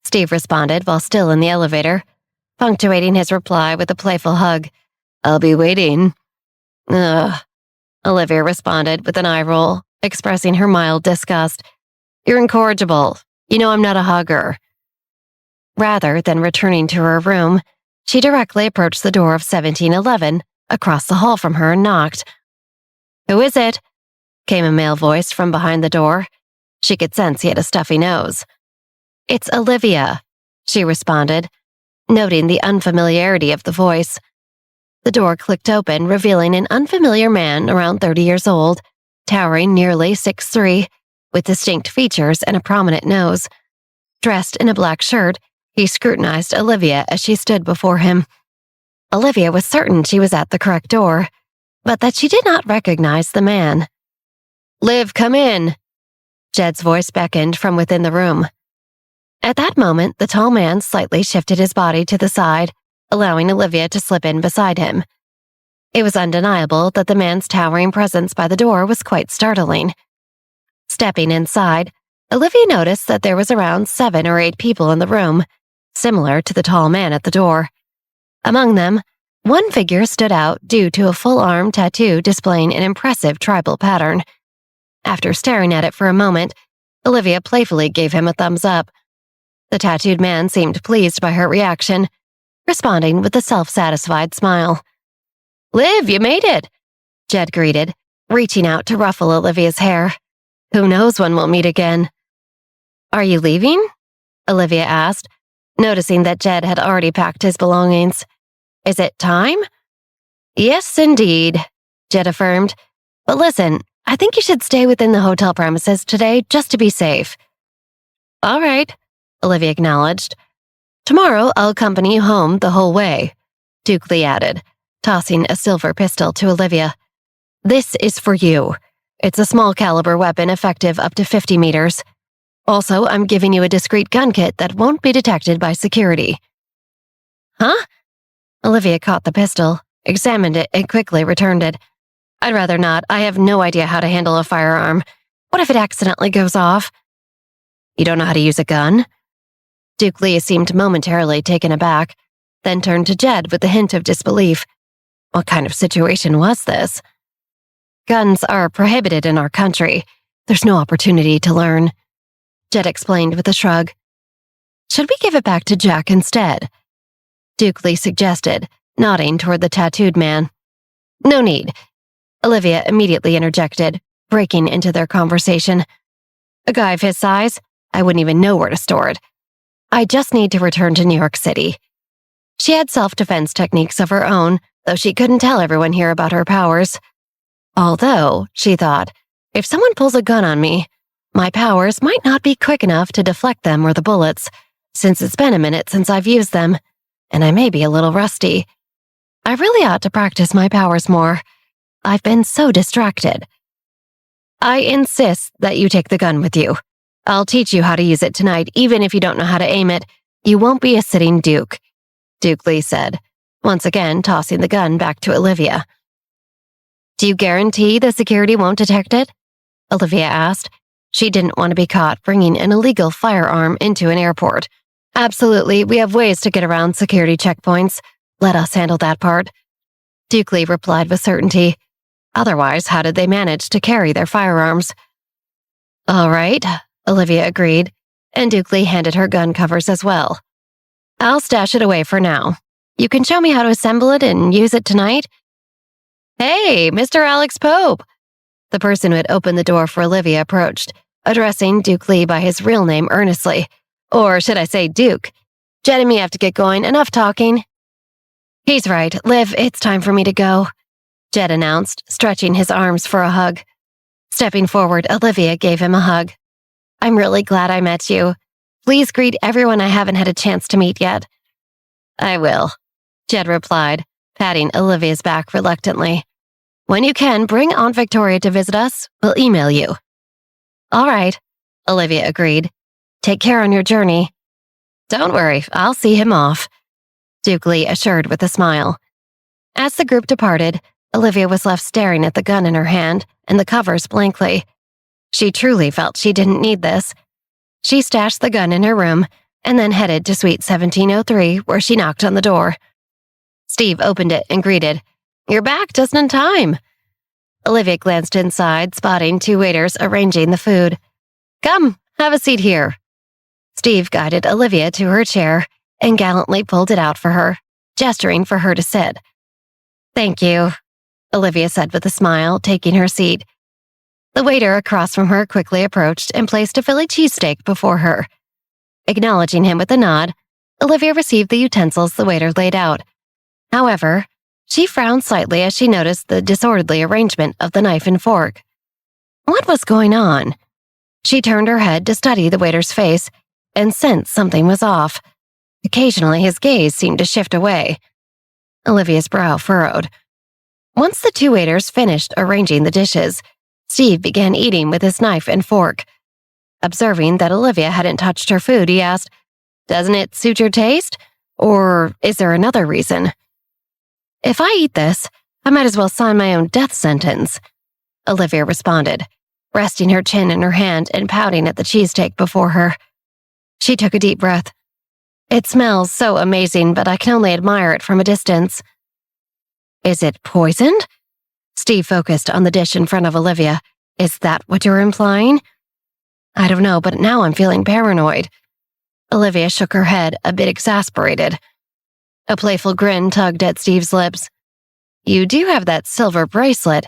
Steve responded while still in the elevator, punctuating his reply with a playful hug. I'll be waiting. Ugh, Olivia responded with an eye roll, expressing her mild disgust. You're incorrigible. You know I'm not a hugger. Rather than returning to her room, she directly approached the door of 1711 across the hall from her and knocked. "Who is it?" came a male voice from behind the door. She could sense he had a stuffy nose. "It's Olivia," she responded, noting the unfamiliarity of the voice. The door clicked open, revealing an unfamiliar man around 30 years old, towering nearly 6'3", with distinct features and a prominent nose. Dressed in a black shirt, he scrutinized Olivia as she stood before him. Olivia was certain she was at the correct door, but that she did not recognize the man. "Liv, come in," Jed's voice beckoned from within the room. At that moment, the tall man slightly shifted his body to the side, allowing Olivia to slip in beside him. It was undeniable that the man's towering presence by the door was quite startling. Stepping inside, Olivia noticed that there was around 7 or 8 people in the room, similar to the tall man at the door. Among them, one figure stood out due to a full-arm tattoo displaying an impressive tribal pattern. After staring at it for a moment, Olivia playfully gave him a thumbs up. The tattooed man seemed pleased by her reaction, responding with a self-satisfied smile. "Liv, you made it," Jed greeted, reaching out to ruffle Olivia's hair. "Who knows when we'll meet again." "Are you leaving?" Olivia asked, noticing that Jed had already packed his belongings. "Is it time?" "Yes, indeed," Jed affirmed. "But listen, I think you should stay within the hotel premises today just to be safe." "All right," Olivia acknowledged. "Tomorrow I'll accompany you home the whole way," Duke Lee added, tossing a silver pistol to Olivia. "This is for you. It's a small caliber weapon effective up to 50 meters. Also, I'm giving you a discreet gun kit that won't be detected by security." "Huh?" Olivia caught the pistol, examined it, and quickly returned it. "I'd rather not. I have no idea how to handle a firearm. What if it accidentally goes off?" "You don't know how to use a gun?" Duke Lee seemed momentarily taken aback, then turned to Jed with a hint of disbelief. What kind of situation was this? "Guns are prohibited in our country. There's no opportunity to learn," Jed explained with a shrug. "Should we give it back to Jack instead?" Duke Lee suggested, nodding toward the tattooed man. "No need," Olivia immediately interjected, breaking into their conversation. "A guy of his size, I wouldn't even know where to store it. I just need to return to New York City." She had self-defense techniques of her own, though she couldn't tell everyone here about her powers. Although, she thought, if someone pulls a gun on me, my powers might not be quick enough to deflect them or the bullets, since it's been a minute since I've used them, and I may be a little rusty. I really ought to practice my powers more. I've been so distracted. "I insist that you take the gun with you. I'll teach you how to use it tonight, even if you don't know how to aim it. You won't be a sitting duke," Duke Lee said, once again tossing the gun back to Olivia. "Do you guarantee the security won't detect it?" Olivia asked. She didn't want to be caught bringing an illegal firearm into an airport. "Absolutely, we have ways to get around security checkpoints. Let us handle that part," Duke Lee replied with certainty. Otherwise, how did they manage to carry their firearms? "All right," Olivia agreed, and Duke Lee handed her gun covers as well. "I'll stash it away for now. You can show me how to assemble it and use it tonight?" "Hey, Mr. Alex Pope!" The person who had opened the door for Olivia approached, addressing Duke Lee by his real name earnestly. Or should I say Duke? "Jed and me have to get going. Enough talking." "He's right. Liv, it's time for me to go," Jed announced, stretching his arms for a hug. Stepping forward, Olivia gave him a hug. "I'm really glad I met you. Please greet everyone I haven't had a chance to meet yet." "I will," Jed replied, patting Olivia's back reluctantly. "When you can, bring Aunt Victoria to visit us. We'll email you." "All right," Olivia agreed. "Take care on your journey." "Don't worry, I'll see him off," Duke Lee assured with a smile. As the group departed, Olivia was left staring at the gun in her hand and the covers blankly. She truly felt she didn't need this. She stashed the gun in her room and then headed to Suite 1703, where she knocked on the door. Steve opened it and greeted, "You're back just in time." Olivia glanced inside, spotting 2 waiters arranging the food. "Come, have a seat here." Steve guided Olivia to her chair and gallantly pulled it out for her, gesturing for her to sit. Thank you, Olivia said with a smile, taking her seat. The waiter across from her quickly approached and placed a Philly cheesesteak before her. Acknowledging him with a nod, Olivia received the utensils the waiter laid out. However, she frowned slightly as she noticed the disorderly arrangement of the knife and fork. What was going on? She turned her head to study the waiter's face and sensed something was off. Occasionally, his gaze seemed to shift away. Olivia's brow furrowed. Once the two waiters finished arranging the dishes, Steve began eating with his knife and fork. Observing that Olivia hadn't touched her food, he asked, "Doesn't it suit your taste? Or is there another reason?" "If I eat this, I might as well sign my own death sentence," Olivia responded, resting her chin in her hand and pouting at the cheesesteak before her. She took a deep breath. "It smells so amazing, but I can only admire it from a distance." "Is it poisoned?" Steve focused on the dish in front of Olivia. "Is that what you're implying?" "I don't know, but now I'm feeling paranoid." Olivia shook her head, a bit exasperated. A playful grin tugged at Steve's lips. "You do have that silver bracelet.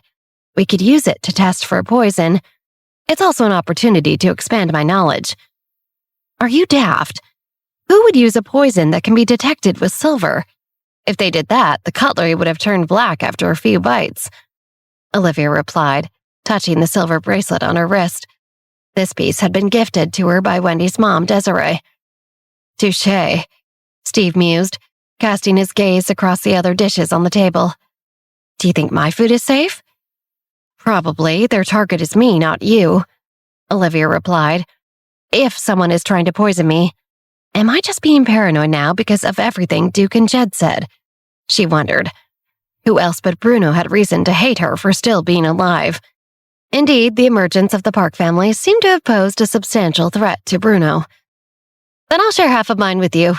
We could use it to test for poison. It's also an opportunity to expand my knowledge." "Are you daft? Who would use a poison that can be detected with silver? If they did that, the cutlery would have turned black after a few bites," Olivia replied, touching the silver bracelet on her wrist. This piece had been gifted to her by Wendy's mom, Desiree. "Touché," Steve mused, casting his gaze across the other dishes on the table. "Do you think my food is safe?" "Probably. Their target is me, not you," Olivia replied. "If someone is trying to poison me, am I just being paranoid now because of everything Duke and Jed said?" She wondered. Who else but Bruno had reason to hate her for still being alive? Indeed, the emergence of the Park family seemed to have posed a substantial threat to Bruno. "Then I'll share half of mine with you,"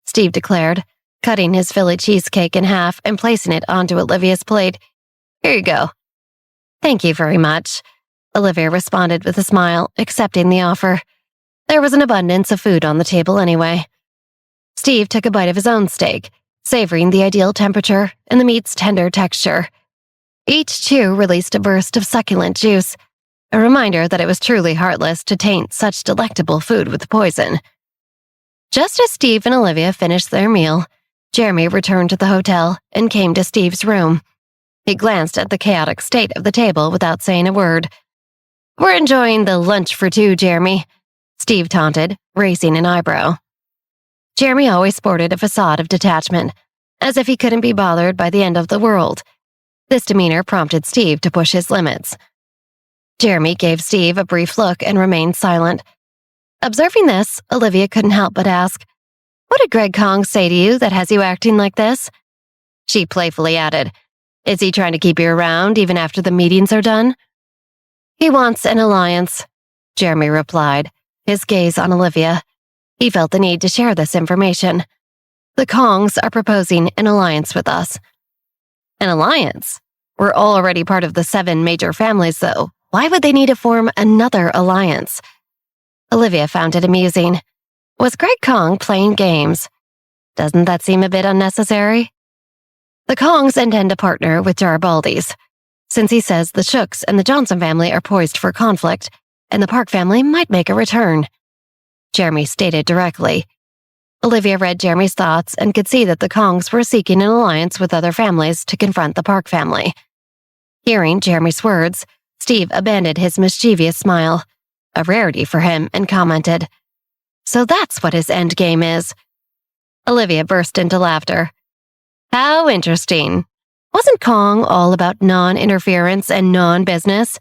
Steve declared, cutting his Philly cheesecake in half and placing it onto Olivia's plate. "Here you go." "Thank you very much," Olivia responded with a smile, accepting the offer. There was an abundance of food on the table anyway. Steve took a bite of his own steak, savoring the ideal temperature and the meat's tender texture. Each chew released a burst of succulent juice, a reminder that it was truly heartless to taint such delectable food with poison. Just as Steve and Olivia finished their meal, Jeremy returned to the hotel and came to Steve's room. He glanced at the chaotic state of the table without saying a word. "We're enjoying the lunch for two, Jeremy," Steve taunted, raising an eyebrow. Jeremy always sported a facade of detachment, as if he couldn't be bothered by the end of the world. This demeanor prompted Steve to push his limits. Jeremy gave Steve a brief look and remained silent. Observing this, Olivia couldn't help but ask, "What did Greg Kong say to you that has you acting like this?" She playfully added, "Is he trying to keep you around even after the meetings are done?" "He wants an alliance," Jeremy replied, his gaze on Olivia. He felt the need to share this information. "The Kongs are proposing an alliance with us." "An alliance? We're all already part of the 7 major families, though. Why would they need to form another alliance?" Olivia found it amusing. Was Greg Kong playing games? Doesn't that seem a bit unnecessary? "The Kongs intend to partner with Jarbaldi's. Since he says the Shooks and the Johnson family are poised for conflict, and the Park family might make a return," Jeremy stated directly. Olivia read Jeremy's thoughts and could see that the Kongs were seeking an alliance with other families to confront the Park family. Hearing Jeremy's words, Steve abandoned his mischievous smile, a rarity for him, and commented, "So that's what his endgame is." Olivia burst into laughter. "How interesting. Wasn't Kong all about non-interference and non-business?"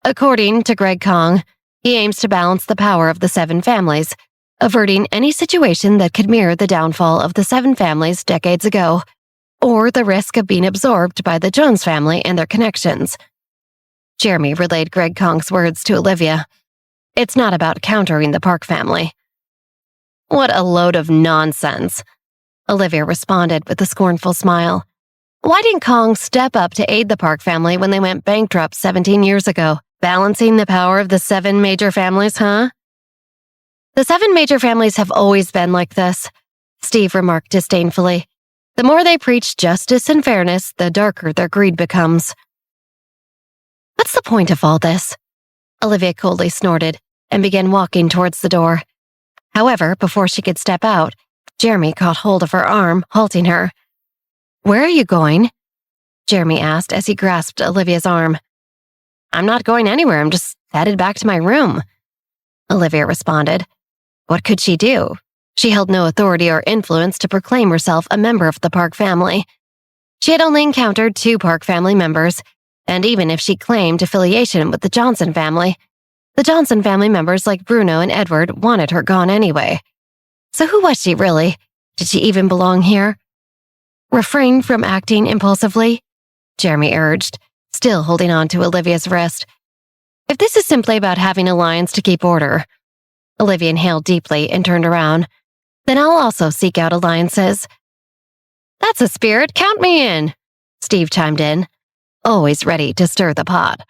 According to Greg Kong, he aims to balance the power of the 7 families, averting any situation that could mirror the downfall of the 7 families decades ago, or the risk of being absorbed by the Jones family and their connections. Jeremy relayed Greg Kong's words to Olivia. "It's not about countering the Park family." "What a load of nonsense," Olivia responded with a scornful smile. "Why didn't Kong step up to aid the Park family when they went bankrupt 17 years ago? Balancing the power of the 7 major families, huh?" "The 7 major families have always been like this," Steve remarked disdainfully. The more they preach justice and fairness, the darker their greed becomes. What's the point of all this? Olivia coldly snorted and began walking towards the door. However, before she could step out, Jeremy caught hold of her arm, halting her. "Where are you going?" Jeremy asked as he grasped Olivia's arm. "I'm not going anywhere. I'm just headed back to my room," Olivia responded. What could she do? She held no authority or influence to proclaim herself a member of the Park family. She had only encountered 2 Park family members, and even if she claimed affiliation with the Johnson family, the Johnson family members like Bruno and Edward wanted her gone anyway. So who was she really? Did she even belong here? "Refrain from acting impulsively," Jeremy urged, still holding on to Olivia's wrist. "If this is simply about having a lions to keep order." Olivia inhaled deeply and turned around. "Then I'll also seek out alliances." "That's a spirit. Count me in," Steve chimed in, always ready to stir the pot.